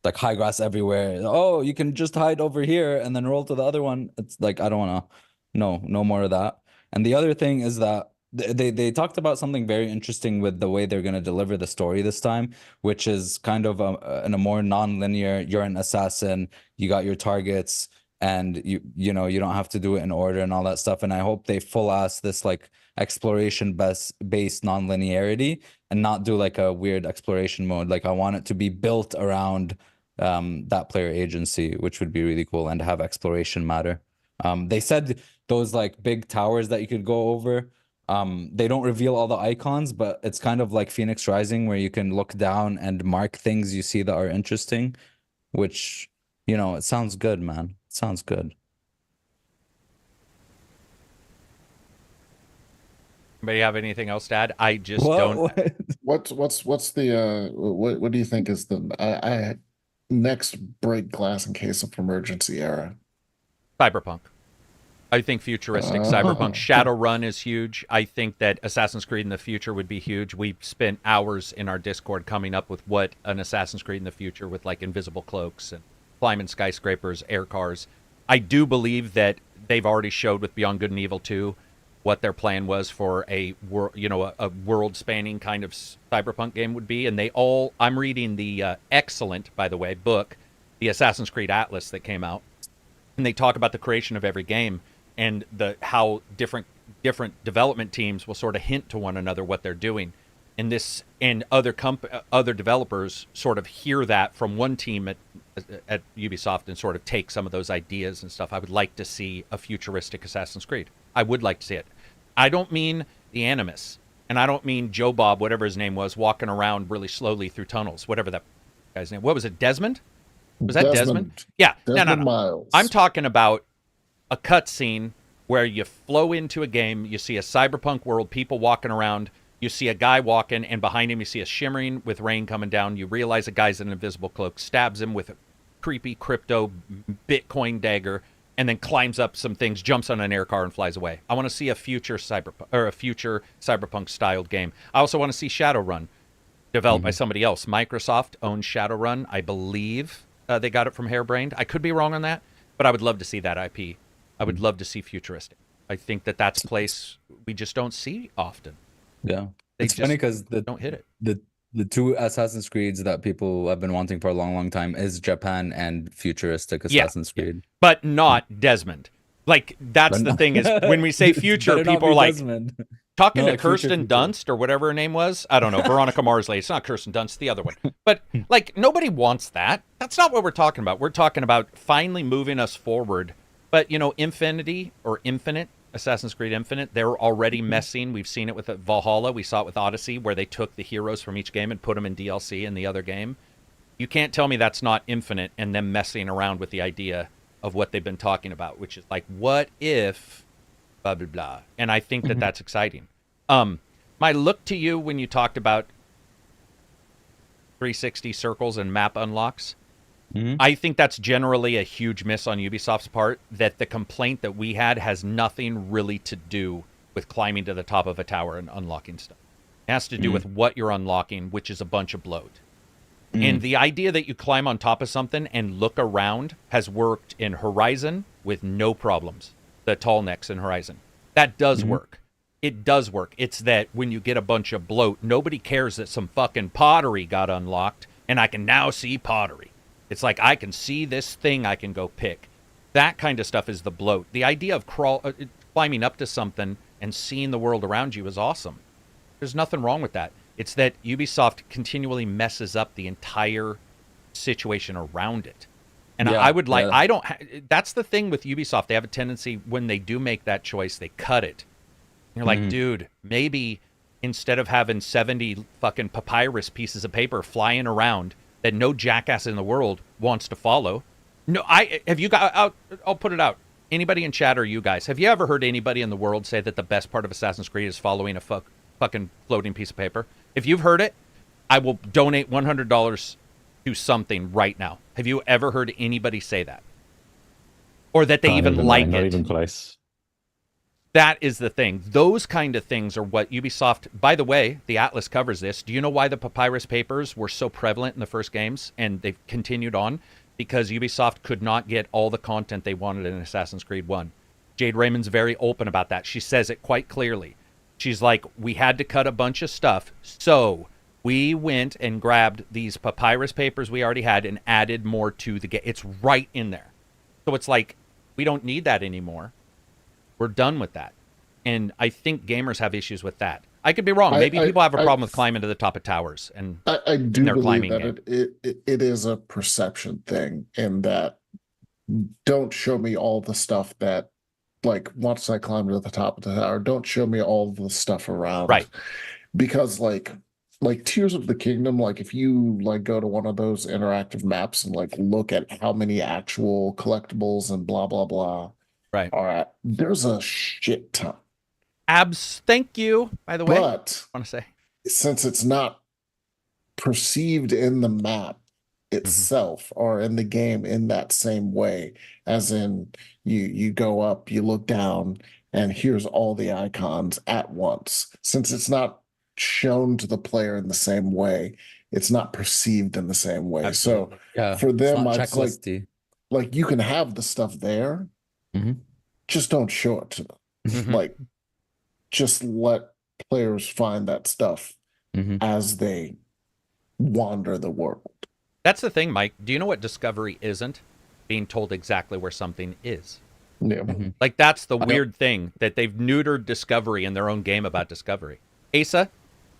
like high grass everywhere. Oh, you can just hide over here and then roll to the other one. It's like I don't want to no more of that. And the other thing is that they talked about something very interesting with the way they're going to deliver the story this time, which is kind of in a more non-linear, you're an assassin, you got your targets, and you know, you don't have to do it in order and all that stuff. And I hope they full ass this like exploration based non-linearity and not do like a weird exploration mode. Like I want it to be built around that player agency, which would be really cool, and have exploration matter. They said those like big towers that you could go over, they don't reveal all the icons, but it's kind of like Phoenix Rising, where you can look down and mark things you see that are interesting, which, you know, it sounds good, man. It sounds good. Anybody have anything else to add? I just don't. What's the what do you think is the I next break glass in case of emergency era? Cyberpunk. I think futuristic cyberpunk. Shadowrun is huge. I think that Assassin's Creed in the future would be huge. We've spent hours in our Discord coming up with what an Assassin's Creed in the future with like invisible cloaks and climbing skyscrapers, air cars. I do believe that they've already showed with Beyond Good and Evil 2 what their plan was for a world-spanning kind of cyberpunk game would be. And they all, I'm reading the excellent, by the way, book, the Assassin's Creed Atlas that came out. And they talk about the creation of every game and how different development teams will sort of hint to one another what they're doing. And this and other developers sort of hear that from one team at Ubisoft and sort of take some of those ideas and stuff. I would like to see a futuristic Assassin's Creed. I would like to see it. I don't mean the Animus, and I don't mean Joe Bob, whatever his name was, walking around really slowly through tunnels, whatever that guy's name. What was it, Desmond? Was that Desmond? Yeah. Desmond No. Miles. I'm talking about a cutscene where you flow into a game, you see a cyberpunk world, people walking around, you see a guy walking, and behind him you see a shimmering with rain coming down. You realize a guy's in an invisible cloak, stabs him with a creepy crypto Bitcoin dagger, and then climbs up some things, jumps on an air car, and flies away. I want to see a future cyberpunk styled game. I also want to see Shadowrun developed by somebody else. Microsoft owns Shadowrun, I believe. They got it from Harebrained. I could be wrong on that, but I would love to see that IP. I would love to see futuristic. I think that that's a place we just don't see often. Yeah, They it's funny because don't hit it. The two Assassin's Creeds that people have been wanting for a long time is Japan and futuristic Assassin's Creed, but not Desmond. Like that's the thing is when we say future, people are like Desmond. talking to like Kirsten future. Dunst or whatever her name was. I don't know, Veronica Marsley. It's not Kirsten Dunst, the other one. But like nobody wants that. That's not what we're talking about. We're talking about finally moving us forward. But you know, Infinity or Infinite. Assassin's Creed Infinite, they're already messing. We've seen it with Valhalla. We saw it with Odyssey, where they took the heroes from each game and put them in DLC in the other game. You can't tell me that's not Infinite and them messing around with the idea of what they've been talking about, which is like, what if blah, blah, blah. And I think that that's exciting. My look to you when you talked about 360 circles and map unlocks, I think that's generally a huge miss on Ubisoft's part, that the complaint that we had has nothing really to do with climbing to the top of a tower and unlocking stuff. It has to do with what you're unlocking, which is a bunch of bloat. And the idea that you climb on top of something and look around has worked in Horizon with no problems. The tall necks in Horizon. That does work. It does work. It's that when you get a bunch of bloat, nobody cares that some fucking pottery got unlocked and I can now see pottery. It's like, I can see this thing I can go pick. That kind of stuff is the bloat. The idea of climbing up to something and seeing the world around you is awesome. There's nothing wrong with that. It's that Ubisoft continually messes up the entire situation around it. And I would like, that's the thing with Ubisoft. They have a tendency, when they do make that choice, they cut it. And you're like, dude, maybe instead of having 70 fucking papyrus pieces of paper flying around that no jackass in the world wants to follow. No, have you got, I'll put it out. Anybody in chat or you guys, have you ever heard anybody in the world say that the best part of Assassin's Creed is following a fucking floating piece of paper? If you've heard it, I will donate $100 to something right now. Have you ever heard anybody say that? Or that they even like it? Not even close. That is the thing. Those kind of things are what Ubisoft... By the way, the Atlas covers this. Do you know why the papyrus papers were so prevalent in the first games and they've continued on? Because Ubisoft could not get all the content they wanted in Assassin's Creed 1. Jade Raymond's very open about that. She says it quite clearly. She's like, we had to cut a bunch of stuff, so we went and grabbed these papyrus papers we already had and added more to the game. It's right in there. So it's like, We don't need that anymore. We're done with that. And I think gamers have issues with that. I could be wrong. Maybe people have a problem with climbing to the top of towers, and I do their believe climbing that game. it is a perception thing, in that don't show me all the stuff that, like, once I climb to the top of the tower, don't show me all the stuff around. Right. Because like Tears of the Kingdom, like if you like go to one of those interactive maps and like look at how many actual collectibles and blah blah blah, Right. all right, there's a shit ton. Thank you, by the way. But I want to say, since it's not perceived in the map itself or in the game in that same way, as in you go up, you look down, and here's all the icons at once. Since it's not shown to the player in the same way, it's not perceived in the same way. Absolutely. So for them, it's it's checklisty. like you can have the stuff there, just don't show it to them. Like, just let players find that stuff as they wander the world. That's the thing, Mike. Do you know what Discovery isn't? Being told exactly where something is. Yeah. Like, that's the weird thing, that they've neutered Discovery in their own game about Discovery. Asa,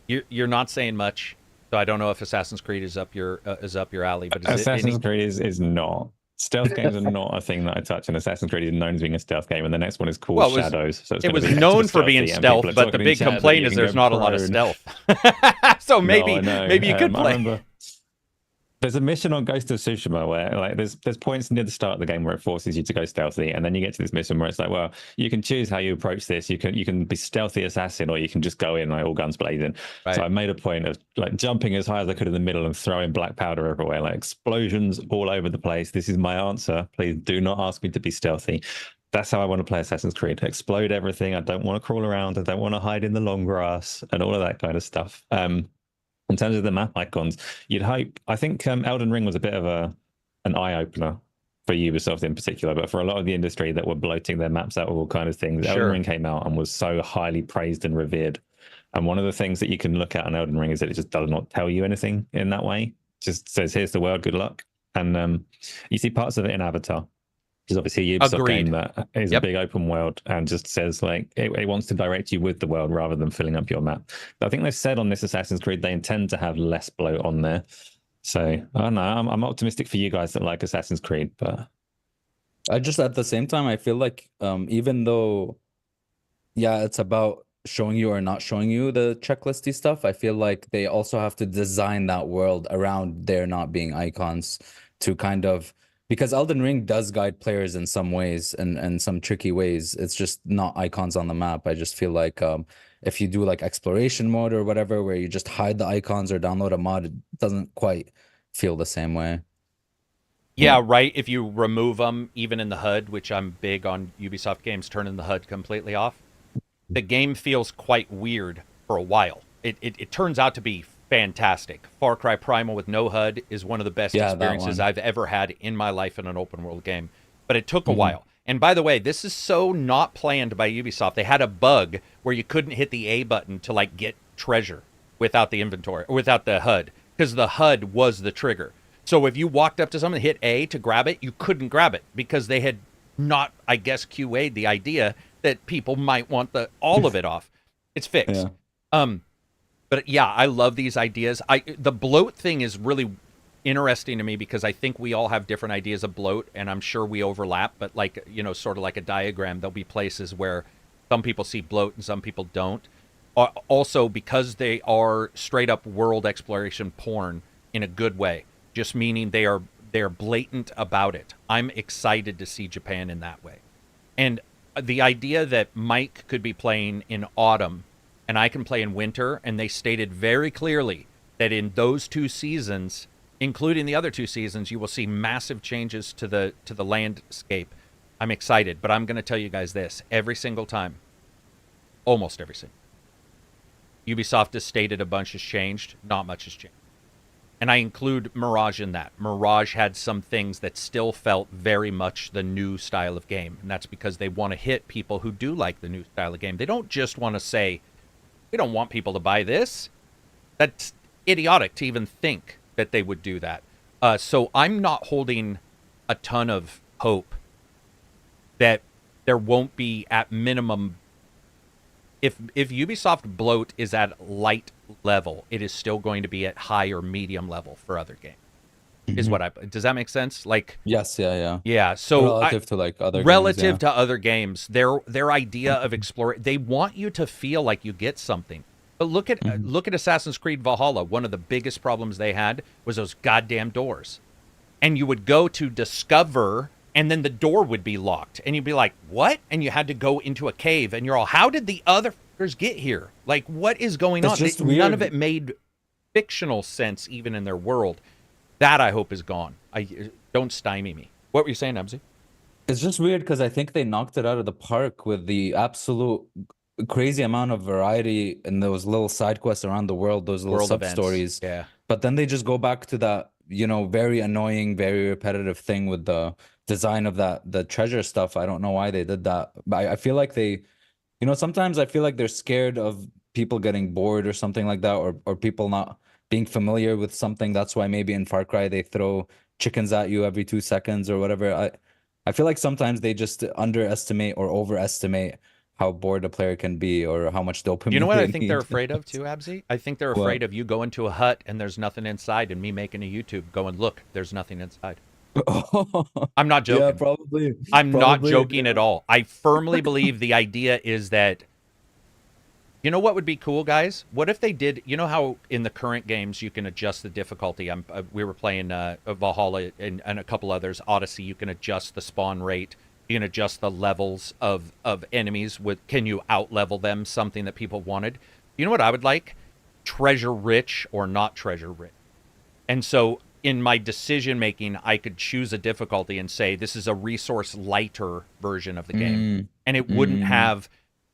you're not saying much, so I don't know if Assassin's Creed is up your alley. But Assassin's Creed is not. Stealth games are not a thing that I touch, and Assassin's Creed is known as being a stealth game, and the next one is called Shadows. So it was known for being stealth, but the big complaint is there's not a lot of stealth. So maybe you could play. There's a mission on Ghost of Tsushima where, like, there's points near the start of the game where it forces you to go stealthy, and then you get to this mission where it's like, well, you can choose how you approach this. You can be stealthy assassin, or you can just go in like all guns blazing. Right. So I made a point of like jumping as high as I could in the middle and throwing black powder everywhere, like explosions all over the place. This is my answer. Please do not ask me to be stealthy. That's how I want to play Assassin's Creed. Explode everything. I don't want to crawl around. I don't want to hide in the long grass and all of that kind of stuff. In terms of the map icons, you'd hope. I think Elden Ring was a bit of an eye opener for Ubisoft in particular, but for a lot of the industry that were bloating their maps out with all kind of things. Elden Ring came out and was so highly praised and revered. And one of the things that you can look at on Elden Ring is that it just does not tell you anything in that way. It just says, "Here's the world. Good luck." And you see parts of it in Avatar, which is obviously a Ubisoft game that is a big open world and just says, like, it wants to direct you with the world rather than filling up your map. But I think they've said on this Assassin's Creed they intend to have less bloat on there. So I don't know. I'm optimistic for you guys that like Assassin's Creed, but I just, at the same time, I feel like even though, it's about showing you or not showing you the checklisty stuff, I feel like they also have to design that world around there not being icons to kind of, because Elden Ring does guide players in some ways and some tricky ways. It's just not icons on the map. I just feel like if you do like exploration mode or whatever, where you just hide the icons or download a mod, it doesn't quite feel the same way. Yeah, right. If you remove them, even in the HUD, which I'm big on Ubisoft games turning the HUD completely off, the game feels quite weird for a while. It turns out to be fantastic. Far Cry Primal with no HUD is one of the best experiences I've ever had in my life in an open world game. But it took a while. And by the way, this is so not planned by Ubisoft. They had a bug where you couldn't hit the A button to like get treasure without the inventory, or without the HUD, because the HUD was the trigger. So if you walked up to someone and hit A to grab it, you couldn't grab it because they had not, I guess, QA'd the idea that people might want all of it off. It's fixed. But yeah, I love these ideas. The bloat thing is really interesting to me because I think we all have different ideas of bloat, and I'm sure we overlap. But like, sort of like a diagram, there'll be places where some people see bloat and some people don't. Also, because they are straight up world exploration porn in a good way, just meaning they are blatant about it. I'm excited to see Japan in that way, and the idea that Mike could be playing in autumn and I can play in winter, and they stated very clearly that in those 2 seasons, including the other 2 seasons, you will see massive changes to the landscape. I'm excited, but I'm going to tell you guys this. Every single time, almost every single time, Ubisoft has stated a bunch has changed, not much has changed. And I include Mirage in that. Mirage had some things that still felt very much the new style of game, and that's because they want to hit people who do like the new style of game. They don't just want to say, we don't want people to buy this. That's idiotic to even think that they would do that. So I'm not holding a ton of hope that there won't be at minimum. If Ubisoft bloat is at light level, it is still going to be at high or medium level for other games. Is what I does that make sense? Like Yes, yeah. yeah. So relative to like other relative games, yeah. to other games, their idea of exploring, they want you to feel like you get something. But look at Assassin's Creed Valhalla. One of the biggest problems they had was those goddamn doors, and you would go to discover, and then the door would be locked, and you'd be like, "What?" And you had to go into a cave, and you're all, "How did the other fuckers get here? Like, what is going on?" Just None of it made fictional sense, even in their world. That I hope is gone. Don't stymie me. What were you saying, Ebsy? It's just weird because I think they knocked it out of the park with the absolute crazy amount of variety in those little side quests around the world, those little sub stories. Yeah. But then they just go back to that, very annoying, very repetitive thing with the design of the treasure stuff. I don't know why they did that. But I feel like they, sometimes I feel like they're scared of people getting bored or something like that, or people not being familiar with something. That's why maybe in Far Cry they throw chickens at you every 2 seconds or whatever. I feel like sometimes they just underestimate or overestimate how bored a player can be or how much dopamine. You know what they I think need. they're afraid of too, Absy? I think they're afraid of you going to a hut and there's nothing inside, and me making a YouTube going, "Look, there's nothing inside." I'm not joking. Yeah, probably. I'm not joking at all. I firmly believe the idea is that, you know what would be cool, guys? What if they did, you know how in the current games you can adjust the difficulty? We were playing Valhalla and a couple others, Odyssey, you can adjust the spawn rate, you can adjust the levels of enemies. Can you out-level them, something that people wanted? You know what I would like? Treasure rich or not treasure rich. And so in my decision making, I could choose a difficulty and say this is a resource lighter version of the game. And it wouldn't have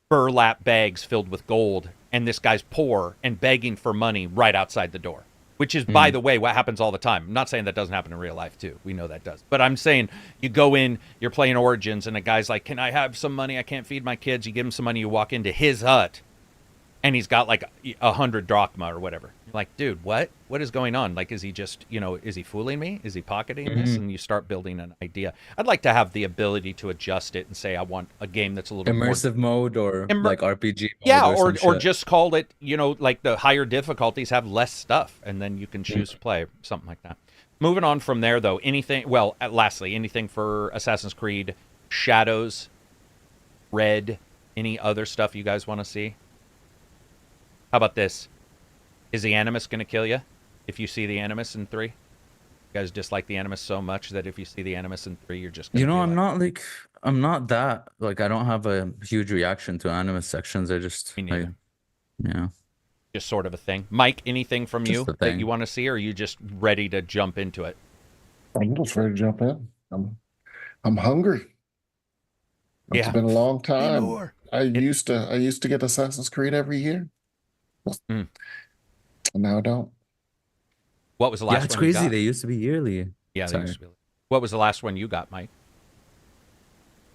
burlap bags filled with gold and this guy's poor and begging for money right outside the door, which is, by the way, what happens all the time. I'm not saying that doesn't happen in real life too. We know that does. But I'm saying you go in, you're playing Origins, and a guy's like, "Can I have some money? I can't feed my kids." You give him some money, you walk into his hut, and he's got like 100 drachma or whatever. You're like, "Dude, what is going on? Like, is he just, is he fooling me? Is he pocketing this?" And you start building an idea. I'd like to have the ability to adjust it and say, I want a game that's a little immersive mode or like RPG mode. Yeah, or just call it, like the higher difficulties have less stuff, and then you can choose to play, something like that. Moving on from there, though, lastly, anything for Assassin's Creed, Shadows, Red, any other stuff you guys want to see? How about this? Is the Animus going to kill you if you see the Animus in 3? You guys dislike the Animus so much that if you see the Animus in 3, you're just gonna I'm not that, like, I don't have a huge reaction to Animus sections. I just, yeah. Just sort of a thing. Mike, anything from you that you want to see, or are you just ready to jump into it? I'm just ready to jump in. I'm hungry. It's been a long time. I used to get Assassin's Creed every year. And now I don't. What was the last one? Yeah, it's crazy. They used to be yearly. Yeah, they used to be. What was the last one you got, Mike?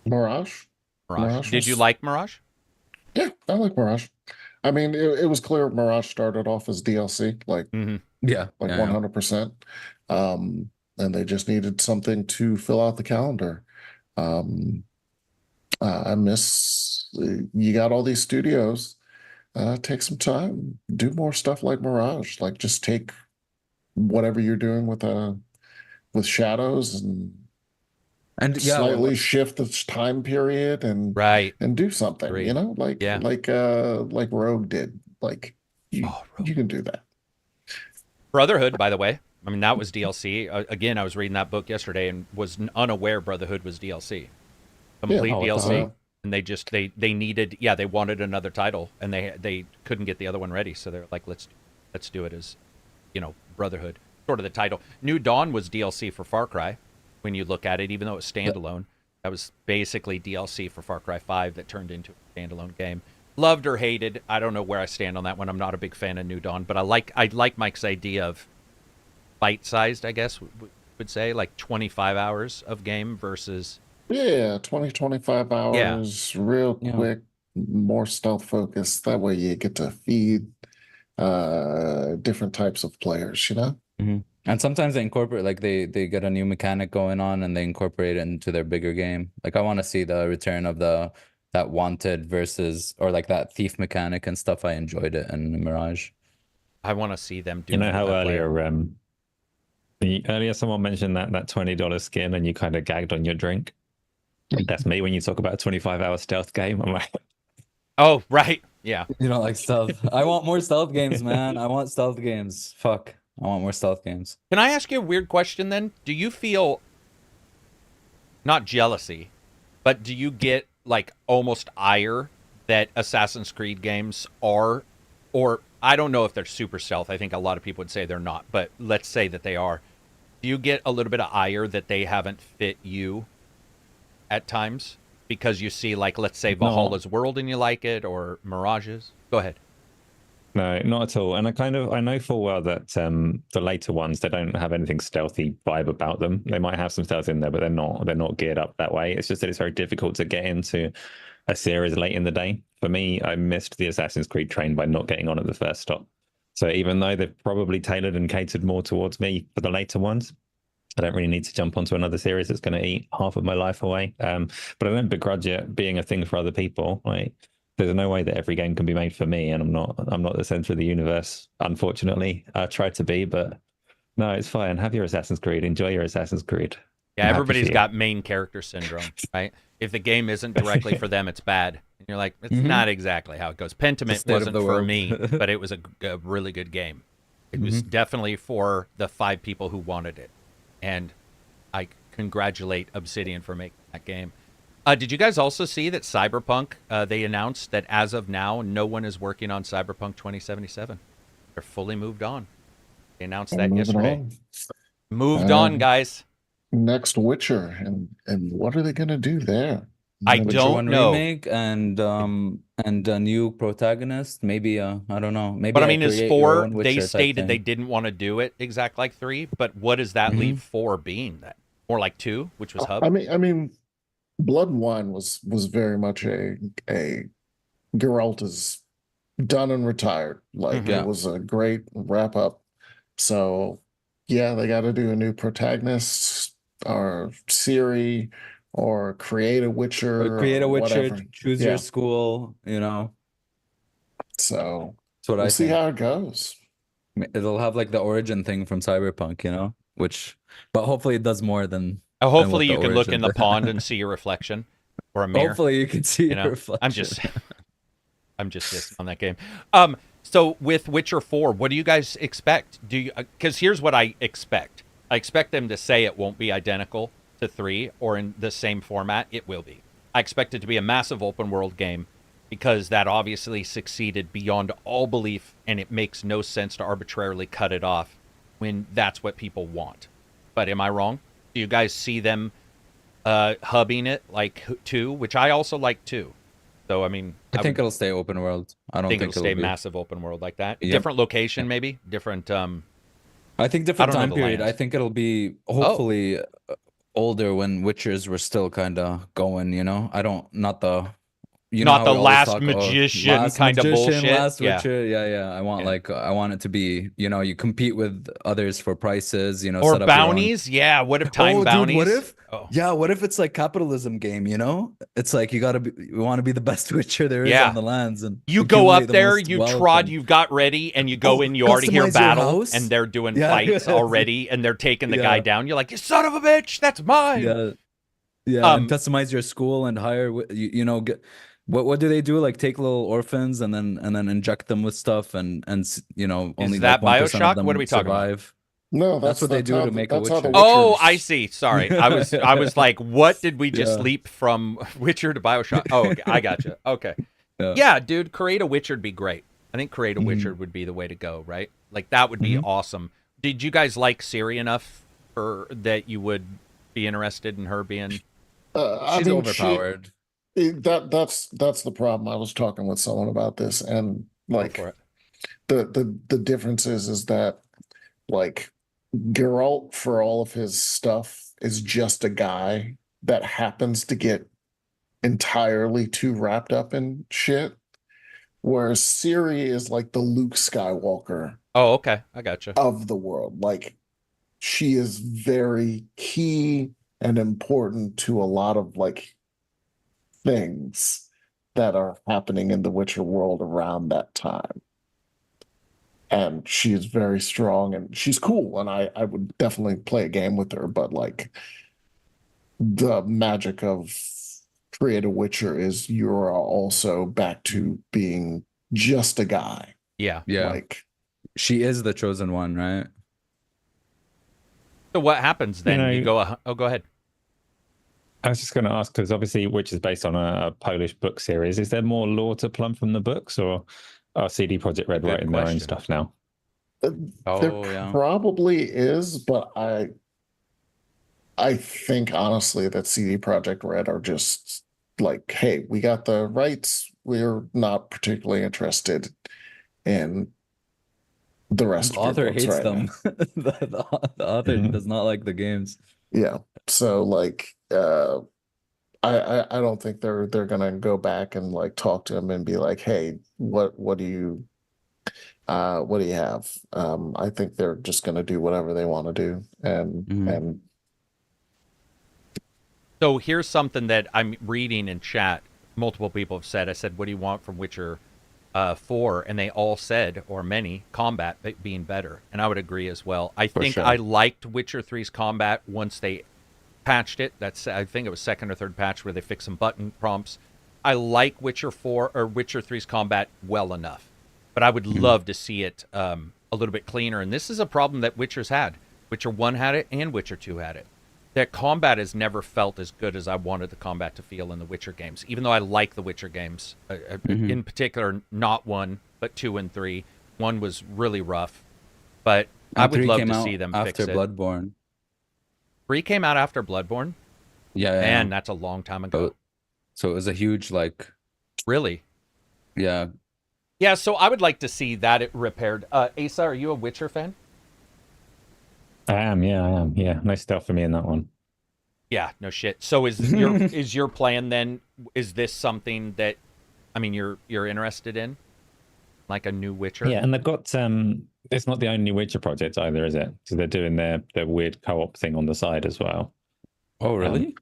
Mirage. Did you like Mirage? Yeah, I like Mirage. I mean, it was clear Mirage started off as DLC, like 100%. And they just needed something to fill out the calendar. I miss, you got all these studios. Take some time, do more stuff like Mirage. Like, just take whatever you're doing with Shadows and slightly shift the time period and do something. Like Rogue did. Like, you can do that. Brotherhood, by the way, I mean, that was DLC. Again, I was reading that book yesterday and was unaware Brotherhood was DLC, complete DLC. And they needed, they wanted another title, and they couldn't get the other one ready, so they're like, let's do it as, Brotherhood, sort of the title. New Dawn was DLC for Far Cry, when you look at it, even though it was standalone. That was basically DLC for Far Cry 5 that turned into a standalone game. Loved or hated, I don't know where I stand on that one. I'm not a big fan of New Dawn, but I like Mike's idea of bite-sized, I guess would say, like 25 hours of game versus 25 hours, real quick, more stealth focused. That way you get to feed different types of players, And sometimes they incorporate, like they get a new mechanic going on and they incorporate it into their bigger game. Like I want to see the return of that wanted versus, or like that thief mechanic and stuff. I enjoyed it in Mirage. I want to see them do. You know how multiplayer. earlier someone mentioned that $20 skin and you kind of gagged on your drink. That's me when you talk about a 25-hour stealth game. I'm like, Oh, right. Yeah. You don't like stealth. I want more stealth games, man. I want stealth games. Fuck. I want more stealth games. Can I ask you a weird question then? Do you feel not jealousy, but do you get like almost ire that Assassin's Creed games are, or I don't know if they're super stealth. I think a lot of people would say they're not, but let's say that they are. Do you get a little bit of ire that they haven't fit you at times? Because you see, like, let's say Valhalla's World and you like it, or Mirages? Go ahead. No, not at all. And I know full well that the later ones, they don't have anything stealthy vibe about them. They might have some stealth in there, but they're not geared up that way. It's just that it's very difficult to get into a series late in the day. For me, I missed the Assassin's Creed train by not getting on at the first stop. So even though they've probably tailored and catered more towards me for the later ones, I don't really need to jump onto another series that's going to eat half of my life away. But I don't begrudge it being a thing for other people. Like, there's no way that every game can be made for me, and I'm not the center of the universe, unfortunately. I try to be, but no, it's fine. Have your Assassin's Creed. Enjoy your Assassin's Creed. Yeah, everybody's got main character syndrome, right? If the game isn't directly for them, it's bad. And you're like, it's not exactly how it goes. Pentiment wasn't for me, but it was a really good game. It was definitely for the 5 people who wanted it. And I congratulate Obsidian for making that game. Did you guys also see that Cyberpunk, they announced that as of now, no one is working on Cyberpunk 2077. They're fully moved on. They announced that yesterday. Moved on, guys. Next Witcher, and what are they going to do there? I don't know. Remake and a new protagonist, maybe I don't know. Maybe. But I mean, is 4? They stated they didn't want to do it exact like 3. But what does that leave 4 being? That more like 2, which was Hub. I mean, Blood and Wine was very much a Geralt is done and retired. Like it was a great wrap up. So yeah, they got to do a new protagonist or Ciri. Or create a Witcher. Choose your school, you know. So that's what we'll see how it goes. It'll have like the origin thing from Cyberpunk, you know, but hopefully it does more than. Hopefully you can look in the pond and see your reflection, or a mirror. Hopefully you can see your reflection. I'm just dissing on that game. So with Witcher 4, what do you guys expect? Because here's what I expect. I expect them to say it won't be identical to 3 or in the same format. It will be. I expect it to be a massive open world game because that obviously succeeded beyond all belief, and it makes no sense to arbitrarily cut it off when that's what people want. But am I wrong? Do you guys see them hubbing it like 2, which I also like 2? So I mean, I think it'll stay open world. I don't think it'll stay massive open world like that. Yep. Different location, maybe different. I think different time period. I think it'll be hopefully older when Witchers were still kind of going, you know. Not the last magician kind of bullshit. Witcher. Yeah. I want it to be, you know, you compete with others for prices, you know, or bounties. Yeah, what if bounties? Dude, what if it's like capitalism game, you know? It's like you want to be the best Witcher there is on the lands, and you go up there, you've got ready, and you go in, you already hear battle, and they're doing fights already, and they're taking the guy down. You're like, you son of a bitch, that's mine. Yeah. And customize your school and hire, you know, what do they do? Like take little orphans and then inject them with stuff and you know, only is that like BioShock? What are we talking about? No, that's what they do to make a Witcher. Oh, I see. Sorry, I was like, what did we just leap from Witcher to BioShock? Oh, okay. I gotcha. Okay, yeah, dude, create a Witcher would be great. I think create a Witcher would be the way to go, right? Like that would be awesome. Did you guys like Ciri enough for that you would be interested in her being? She's overpowered. That's the problem. I was talking with someone about this, and like the difference is that like Geralt, for all of his stuff, is just a guy that happens to get entirely too wrapped up in shit, whereas Ciri is like the Luke Skywalker. Oh, okay, I gotcha. Of the world, like she is very key and important to a lot of like things that are happening in the Witcher world around that time. And she is very strong and she's cool. And I would definitely play a game with her, but like the magic of Create a Witcher is you're also back to being just a guy. Yeah. Like she is the chosen one, right? So what happens then? You go, go ahead. I was just going to ask, because obviously Witch is based on a Polish book series. Is there more lore to plumb from the books, or are CD Projekt Red writing their own stuff now? There probably is, but I think honestly that CD Projekt Red are just like, hey, we got the rights. We're not particularly interested in the rest The of author your books hates right them. now. The author does not like the games. Yeah. So like I don't think they're gonna go back and like talk to him and be like, hey, what do you have? I think they're just gonna do whatever they want to do. And so here's something that I'm reading in chat. Multiple people have said, I said, what do you want from Witcher 4? And they all said, or many, combat being better. And I would agree as well. I think I liked Witcher 3's combat once they patched it. I think it was second or third patch where they fixed some button prompts. I like Witcher 4 or Witcher 3's combat well enough. But I would love to see it a little bit cleaner. And this is a problem that Witcher's had. Witcher 1 had it and Witcher 2 had it. That combat has never felt as good as I wanted the combat to feel in the Witcher games. Even though I like the Witcher games, in particular, not 1, but 2 and 3. 1 was really rough, but I would love to see them fix it. After Bloodborne. 3 came out after Bloodborne? Yeah. Man, that's a long time ago. So it was a huge, like... Really? Yeah. Yeah, so I would like to see that repaired. Asa, are you a Witcher fan? I am. Yeah, nice stuff for me in that one. Yeah, no shit. So is your plan then? Is this something that, I mean, you're interested in, like a new Witcher? Yeah, and they've got it's not the only Witcher project either, is it? So they're doing their weird co-op thing on the side as well. Oh, really?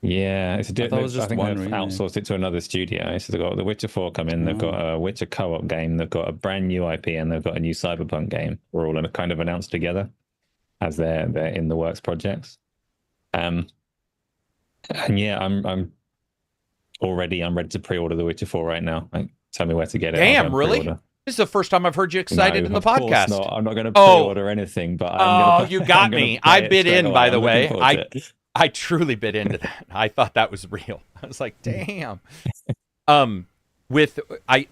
Yeah, I think they've outsourced it to another studio. So they've got The Witcher 4 come in, they've got a Witcher co-op game, they've got a brand new IP, and they've got a new Cyberpunk game. We're all kind of announced together as they're in the works projects. And yeah, I'm ready to pre-order The Witcher 4 right now. Like, tell me where to get it. Damn, really? This is the first time I've heard you excited in the podcast. No, I'm not going to pre-order anything, but you got me. I bid in, by the way. I truly bit into that. I thought that was real. I was like, damn. I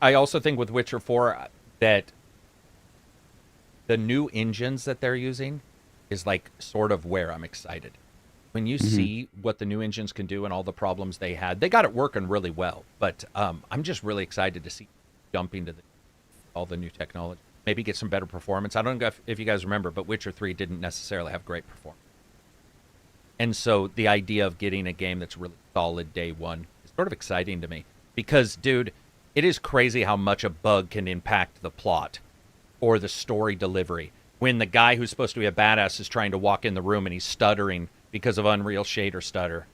also think with Witcher 4 that the new engines that they're using is like sort of where I'm excited. When you see what the new engines can do and all the problems they had, they got it working really well. But I'm just really excited to see jumping to all the new technology. Maybe get some better performance. I don't know if you guys remember, but Witcher 3 didn't necessarily have great performance. And so the idea of getting a game that's really solid day one is sort of exciting to me. Because, dude, it is crazy how much a bug can impact the plot or the story delivery. When the guy who's supposed to be a badass is trying to walk in the room and he's stuttering because of Unreal shader stutter.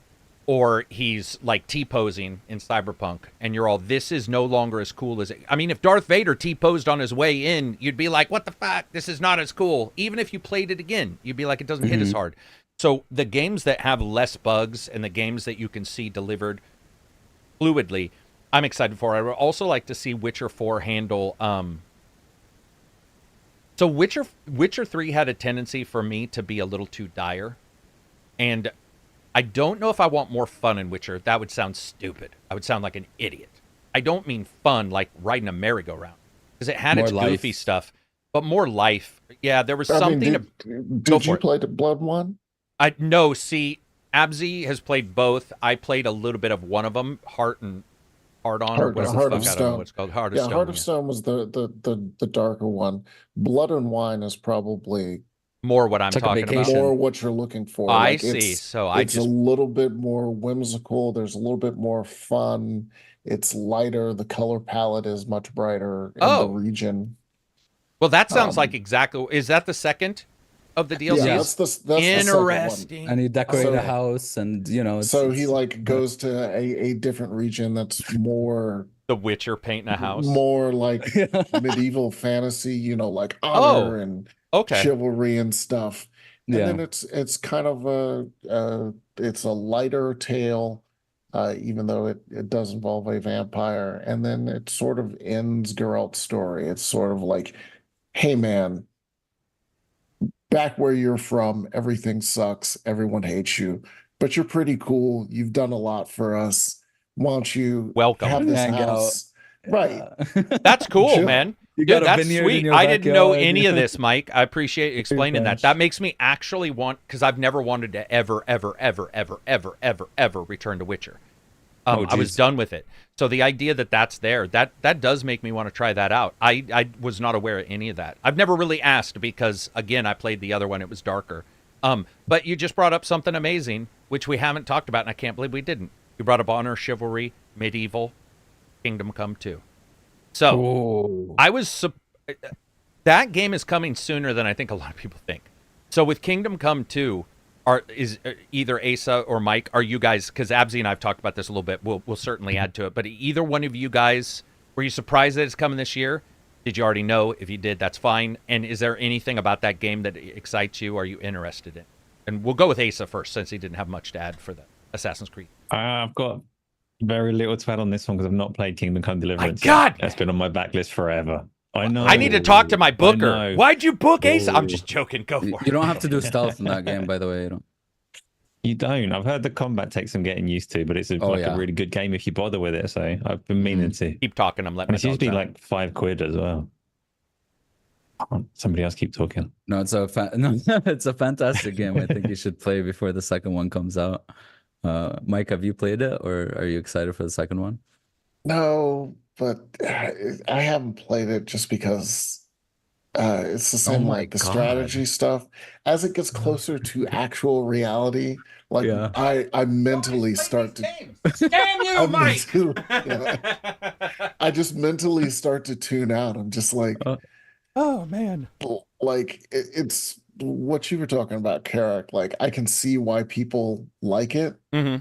Or he's like T-posing in Cyberpunk and you're all, this is no longer as cool as it. I mean, if Darth Vader T-posed on his way in, you'd be like, what the fuck? This is not as cool. Even if you played it again, you'd be like, it doesn't hit as hard. So the games that have less bugs and the games that you can see delivered fluidly, I'm excited for. I would also like to see Witcher 4 handle... So Witcher 3 had a tendency for me to be a little too dire. And I don't know if I want more fun in Witcher. That would sound stupid. I would sound like an idiot. I don't mean fun like riding a merry-go-round. Because it had its goofy stuff. But more life. Yeah, there was something... Did you play the Blood one? No, see, Abzi has played both. I played a little bit of one of them, Heart On, or whatever the fuck, I don't know what it's called. Heart of Stone. Heart of Stone was the darker one. Blood and Wine is probably more what I'm talking about. More what you're looking for. I see. So it's a little bit more whimsical. There's a little bit more fun. It's lighter. The color palette is much brighter in the region. Well, that sounds like exactly. Is that the second? of the DLCs? Yeah, that's the Interesting. And you decorate So- a house, and So he like goes to a different region that's more The Witcher painting a house. more like medieval fantasy, like Oh, honor and Okay. chivalry and stuff. And Yeah. then it's kind of it's a lighter tale, even though it does involve a vampire. And then it sort of ends Geralt's story. It's sort of like, hey man, back where you're from, everything sucks, everyone hates you, but you're pretty cool. You've done a lot for us. Why don't you Welcome. have this Hang out. house? Right. That's cool, Chill. man. You Dude, got a that's vineyard in sweet. your I didn't know backyard. any of this, Mike. I appreciate you explaining that. much. That makes me actually want, because I've never wanted to ever return to Witcher. Oh, I was geez. done with it. So the idea that that's there, that does make me want to try that out. I was not aware of any of that. I've never really asked because, again, I played the other one. It was darker. But you just brought up something amazing, which we haven't talked about, and I can't believe we didn't. You brought up honor, chivalry, medieval, Kingdom Come 2. So Oh. I was that game is coming sooner than I think a lot of people think. So with Kingdom Come 2, is either Asa or Mike, are you guys, because Abzi and I've talked about this a little bit, we'll certainly add to it, but either one of you guys, were you surprised that it's coming this year? Did you already know? If you did, that's fine. And is there anything about that game that excites you? Are you interested in? And we'll go with Asa first, since he didn't have much to add for the Assassin's Creed. I've got very little to add on this one because I've not played Kingdom Come Deliverance. God! That's been on my backlist forever. I know. I need to talk to my booker. know. Why'd you book Asa? I'm Oh. just joking. Go for You it. don't have to do stealth in that game, by the way. You don't. You don't. I've heard the combat takes some getting used to, but it's a really good game if you bother with it. So I've been meaning to. Keep talking. I'm letting And my it's dogs usually out. like £5 as well. Somebody else keep talking. No, it's it's a fantastic game. I think you should play before the second one comes out. Mike, have you played it, or are you excited for the second one? No, but I haven't played it just because it's the same my like the God. strategy stuff. As it gets closer to actual reality, like Yeah. I mentally start to Damn you, I Mike! I just mentally start to tune out. I'm just like Oh man. it's what you were talking about, Carrick. Like I can see why people like it, Mm-hmm.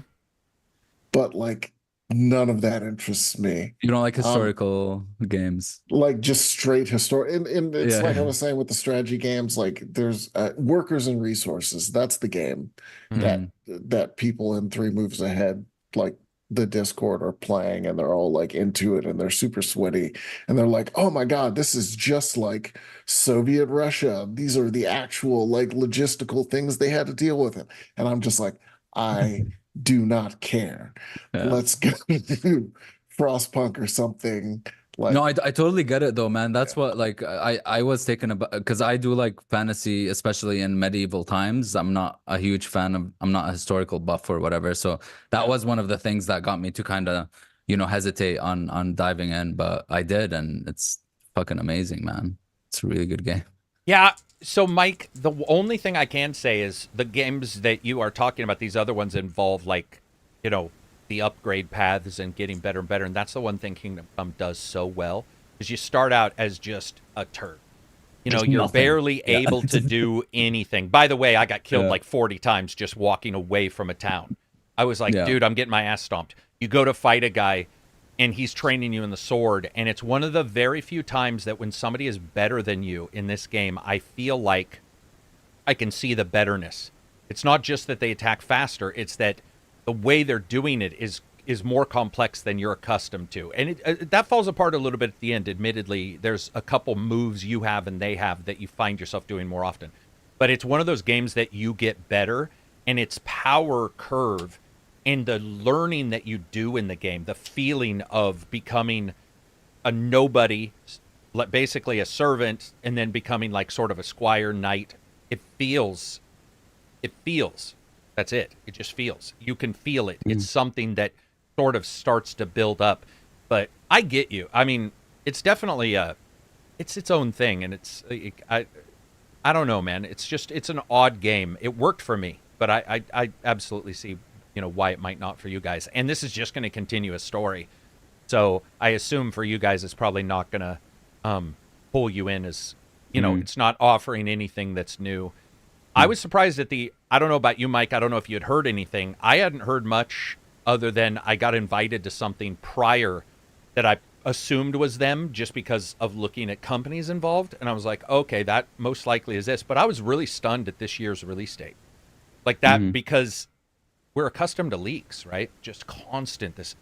but like none of that interests me. You don't like historical games? Like just straight historic, and it's Yeah. like I was saying with the strategy games, like there's workers and resources. That's the game that people in 3 Moves Ahead, like the Discord, are playing, and they're all like into it, and they're super sweaty, and they're like, oh my God, this is just like Soviet Russia. These are the actual like logistical things they had to deal with it. And I'm just like, I do not care. Yeah. Let's go do Frostpunk or something. Like, No, I totally get it though, man. That's what like I was taken about, because I do like fantasy, especially in medieval times. I'm not a huge fan of, I'm not a historical buff or whatever. So that was one of the things that got me to kind of, hesitate on diving in, but I did, and it's fucking amazing, man. It's a really good game. Yeah. So, Mike, the only thing I can say is the games that you are talking about, these other ones involve like, the upgrade paths and getting better and better. And that's the one thing Kingdom Come does so well, is you start out as just a turd. Just You're nothing. barely able to do anything. By the way, I got killed Yeah. like 40 times just walking away from a town. I was like, Yeah. dude, I'm getting my ass stomped. You go to fight a guy, and he's training you in the sword, and it's one of the very few times that when somebody is better than you in this game, I feel like I can see the betterness. It's not just that they attack faster, it's that the way they're doing it is more complex than you're accustomed to. And that falls apart a little bit at the end. Admittedly, there's a couple moves you have and they have that you find yourself doing more often. But it's one of those games that you get better, and its power curve and the learning that you do in the game, the feeling of becoming a nobody, basically a servant, and then becoming like sort of a squire knight. It feels, that's it. It just feels. You can feel it. It's something that sort of starts to build up. But I get you. I mean, it's definitely it's its own thing, and I don't know, man. It's an odd game. It worked for me, but I absolutely see, why it might not for you guys. And this is just going to continue a story. So I assume for you guys, it's probably not going to pull you in as, it's not offering anything that's new. I was surprised at I don't know about you, Mike. I don't know if you had heard anything. I hadn't heard much other than I got invited to something prior that I assumed was them just because of looking at companies involved. And I was like, okay, that most likely is this. But I was really stunned at this year's release date. Like that, because we're accustomed to leaks, right? Just constant, this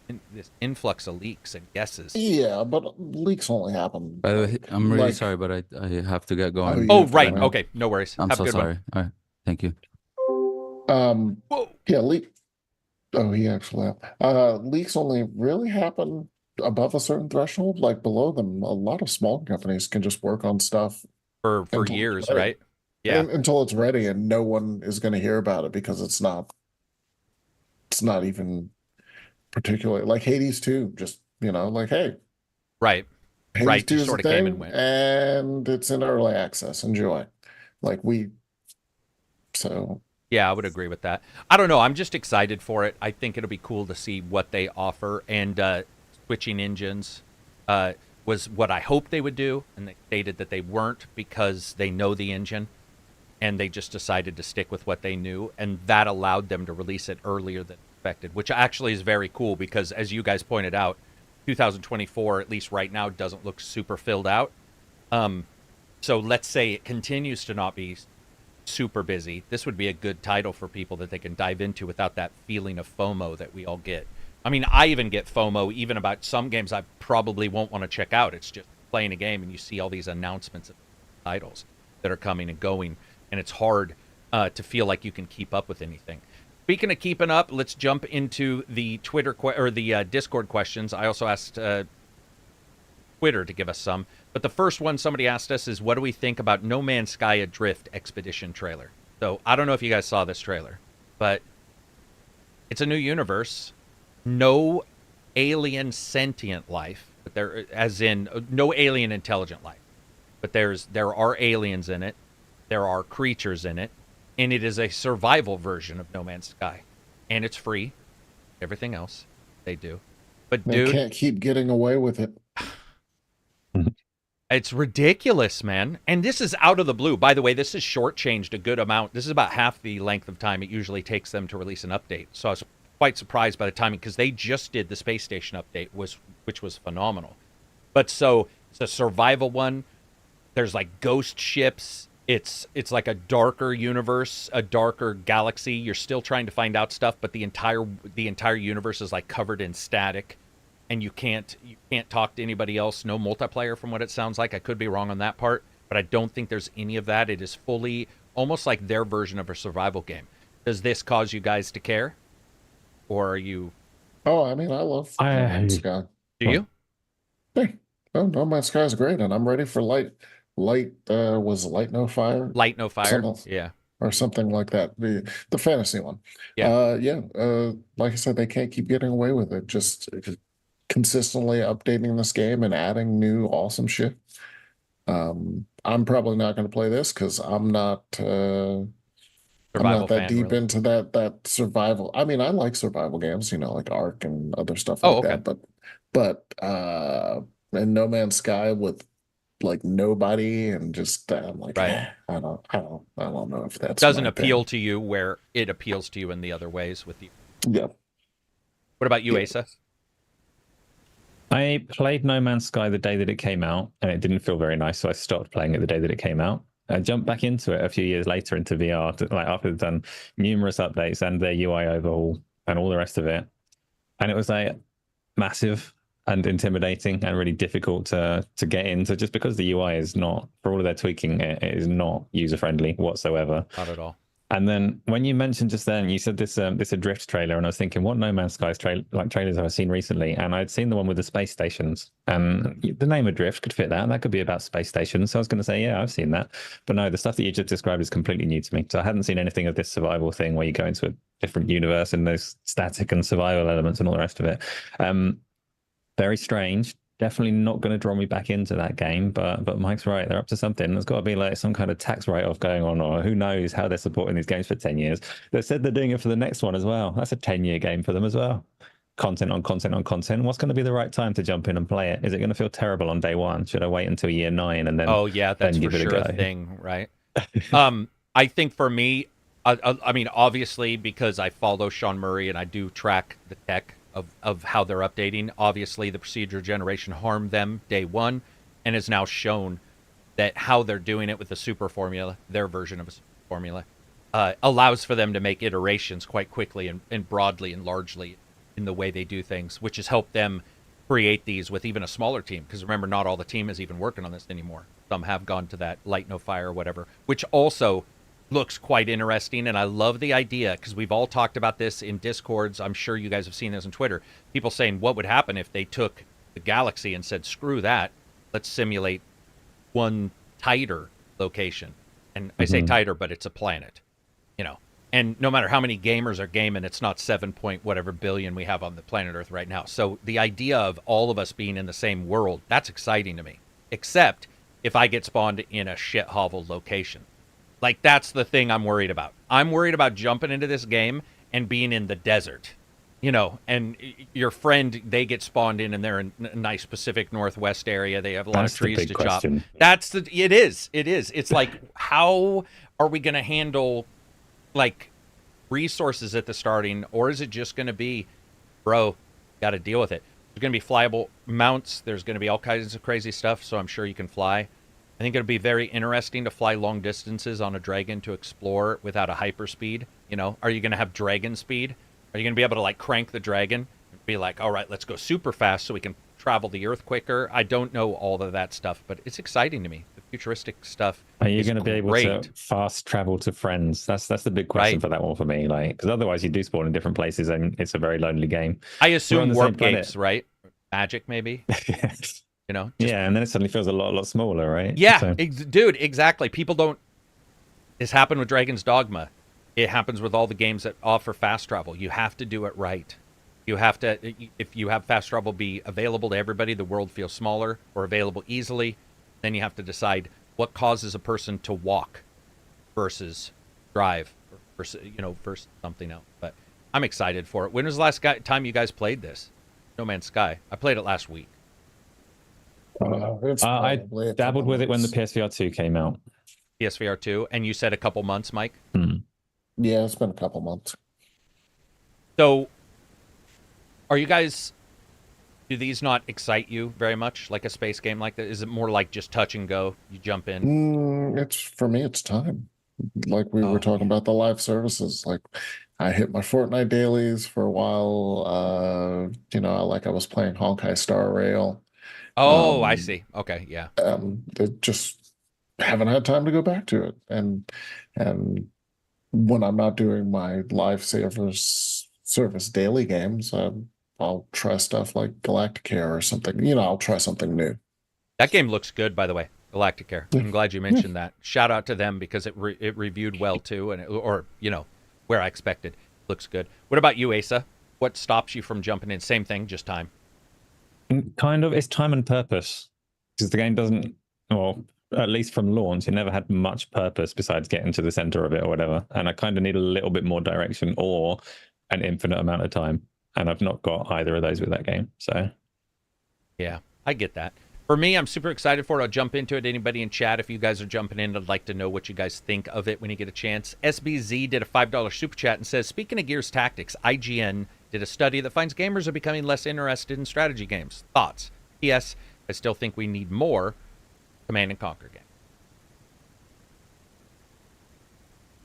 influx of leaks and guesses. Yeah, but leaks only happen. By the way, I'm really sorry, but I have to get going. Oh, right. Okay, no worries. I'm so sorry. All right, thank you. Yeah, he actually leaks only really happen above a certain threshold. Like below them, a lot of small companies can just work on stuff for years, right? Yeah, until it's ready, and no one is going to hear about it because it's not even particularly like Hades 2. Just like, hey, right, Hades right. 2 Just sort of came and went, and it's in early access. Enjoy, So yeah, I would agree with that. I don't know. I'm just excited for it. I think it'll be cool to see what they offer, and switching engines was what I hoped they would do, and they stated that they weren't because they know the engine. And they just decided to stick with what they knew, and that allowed them to release it earlier than expected, which actually is very cool because, as you guys pointed out, 2024, at least right now, doesn't look super filled out. So let's say it continues to not be super busy. This would be a good title for people that they can dive into without that feeling of FOMO that we all get. I mean, I even get FOMO even about some games I probably won't want to check out. It's just playing a game and you see all these announcements of titles that are coming and going. And it's hard to feel like you can keep up with anything. Speaking of keeping up, let's jump into the Twitter or the Discord questions. I also asked Twitter to give us some. But the first one somebody asked us is, what do we think about No Man's Sky Adrift Expedition trailer? So I don't know if you guys saw this trailer, but it's a new universe. No alien sentient life, but there, as in no alien intelligent life. But there are aliens in it. There are creatures in it, and it is a survival version of No Man's Sky, and it's free. Everything else they do, but they can't keep getting away with it. It's ridiculous, man. And this is out of the blue. By the way, this is shortchanged a good amount. This is about half the length of time it usually takes them to release an update. So I was quite surprised by the timing because they just did the space station update, which was phenomenal. But so it's a survival one. There's like ghost ships. It's like a darker universe, a darker galaxy. You're still trying to find out stuff, but the entire universe is like covered in static, and you can't talk to anybody else. No multiplayer, from what it sounds like. I could be wrong on that part, but I don't think there's any of that. It is fully almost like their version of a survival game. Does this cause you guys to care, or are you? Oh, I mean, I love No Man's Sky. Do you? Hey, No Man's Sky is great, and I'm ready for was Light No Fire? Light No Fire, yeah. Or something like that. The fantasy one. Yeah. Like I said, they can't keep getting away with it. Just consistently updating this game and adding new awesome shit. I'm probably not going to play this because I'm not that deep really into that survival. I mean, I like survival games, like Ark and other stuff like that. But and No Man's Sky with like nobody and just I'm like, I don't know if that doesn't appeal to you where it appeals to you in the other ways with you. Yeah. What about you, Asa? I played No Man's Sky the day that it came out, and it didn't feel very nice, so I stopped playing it the day that it came out. I jumped back into it a few years later into VR, after they've done numerous updates and their UI overhaul and all the rest of it, and it was like massive and intimidating and really difficult to get into, just because the UI is not, for all of their tweaking, it is not user friendly whatsoever. Not at all. And then when you mentioned just then, you said this Adrift trailer, and I was thinking, what No Man's Sky's trailers have I seen recently? And I'd seen the one with the space stations, and the name Adrift could fit that. That could be about space stations. So I was going to say, yeah, I've seen that. But no, the stuff that you just described is completely new to me. So I hadn't seen anything of this survival thing where you go into a different universe and those static and survival elements and all the rest of it. Very strange. Definitely not going to draw me back into that game, but Mike's right. They're up to something. There's got to be like some kind of tax write-off going on, or who knows how they're supporting these games for 10 years. They said they're doing it for the next one as well. That's a 10-year game for them as well. Content on content on content. What's going to be the right time to jump in and play it? Is it going to feel terrible on day one? Should I wait until year 9 and then? Oh yeah, that's then for give it sure a go? Thing, right? I think for me, I mean, obviously, because I follow Sean Murray and I do track the tech of how they're updating, obviously the procedure generation harmed them day one and is now shown that how they're doing it with the super formula, their version of a super formula, allows for them to make iterations quite quickly and broadly and largely in the way they do things, which has helped them create these with even a smaller team. Because remember, not all the team is even working on this anymore. Some have gone to that light no fire or whatever, which also looks quite interesting. And I love the idea, because we've all talked about this in Discords. I'm sure you guys have seen this on Twitter. People saying what would happen if they took the galaxy and said, screw that, let's simulate one tighter location. And I say tighter, but it's a planet, you know. And no matter how many gamers are gaming, it's not 7 point whatever billion we have on the planet Earth right now. So the idea of all of us being in the same world, that's exciting to me. Except if I get spawned in a shit-hovel location. Like, that's the thing I'm worried about. I'm worried about jumping into this game and being in the desert, you know, and your friend, they get spawned in and they're in a nice Pacific Northwest area. They have a lot of trees to chop. It is. It's like, how are we going to handle, like, resources at the starting, or is it just going to be, bro, got to deal with it? There's going to be flyable mounts. There's going to be all kinds of crazy stuff, so I'm sure you can fly. I think it'll be very interesting to fly long distances on a dragon to explore without a hyperspeed. You know, are you going to have dragon speed? Are you going to be able to, like, crank the dragon and be like, all right, let's go super fast so we can travel the Earth quicker? I don't know all of that stuff, but it's exciting to me. The futuristic stuff. Are you going to be able to fast travel to friends? That's the big question for that one for me. Like, because otherwise you do spawn in different places and it's a very lonely game. I assume warp gates, right? Magic, maybe. You know, yeah, and then it suddenly feels a lot smaller, right? Yeah, so. Dude, exactly. People don't. This happened with Dragon's Dogma. It happens with all the games that offer fast travel. You have to do it right. You have to, if you have fast travel be available to everybody, the world feels smaller, or available easily. Then you have to decide what causes a person to walk versus drive, versus something else. But I'm excited for it. When was the last time you guys played this? No Man's Sky. I played it last week. I dabbled with it when the PSVR 2 came out. PSVR 2, and you said a couple months, Mike? Yeah, it's been a couple months. So, are you guys, do these not excite you very much, like a space game like that? Is it more like just touch and go? You jump in? For me, it's time. Like we were talking about the live services. Like, I hit my Fortnite dailies for a while. I was playing Honkai Star Rail. I see. Okay, yeah. Just haven't had time to go back to it. And when I'm not doing my live service daily games, I'll try stuff like Galacticare or something. You know, I'll try something new. That game looks good, by the way. Galacticare. I'm glad you mentioned that. Shout out to them, because it reviewed well too, and where I expected. Looks good. What about you, Asa? What stops you from jumping in? Same thing, just time. Kind of, it's time and purpose, because the game doesn't, well, at least from launch, it never had much purpose besides getting to the center of it or whatever. And I kind of need a little bit more direction or an infinite amount of time. And I've not got either of those with that game. So, yeah, I get that. For me, I'm super excited for it. I'll jump into it. Anybody in chat, if you guys are jumping in, I'd like to know what you guys think of it when you get a chance. SBZ did a $5 super chat and says, speaking of Gears Tactics, IGN did a study that finds gamers are becoming less interested in strategy games. Thoughts? P.S. I still think we need more Command and Conquer games.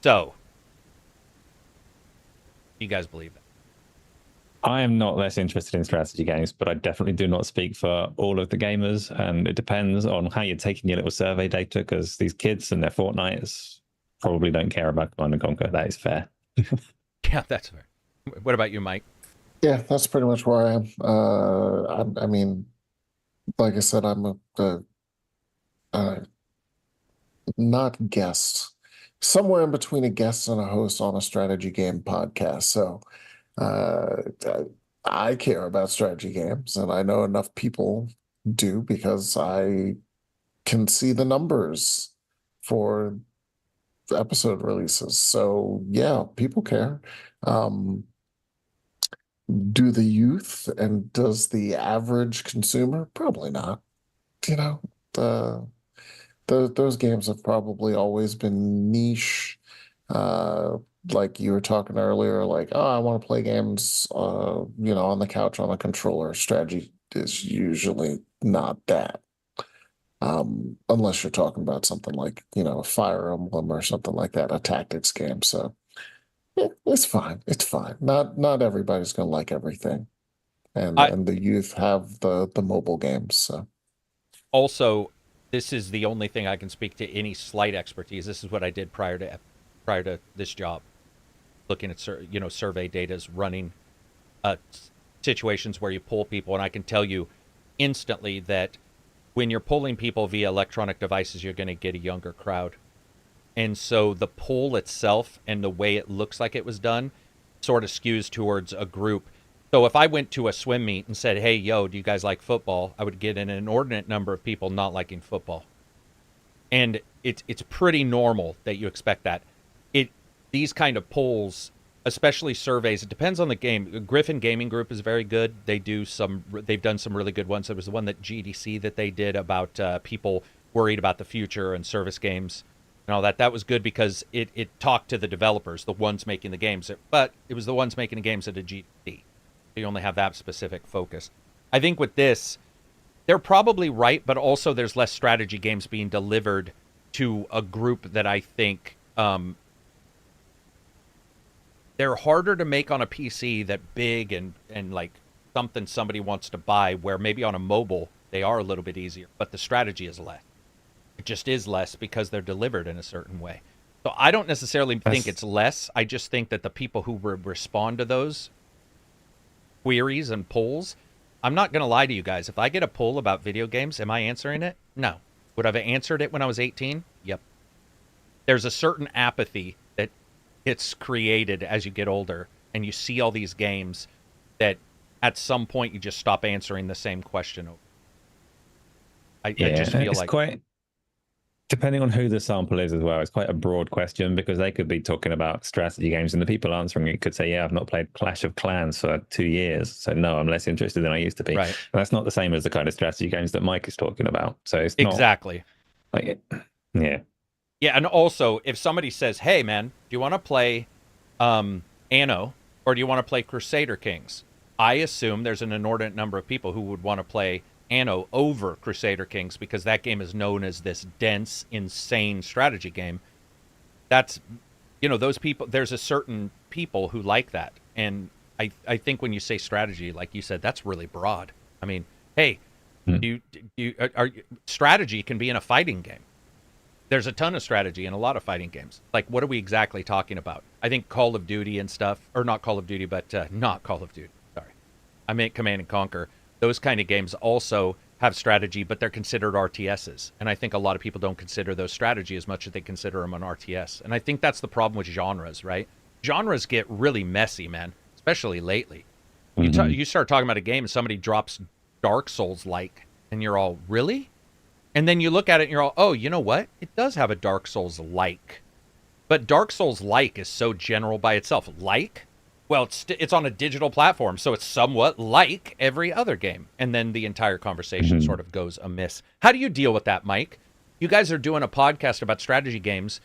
So, you guys believe that? I am not less interested in strategy games, but I definitely do not speak for all of the gamers. And it depends on how you're taking your little survey data, because these kids and their Fortnites probably don't care about Command and Conquer. That is fair. Yeah, that's fair. What about you, Mike? Yeah, that's pretty much where I am. I mean, like I said, I'm a not guest, somewhere in between a guest and a host on a strategy game podcast. So I care about strategy games, and I know enough people do, because I can see the numbers for the episode releases. So yeah, people care. Do the youth and does the average consumer? Probably not. You know, those games have probably always been niche Like you were talking earlier, like, oh, I want to play games, on the couch on a controller. Strategy is usually not that. Unless you're talking about something like, a Fire Emblem or something like that, a tactics game. So yeah, it's fine. It's fine. Not everybody's gonna like everything. And I and the youth have the mobile games. So also, this is the only thing I can speak to any slight expertise. This is what I did prior to this job, looking at survey data, running situations where you pull people, and I can tell you instantly that when you're pulling people via electronic devices, you're going to get a younger crowd. And so the poll itself and the way it looks like it was done sort of skews towards a group. So if I went to a swim meet and said, hey, yo, do you guys like football? I would get an inordinate number of people not liking football. And it's pretty normal that you expect that. These kind of polls, especially surveys, it depends on the game. Griffin Gaming Group is very good. They've done some really good ones. There was the one that GDC that they did about people worried about the future and service games and all that. That was good because it talked to the developers, the ones making the games, but it was the ones making the games at a GDC. You only have that specific focus. I think with this, they're probably right, but also there's less strategy games being delivered to a group that I think they're harder to make on a PC that big and like something somebody wants to buy, where maybe on a mobile they are a little bit easier, but the strategy is less. It just is less because they're delivered in a certain way. So I don't necessarily think it's less. I just think that the people who respond to those queries and polls, I'm not going to lie to you guys. If I get a poll about video games, am I answering it? No. Would I have answered it when I was 18? Yep. There's a certain apathy that it's created as you get older and you see all these games that at some point you just stop answering the same question. I just feel it's like quite, depending on who the sample is as well, it's quite a broad question because they could be talking about strategy games and the people answering it could say, yeah, I've not played Clash of Clans for 2 years. So no, I'm less interested than I used to be. Right. And that's not the same as the kind of strategy games that Mike is talking about. So it's not exactly. like, yeah. Yeah, and also if somebody says, hey man, do you want to play Anno or do you want to play Crusader Kings? I assume there's an inordinate number of people who would want to play Anno over Crusader Kings because that game is known as this dense, insane strategy game. That's, those people, there's a certain people who like that. And I think when you say strategy, like you said, that's really broad. I mean, hey, strategy can be in a fighting game. There's a ton of strategy in a lot of fighting games. Like, what are we exactly talking about? I think Call of Duty and stuff, or not Call of Duty, but not Call of Duty. Sorry. I meant Command and Conquer. Those kind of games also have strategy, but they're considered RTSs. And I think a lot of people don't consider those strategy as much as they consider them an RTS. And I think that's the problem with genres, right? Genres get really messy, man, especially lately. Mm-hmm. You start talking about a game and somebody drops Dark Souls-like, and you're all, really? And then you look at it and you're all, oh, you know what? It does have a Dark Souls-like. But Dark Souls-like is so general by itself. Like? Well, it's on a digital platform, so it's somewhat like every other game. And then the entire conversation sort of goes amiss. How do you deal with that, Mike? You guys are doing a podcast about strategy games.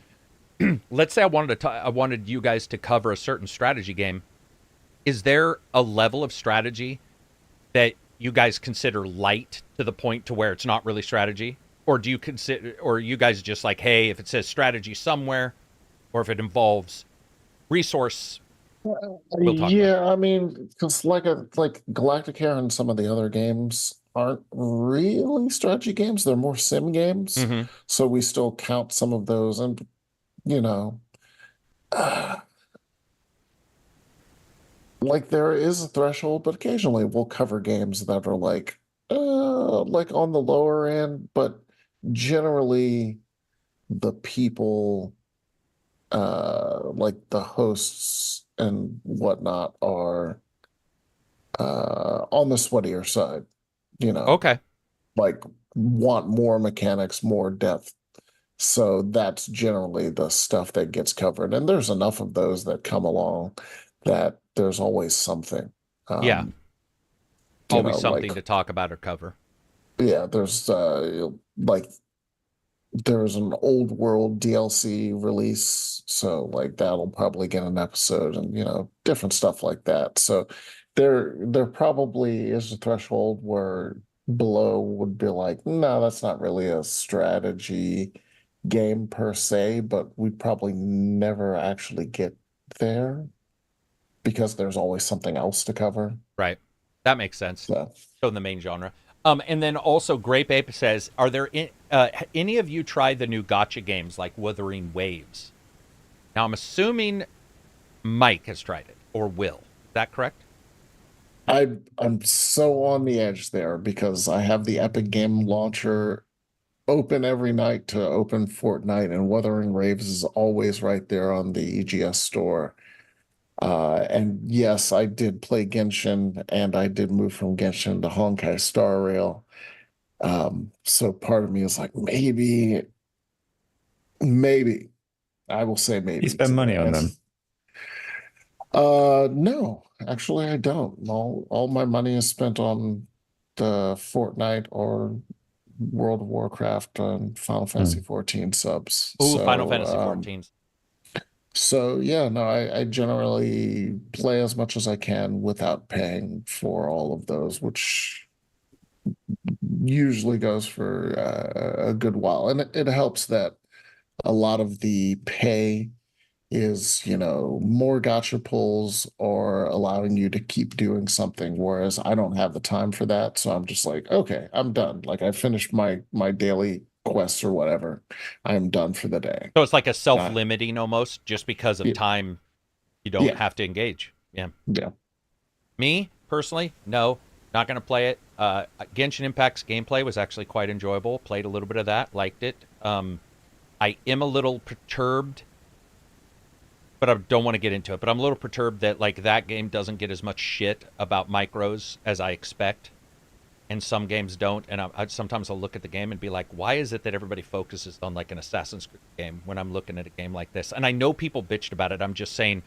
Let's say I wanted you guys to cover a certain strategy game. Is there a level of strategy that you guys consider light to the point to where it's not really strategy? Or do you consider, or are you guys just like, hey, if it says strategy somewhere, or if it involves resource, we'll talk about I mean, because like Galactica and some of the other games aren't really strategy games; they're more sim games. Mm-hmm. So we still count some of those, and like there is a threshold, but occasionally we'll cover games that are like on the lower end, but generally the people like the hosts and whatnot are on the sweatier side, Okay. like want more mechanics, more depth. So that's generally the stuff that gets covered. And there's enough of those that come along that there's always something. Yeah. Always something to talk about or cover. Yeah, there's like there's an old world DLC release, so like that'll probably get an episode and different stuff like that. So there probably is a threshold where below would be like, no, that's not really a strategy game per se, but we'd probably never actually get there because there's always something else to cover. Right. That makes sense. So in the main genre. And then also Grape Ape says, are there any of you tried the new gacha games like Wuthering Waves? Now I'm assuming Mike has tried it or will. Is that correct? I'm so on the edge there because I have the Epic Game Launcher open every night to open Fortnite, and Wuthering Waves is always right there on the EGS store. And yes, I did play Genshin, and I did move from Genshin to Honkai Star Rail. So part of me is like, maybe, I will say maybe. You spend money on them? No, actually, I don't. All my money is spent on the Fortnite or World of Warcraft and Final Fantasy 14 subs. Ooh, Final Fantasy 14. So yeah, no, I generally play as much as I can without paying for all of those, which usually goes for a good while. And it helps that a lot of the pay is, more gacha pulls or allowing you to keep doing something, whereas I don't have the time for that. So I'm just like, okay, I'm done. Like I finished my daily quests or whatever. I'm done for the day. So it's like a self-limiting almost, just because of time you don't have to engage. Yeah. Yeah. Me, personally, no, not going to play it. Genshin Impact's gameplay was actually quite enjoyable. Played a little bit of that, liked it. I am a little perturbed, but I don't want to get into it. But I'm a little perturbed that like that game doesn't get as much shit about micros as I expect, and some games don't. And sometimes I'll look at the game and be like, why is it that everybody focuses on like an Assassin's Creed game when I'm looking at a game like this? And I know people bitched about it. I'm just saying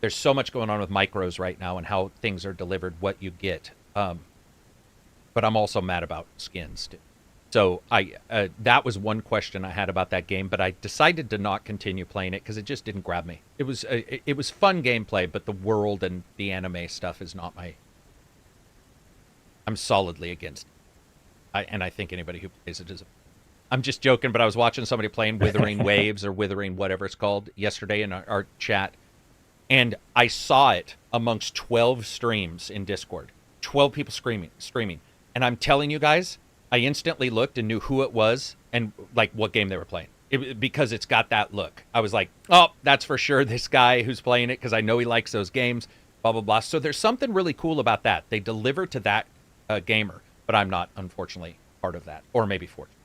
there's so much going on with micros right now and how things are delivered, what you get. But I'm also mad about skins too. So that was one question I had about that game, but I decided to not continue playing it because it just didn't grab me. It was fun gameplay, but the world and the anime stuff is not my. I'm solidly against it. And I think anybody who plays it is. I'm just joking, but I was watching somebody playing Wuthering Waves or Withering whatever it's called yesterday in our chat, and I saw it amongst 12 streams in Discord. 12 people streaming, and I'm telling you guys. I instantly looked and knew who it was and like what game they were playing because it's got that look. I was like, oh, that's for sure this guy who's playing it because I know he likes those games, blah, blah, blah. So there's something really cool about that. They deliver to that gamer, but I'm not, unfortunately, part of that, or maybe fortunate.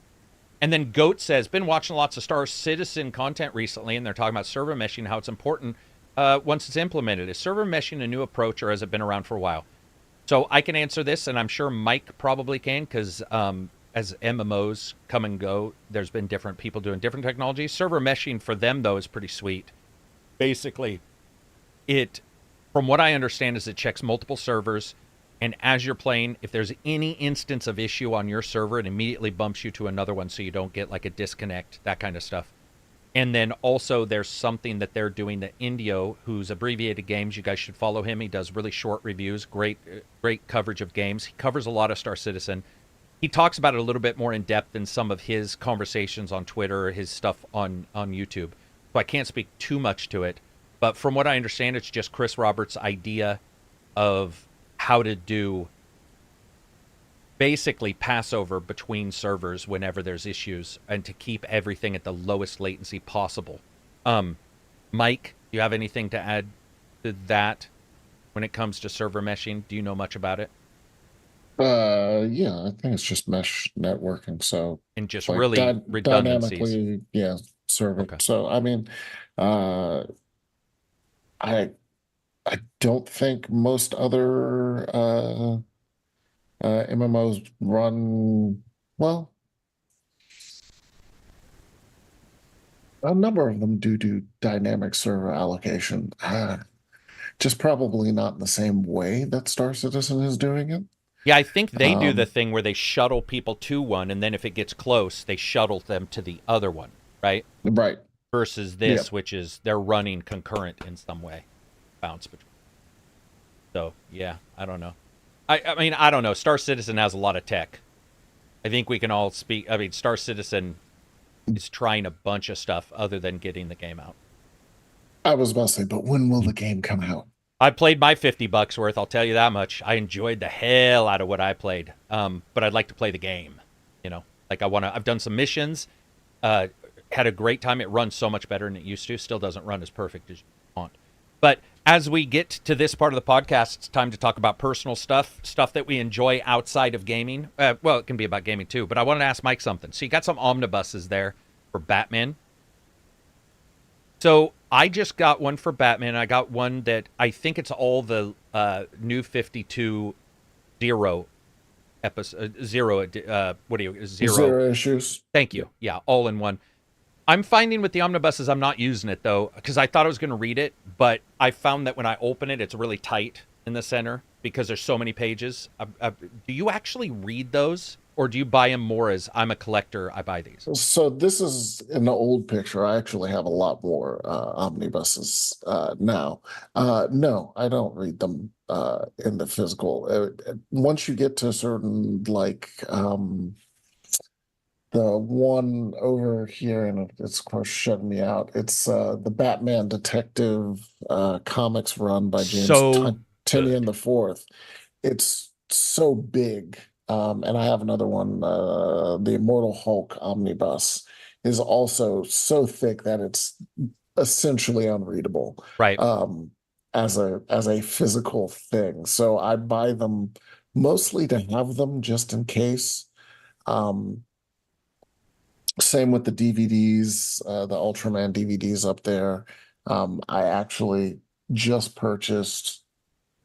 And then Goat says, been watching lots of Star Citizen content recently, and they're talking about server meshing, how it's important once it's implemented. Is server meshing a new approach, or has it been around for a while? So I can answer this, and I'm sure Mike probably can, because as MMOs come and go, there's been different people doing different technologies. Server meshing for them, though, is pretty sweet. Basically, from what I understand, is it checks multiple servers, and as you're playing, if there's any instance of issue on your server, it immediately bumps you to another one so you don't get like a disconnect, that kind of stuff. And then also there's something that they're doing that Indio, who's Abbreviated Games, you guys should follow him. He does really short reviews, great coverage of games. He covers a lot of Star Citizen. He talks about it a little bit more in depth than some of his conversations on Twitter or his stuff on YouTube. So I can't speak too much to it. But from what I understand, it's just Chris Roberts' idea of how to do basically Passover between servers whenever there's issues and to keep everything at the lowest latency possible. Mike, do you have anything to add to that when it comes to server meshing? Do you know much about it? Yeah, I think it's just mesh networking. So and just like really redundancies. Dynamically, yeah, serving. Okay. So I mean, I don't think most other MMOs run well. A number of them do dynamic server allocation, just probably not in the same way that Star Citizen is doing it. Yeah, I think they do the thing where they shuttle people to one, and then if it gets close, they shuttle them to the other one, right? Right. Versus this, which is they're running concurrent in some way, bounce between. So yeah, I don't know. I mean, I don't know. Star Citizen has a lot of tech. I think we can all speak. I mean, Star Citizen is trying a bunch of stuff other than getting the game out. I was about to say, but when will the game come out? I played my $50 worth. I'll tell you that much. I enjoyed the hell out of what I played. But I'd like to play the game. You know, like I've done some missions. Had a great time. It runs so much better than it used to. Still doesn't run as perfect as you want. But as we get to this part of the podcast, it's time to talk about personal stuff that we enjoy outside of gaming. Well, it can be about gaming too. But I wanted to ask Mike something. So you got some omnibuses there for Batman. So I just got one for Batman. I got one that I think it's all the new 52 Zero episode Zero. Zero issues. Thank you. Yeah, all in one. I'm finding with the omnibuses, I'm not using it though, because I thought I was going to read it, but I found that when I open it, it's really tight in the center because there's so many pages. Do you actually read those? Or do you buy them more as I'm a collector, I buy these? So this is in the old picture. I actually have a lot more omnibuses now. No, I don't read them in the physical. Once you get to a certain, like, the one over here, and it's of course shutting me out. It's the Batman Detective comics run by James Tynion the Fourth. It's so big. And I have another one, the Immortal Hulk Omnibus is also so thick that it's essentially unreadable. Right. As a physical thing. So I buy them mostly to have them just in case. Same with the DVDs, the Ultraman DVDs up there. I actually just purchased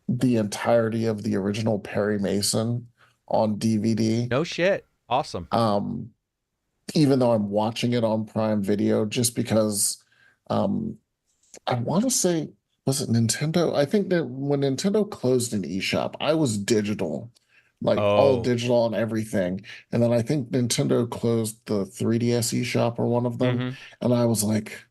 the entirety of the original Perry Mason on DVD. No shit. Awesome. Even though I'm watching it on Prime Video, just because I want to say, was it Nintendo? I think that when Nintendo closed an eShop, I was digital, like all digital on everything. And then I think Nintendo closed the 3DS eShop or one of them. And I was like,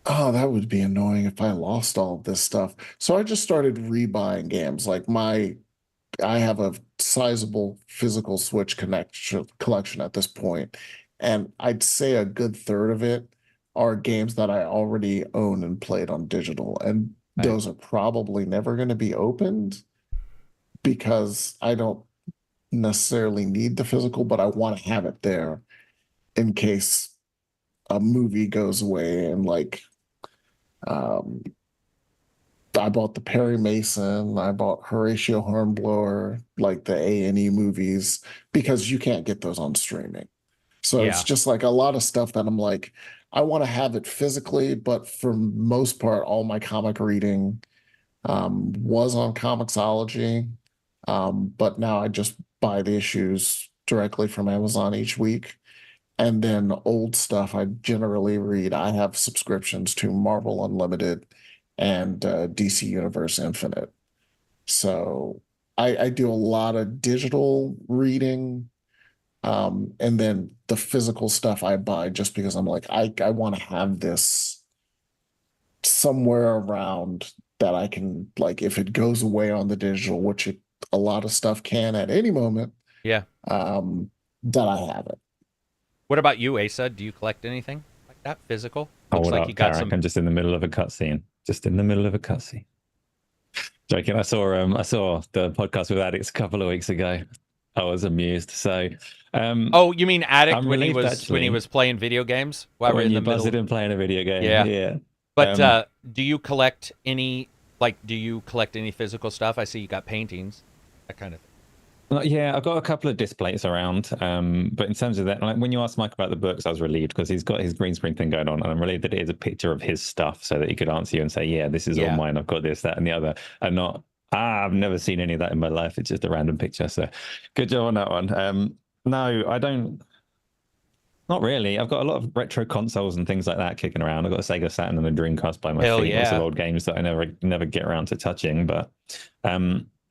oh, that would be annoying if I lost all of this stuff. So I just started rebuying games. Like I have a sizable physical Switch collection at this point, and I'd say a good third of it are games that I already own and played on digital, and those are probably never going to be opened because I don't necessarily need the physical, but I want to have it there in case a movie goes away. And like, I bought the Perry Mason, I bought Horatio Hornblower, like the A&E movies, because you can't get those on streaming. So it's just like a lot of stuff that I'm like, I want to have it physically, but for most part, all my comic reading was on Comixology. But now I just buy the issues directly from Amazon each week. And then old stuff I generally read. I have subscriptions to Marvel Unlimited and DC Universe Infinite. So I do a lot of digital reading, and then the physical stuff I buy just because I'm like, I want to have this somewhere around that I can, like, if it goes away on the digital, which a lot of stuff can at any moment, that I have it. What about you, Asa? Do you collect anything like that physical? Looks like you got some. I'm just in the middle of a cutscene. Joking. I saw the podcast with Addicts a couple of weeks ago. I was amused. So, you mean Addict when he was playing video games while we're in the middle? When playing a video game. Yeah. But do you collect any? Like, do you collect any physical stuff? I see you got paintings, that kind of thing. Yeah, I've got a couple of displays around, but in terms of that, like when you asked Mike about the books, I was relieved because he's got his green screen thing going on, and I'm relieved that it is a picture of his stuff so that he could answer you and say, yeah, this is all mine, I've got this, that, and the other, and not, I've never seen any of that in my life, it's just a random picture, so good job on that one. No, I don't, not really. I've got a lot of retro consoles and things like that kicking around. I've got a Sega Saturn and a Dreamcast by my feet, lots of old games that I never get around to touching, but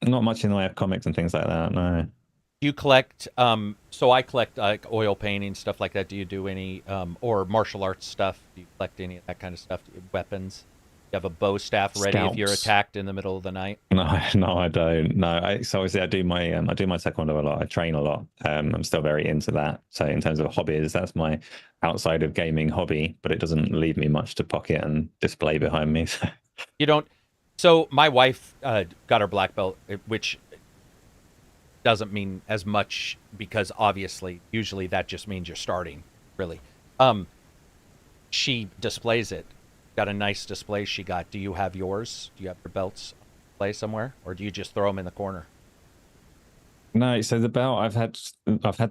Not much in the way of comics and things like that. No. Do you collect? So I collect like oil paintings, stuff like that. Do you do any or martial arts stuff? Do you collect any of that kind of stuff? Weapons? You have a bow staff ready if you're attacked in the middle of the night? No, I don't. No, so obviously I do my taekwondo a lot. I train a lot. I'm still very into that. So in terms of hobbies, that's my outside of gaming hobby, but it doesn't leave me much to pocket and display behind me. So. You don't. So my wife got her black belt, which doesn't mean as much because obviously, usually that just means you're starting. Really, she displays it. Got a nice display she got. Do you have yours? Do you have your belts on display somewhere, or do you just throw them in the corner? No, so the belt I've had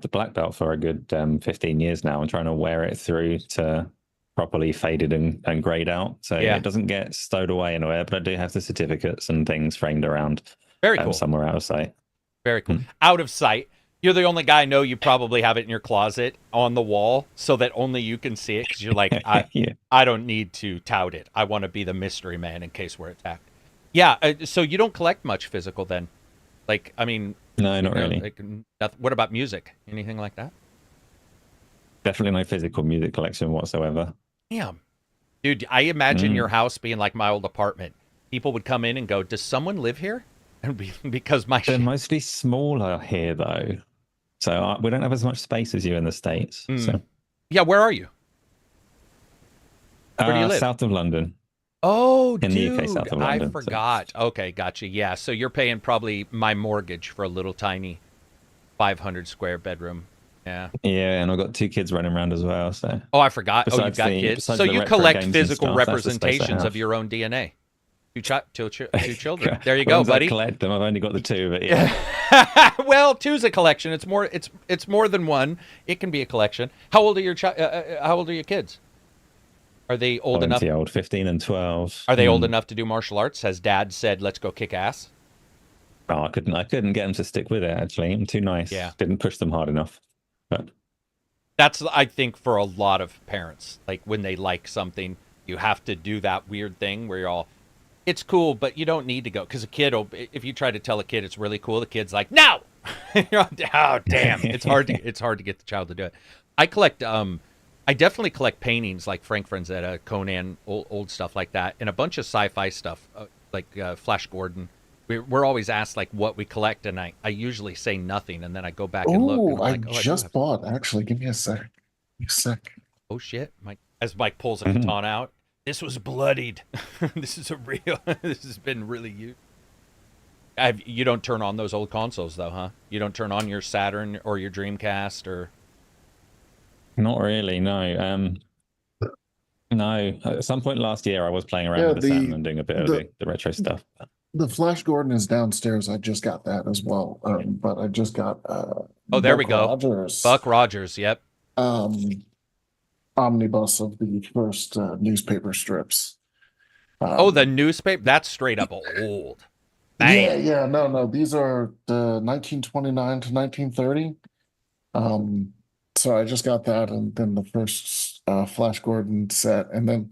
the black belt for a good 15 years now. I'm trying to wear it through to properly faded and grayed out, so it doesn't get stowed away anywhere. But I do have the certificates and things framed around. Very cool. Somewhere out of sight. Very cool. Out of sight. You're the only guy I know. You probably have it in your closet on the wall so that only you can see it because you're like, I don't need to tout it. I want to be the mystery man in case we're attacked. Yeah. So you don't collect much physical then? Like, I mean, no, not really. Like, what about music? Anything like that? Definitely no physical music collection whatsoever. Damn. Dude, I imagine your house being like my old apartment. People would come in and go, does someone live here? Because they're mostly smaller here though. So we don't have as much space as you in the States. So. Yeah, where are you? Where do you live? South of London. Oh, in the UK, south of London. I forgot. So. Okay, gotcha. Yeah, so you're paying probably my mortgage for a little tiny 500 square bedroom. Yeah. Yeah, and I've got 2 kids running around as well. So. Oh, I forgot. You've got kids. So you collect physical representations of your own DNA. Two children. There you go, buddy. I collect them. I've only got the 2, but yeah. Well, 2's a collection. It's more than one. It can be a collection. How old are your kids? Are they old enough? Old, 15 and 12. Are they old enough to do martial arts? Has Dad said, "Let's go kick ass"? Oh, I couldn't get them to stick with it. Actually, I'm too nice. Yeah. Didn't push them hard enough. But that's, I think, for a lot of parents. Like when they like something, you have to do that weird thing where you're all. It's cool, but you don't need to go because a kid. If you try to tell a kid it's really cool, the kid's like, "No!" You're like, oh, damn! It's hard to get the child to do it. I collect. I definitely collect paintings like Frank Franzetta, Conan, old stuff like that, and a bunch of sci-fi stuff like Flash Gordon. We're always asked like what we collect, and I usually say nothing, and then I go back and look. And I just bought. Actually, give me a sec. Oh shit! Mike pulls a katana out. This was bloodied. This is this has been really used. You don't turn on those old consoles though, huh? You don't turn on your Saturn or your Dreamcast or. Not really, no. No. At some point last year, I was playing around with the Saturn and doing a bit of the retro stuff. The Flash Gordon is downstairs. I just got that as well. But I just got. There we go. Rogers. Buck Rogers. Yep. Omnibus of the first newspaper strips. The newspaper? That's straight up old. Bang. Yeah. No. These are 1929 to 1930. So I just got that, and then the first Flash Gordon set, and then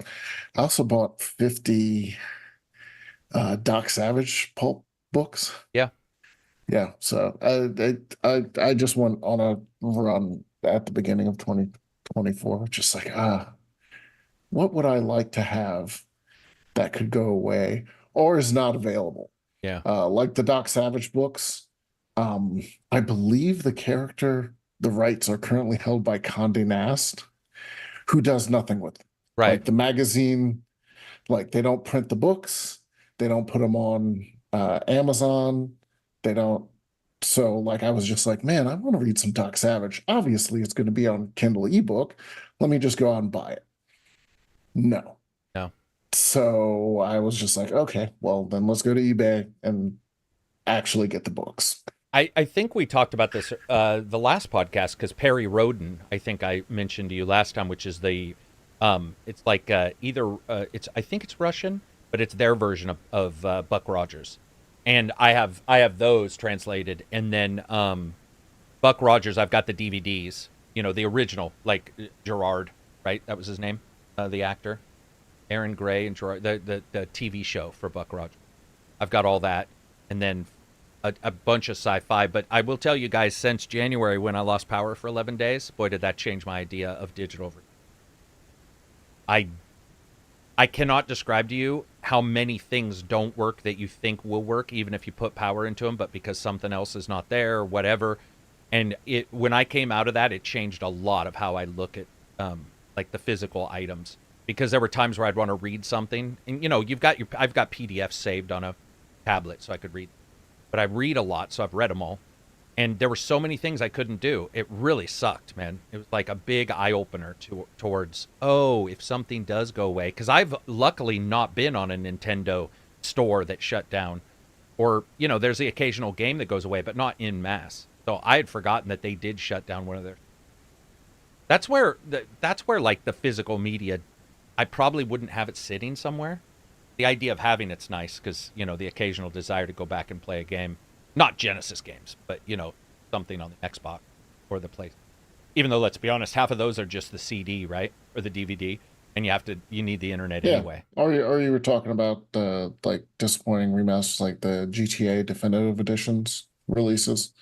I also bought 50 Doc Savage pulp books. Yeah. So I just went on a run at the beginning of 2024, just like what would I like to have that could go away or is not available? Yeah. Like the Doc Savage books. I believe the rights are currently held by Condé Nast, who does nothing with them. Right. Like the magazine, like they don't print the books, they don't put them on Amazon, they don't. So like I was just like, man, I want to read some Doc Savage. Obviously, it's going to be on Kindle ebook. Let me just go out and buy it. No. So I was just like, okay, well then let's go to eBay and actually get the books. I think we talked about this the last podcast because Perry Roden, I think I mentioned to you last time, which is the it's like I think it's Russian, but it's their version of Buck Rogers, and I have those translated, and then Buck Rogers, I've got the DVDs, the original, like Gerard, right? That was his name, the actor, Aaron Gray and Gerard, the TV show for Buck Rogers. I've got all that, and then a bunch of sci-fi. But I will tell you guys, since January when I lost power for 11 days, boy, did that change my idea of digital. I cannot describe to you how many things don't work that you think will work, even if you put power into them, but because something else is not there or whatever. And when I came out of that, it changed a lot of how I look at like the physical items, because there were times where I'd want to read something, and I've got PDFs saved on a tablet so I could read, but I read a lot, so I've read them all, and there were so many things I couldn't do. It really sucked, man. It was like a big eye opener towards, if something does go away, because I've luckily not been on a Nintendo store that shut down, or there's the occasional game that goes away, but not en masse. So I had forgotten that they did shut down one of their. That's where like the physical media, I probably wouldn't have it sitting somewhere. The idea of having it's nice, because the occasional desire to go back and play a game, not Genesis games, but something on the Xbox or the place. Even though, let's be honest, half of those are just the CD, right, or the DVD, and you need the internet anyway. Or you were talking about like disappointing remasters, like the GTA Definitive Editions releases.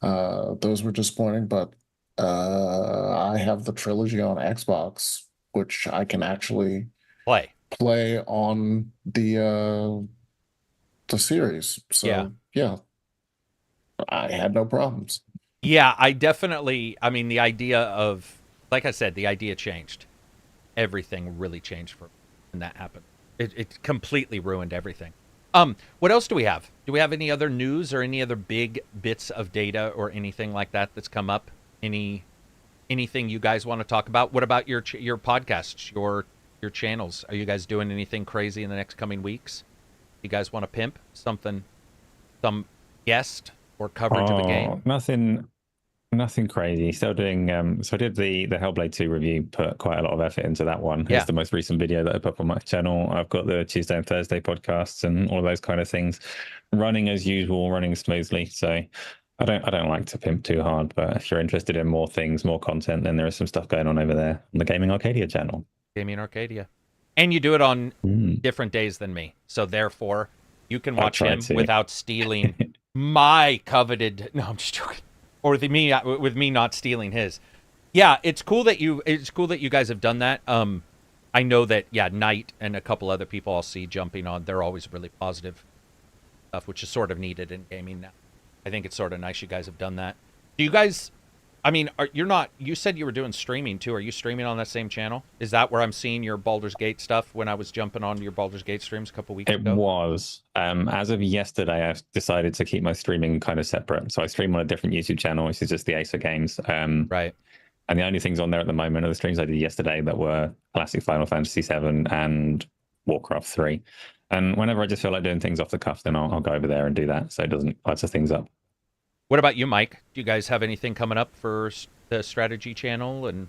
Those were disappointing, but I have the trilogy on Xbox, which I can actually play on the series. So yeah, I had no problems. Yeah, I mean, the idea of, like I said, the idea changed. Everything really changed when that happened. It completely ruined everything. What else do we have? Do we have any other news or any other big bits of data or anything like that that's come up? Anything you guys want to talk about? What about your podcasts, your channels? Are you guys doing anything crazy in the next coming weeks? You guys want to pimp something, some guest or coverage of a game? Nothing crazy. Still doing. So I did the Hellblade 2 review. Put quite a lot of effort into that one. Yeah. It's the most recent video that I put up on my channel. I've got the Tuesday and Thursday podcasts and all those kind of things running as usual, running smoothly. So I don't like to pimp too hard. But if you're interested in more things, more content, then there is some stuff going on over there on the Gaming Arcadia channel. Gaming Arcadia, and you do it on different days than me. So therefore, you can watch him without stealing my coveted. No, I'm just joking. Or with me not stealing his. Yeah, it's cool that you guys have done that. I know that Knight and a couple other people I'll see jumping on, they're always really positive stuff, which is sort of needed in gaming now. I think it's sort of nice you guys have done that. Do you guys, I mean, you said you were doing streaming too. Are you streaming on that same channel? Is that where I'm seeing your Baldur's Gate stuff when I was jumping on your Baldur's Gate streams a couple weeks ago? It was. As of yesterday, I've decided to keep my streaming kind of separate. So I stream on a different YouTube channel, which is just the Acer Games. Right. And the only things on there at the moment are the streams I did yesterday that were classic Final Fantasy VII and Warcraft 3. And whenever I just feel like doing things off the cuff, then I'll go over there and do that, so it doesn't clutter things up. What about you, Mike? Do you guys have anything coming up for the strategy channel and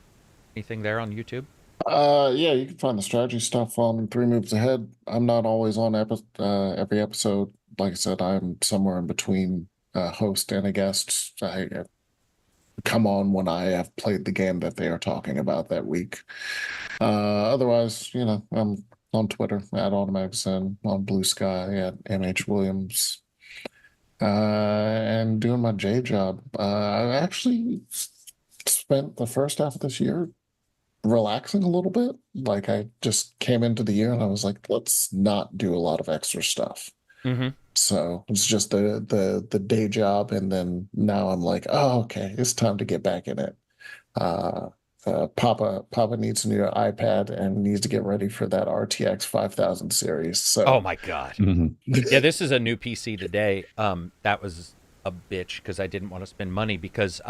anything there on YouTube? Yeah, you can find the strategy stuff on 3 Moves Ahead. I'm not always on every episode. Like I said, I'm somewhere in between host and a guest. I come on when I have played the game that they are talking about that week. Otherwise, I'm on Twitter at AutomaticSen, on Blue Sky at MH Williams, and doing my J job. I actually spent the first half of this year relaxing a little bit. Like, I just came into the year and I was like, let's not do a lot of extra stuff. Mm-hmm. So it's just the day job, and then now I'm like, oh, okay, it's time to get back in it. Papa needs a new iPad and needs to get ready for that RTX 5000 series. So, oh my god, yeah, this is a new PC today. That was a bitch because I didn't want to spend money because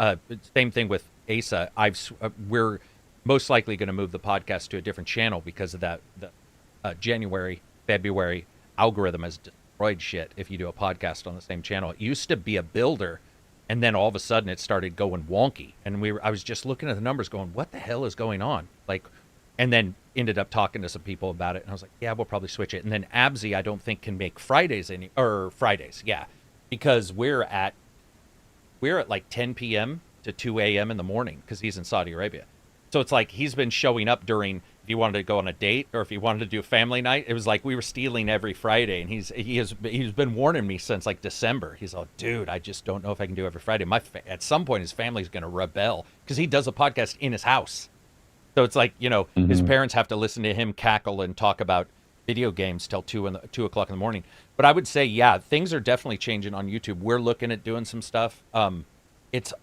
same thing with Asa. We're most likely going to move the podcast to a different channel because of that. The January, February algorithm has destroyed shit if you do a podcast on the same channel. It used to be a builder, and then all of a sudden it started going wonky, and I was just looking at the numbers going, what the hell is going on? Like, and then ended up talking to some people about it, and I was like, yeah, we'll probably switch it. And then Abzi, I don't think can make Fridays, yeah, because we're at like 10 p.m. to 2 a.m. in the morning because he's in Saudi Arabia. So it's like he's been showing up during if he wanted to go on a date or if he wanted to do a family night. It was like we were stealing every Friday, and he's been warning me since like December. He's like, dude, I just don't know if I can do every Friday. At some point his family's going to rebel because he does a podcast in his house. So it's like, his parents have to listen to him cackle and talk about video games till 2:00 in the morning. But I would say, yeah, things are definitely changing on YouTube. We're looking at doing some stuff. It's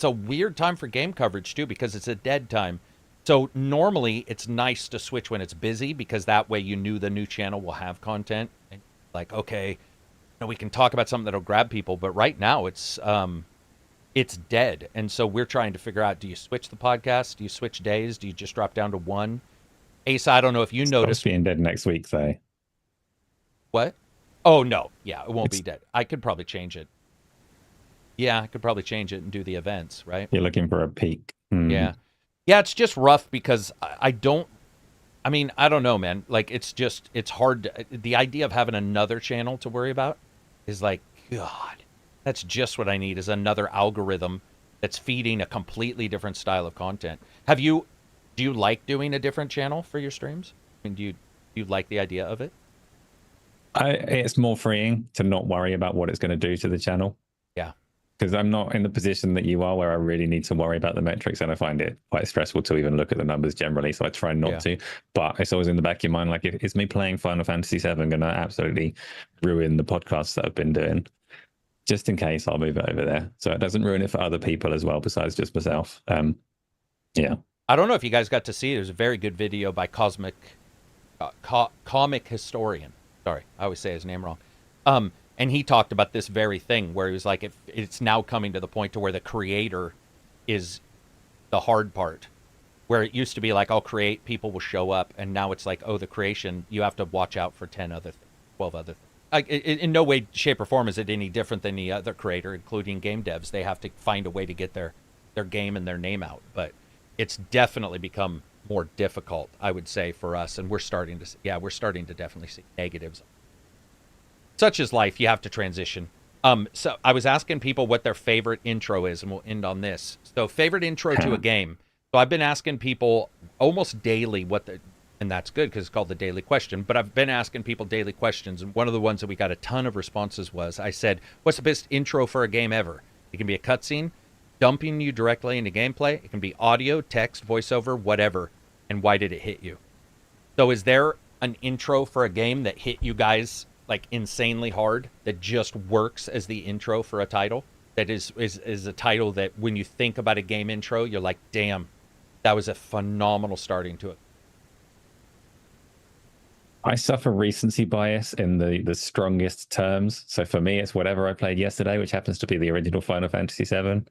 a weird time for game coverage too, because it's a dead time. So normally it's nice to switch when it's busy, because that way the new channel will have content. And like, okay, we can talk about something that'll grab people. But right now it's dead. And so we're trying to figure out, do you switch the podcast? Do you switch days? Do you just drop down to one? Asa, I don't know if you noticed. It's being dead next week, though. What? Oh, no. Yeah, it won't be dead. I could probably change it. Yeah, I could probably change it and do the events, right? You're looking for a peak. Yeah. Yeah, it's just rough because I don't know, man. Like, it's hard. The idea of having another channel to worry about is like, God, that's just what I need, is another algorithm that's feeding a completely different style of content. Do you like doing a different channel for your streams? I mean, do you like the idea of it? It's more freeing to not worry about what it's going to do to the channel. Yeah. Because I'm not in the position that you are, where I really need to worry about the metrics, and I find it quite stressful to even look at the numbers generally, so I try not to. But it's always in the back of your mind, like, is me playing Final Fantasy VII going to absolutely ruin the podcasts that I've been doing? Just in case, I'll move it over there, so it doesn't ruin it for other people as well, besides just myself. Yeah. I don't know if you guys got to see, there's a very good video by Comic Historian. Sorry, I always say his name wrong. And he talked about this very thing, where he was like, it's now coming to the point to where the creator is the hard part. Where it used to be like, I'll create, people will show up, and now it's like, the creation, you have to watch out for 12 other things. Like, in no way, shape, or form is it any different than any other creator, including game devs. They have to find a way to get their game and their name out. But it's definitely become more difficult, I would say, for us. And we're starting to definitely see negatives. Such is life. You have to transition. So I was asking people what their favorite intro is, and we'll end on this. So favorite intro to a game. So I've been asking people almost daily and that's good because it's called the daily question, but I've been asking people daily questions. And one of the ones that we got a ton of responses was, I said, what's the best intro for a game ever? It can be a cutscene, dumping you directly into gameplay. It can be audio, text, voiceover, whatever. And why did it hit you? So is there an intro for a game that hit you guys like insanely hard, that just works as the intro for a title, that is a title that when you think about a game intro, you're like, damn, that was a phenomenal starting to it? I suffer recency bias in the strongest terms. So for me, it's whatever I played yesterday, which happens to be the original Final Fantasy VII.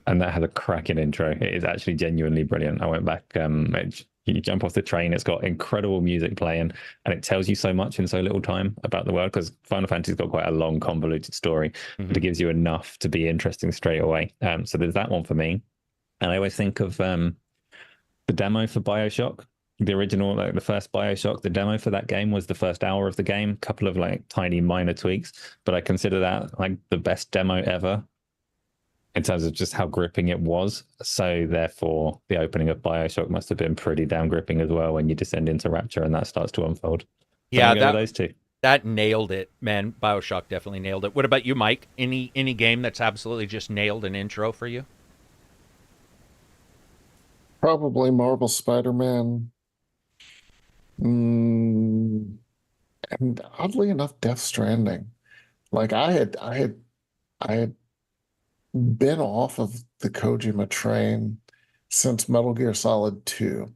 And that has a cracking intro. It is actually genuinely brilliant. I went back, you jump off the train, it's got incredible music playing, and it tells you so much in so little time about the world, because Final Fantasy's got quite a long, convoluted story, but it gives you enough to be interesting straight away. So there's that one for me. And I always think of the demo for BioShock. The original, like the first BioShock, the demo for that game was the first hour of the game, couple of like tiny minor tweaks, but I consider that like the best demo ever in terms of just how gripping it was. So therefore, the opening of BioShock must have been pretty damn gripping as well when you descend into Rapture and that starts to unfold. Yeah, those two. That nailed it, man. BioShock definitely nailed it. What about you, Mike? Any game that's absolutely just nailed an intro for you? Probably Marvel Spider-Man. And oddly enough, Death Stranding. Like I had been off of the Kojima train since Metal Gear Solid 2.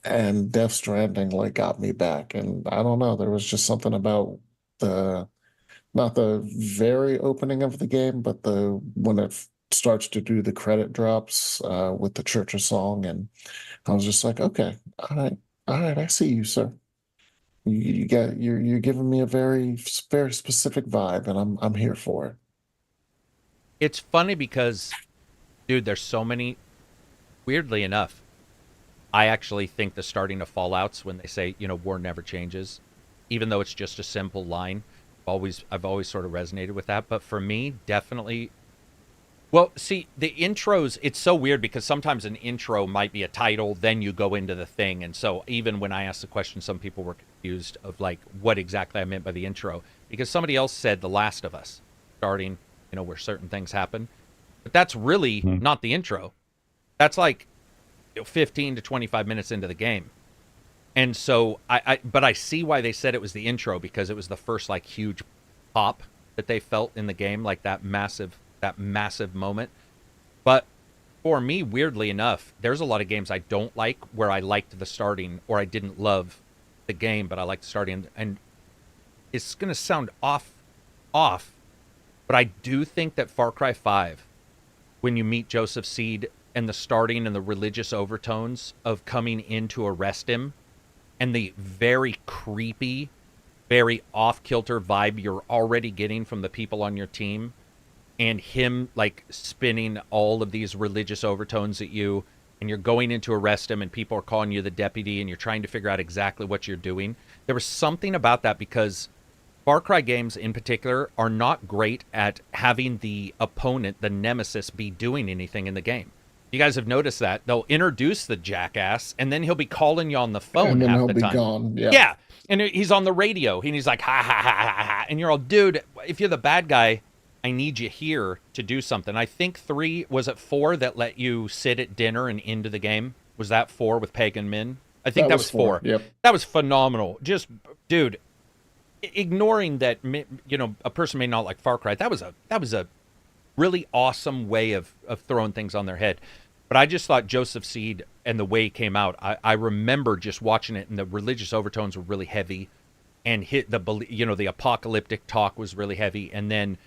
And Death Stranding like got me back. And I don't know, there was just something about not the very opening of the game, but when it starts to do the credit drops with the Church of Song, and I was just like, okay, all right, I see you, sir. You're giving me a very, very specific vibe, and I'm here for it. It's funny because, dude, there's so many. Weirdly enough, I actually think the starting of Fallouts, when they say, war never changes, even though it's just a simple line, I've always sort of resonated with that. But for me, definitely Well, see, the intros, it's so weird because sometimes an intro might be a title, then you go into the thing. And so even when I asked the question, some people were confused of like what exactly I meant by the intro, because somebody else said The Last of Us, starting, where certain things happen. But that's really not the intro. That's like 15 to 25 minutes into the game. And so but I see why they said it was the intro, because it was the first like huge pop that they felt in the game, like that massive moment. But for me, weirdly enough, there's a lot of games I don't like where I liked the starting, or I didn't love the game, but I liked the starting. And it's going to sound off, but I do think that Far Cry 5, when you meet Joseph Seed and the starting and the religious overtones of coming in to arrest him, and the very creepy, very off-kilter vibe you're already getting from the people on your team, and him like spinning all of these religious overtones at you, and you're going in to arrest him and people are calling you the deputy and you're trying to figure out exactly what you're doing. There was something about that, because Far Cry games in particular are not great at having the opponent, the nemesis, be doing anything in the game. You guys have noticed that. They'll introduce the jackass and then he'll be calling you on the phone and then half he'll the be time. Gone. Yeah. Yeah. And he's on the radio and he's like, ha, ha, ha, ha, ha. And you're all, dude, if you're the bad guy, I need you here to do something. I think 4 that let you sit at dinner and into the game? Was that 4 with Pagan Min? I think that was 4. Yep. That was phenomenal. Just, dude, ignoring that, a person may not like Far Cry, that was a really awesome way of throwing things on their head. But I just thought Joseph Seed and the way he came out, I remember just watching it, and the religious overtones were really heavy, and the apocalyptic talk was really heavy. And then,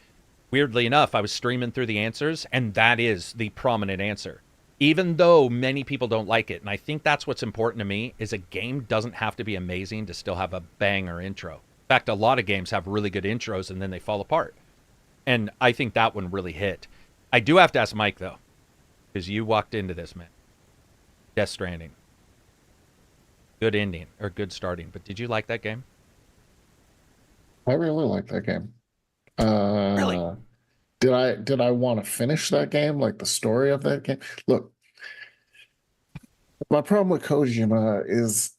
weirdly enough, I was streaming through the answers, and that is the prominent answer, even though many people don't like it. And I think that's what's important to me, is a game doesn't have to be amazing to still have a banger intro. In fact, a lot of games have really good intros and then they fall apart. And I think that one really hit. I do have to ask Mike, though, because you walked into this, man. Death Stranding. Good ending, or good starting. But did you like that game? I really like that game. Really? Did I want to finish that game, like the story of that game? Look, my problem with Kojima is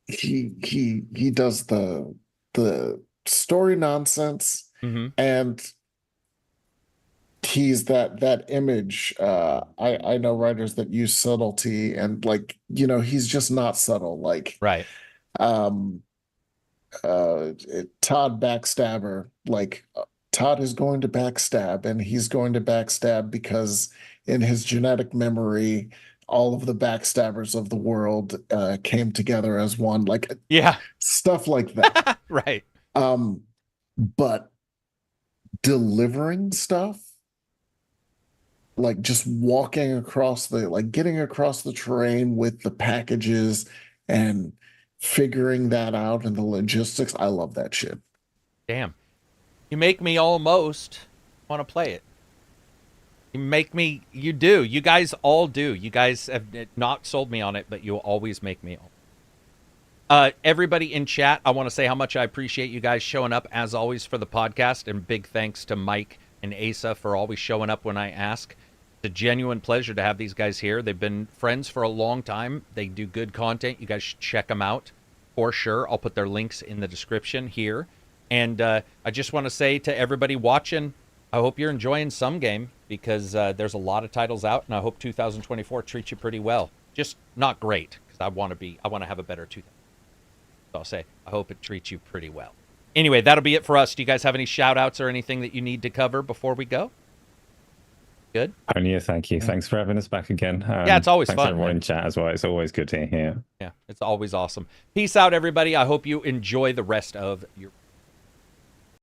he does the story nonsense, and he's that image. I know writers that use subtlety, and he's just not subtle. Like, right. Todd Backstabber, Todd is going to backstab, and he's going to backstab because in his genetic memory, all of the backstabbers of the world came together as one, stuff like that. Right. But delivering stuff, just walking across getting across the terrain with the packages and figuring that out and the logistics, I love that shit. Damn. You make me almost want to play it. You do. You guys all do. You guys have not sold me on it, but you'll always make me. Everybody in chat, I want to say how much I appreciate you guys showing up, as always, for the podcast. And big thanks to Mike and Asa for always showing up when I ask. It's a genuine pleasure to have these guys here. They've been friends for a long time. They do good content. You guys should check them out for sure. I'll put their links in the description here. And I just want to say to everybody watching, I hope you're enjoying some game, because there's a lot of titles out, and I hope 2024 treats you pretty well. Just not great, because I want to have a better 2000. So I'll say, I hope it treats you pretty well. Anyway, that'll be it for us. Do you guys have any shout outs or anything that you need to cover before we go? Good? Only a thank you. Thanks for having us back again. Yeah, it's always thanks fun. Thanks everyone in chat as well. It's always good to hear. Yeah, it's always awesome. Peace out, everybody. I hope you enjoy the rest of your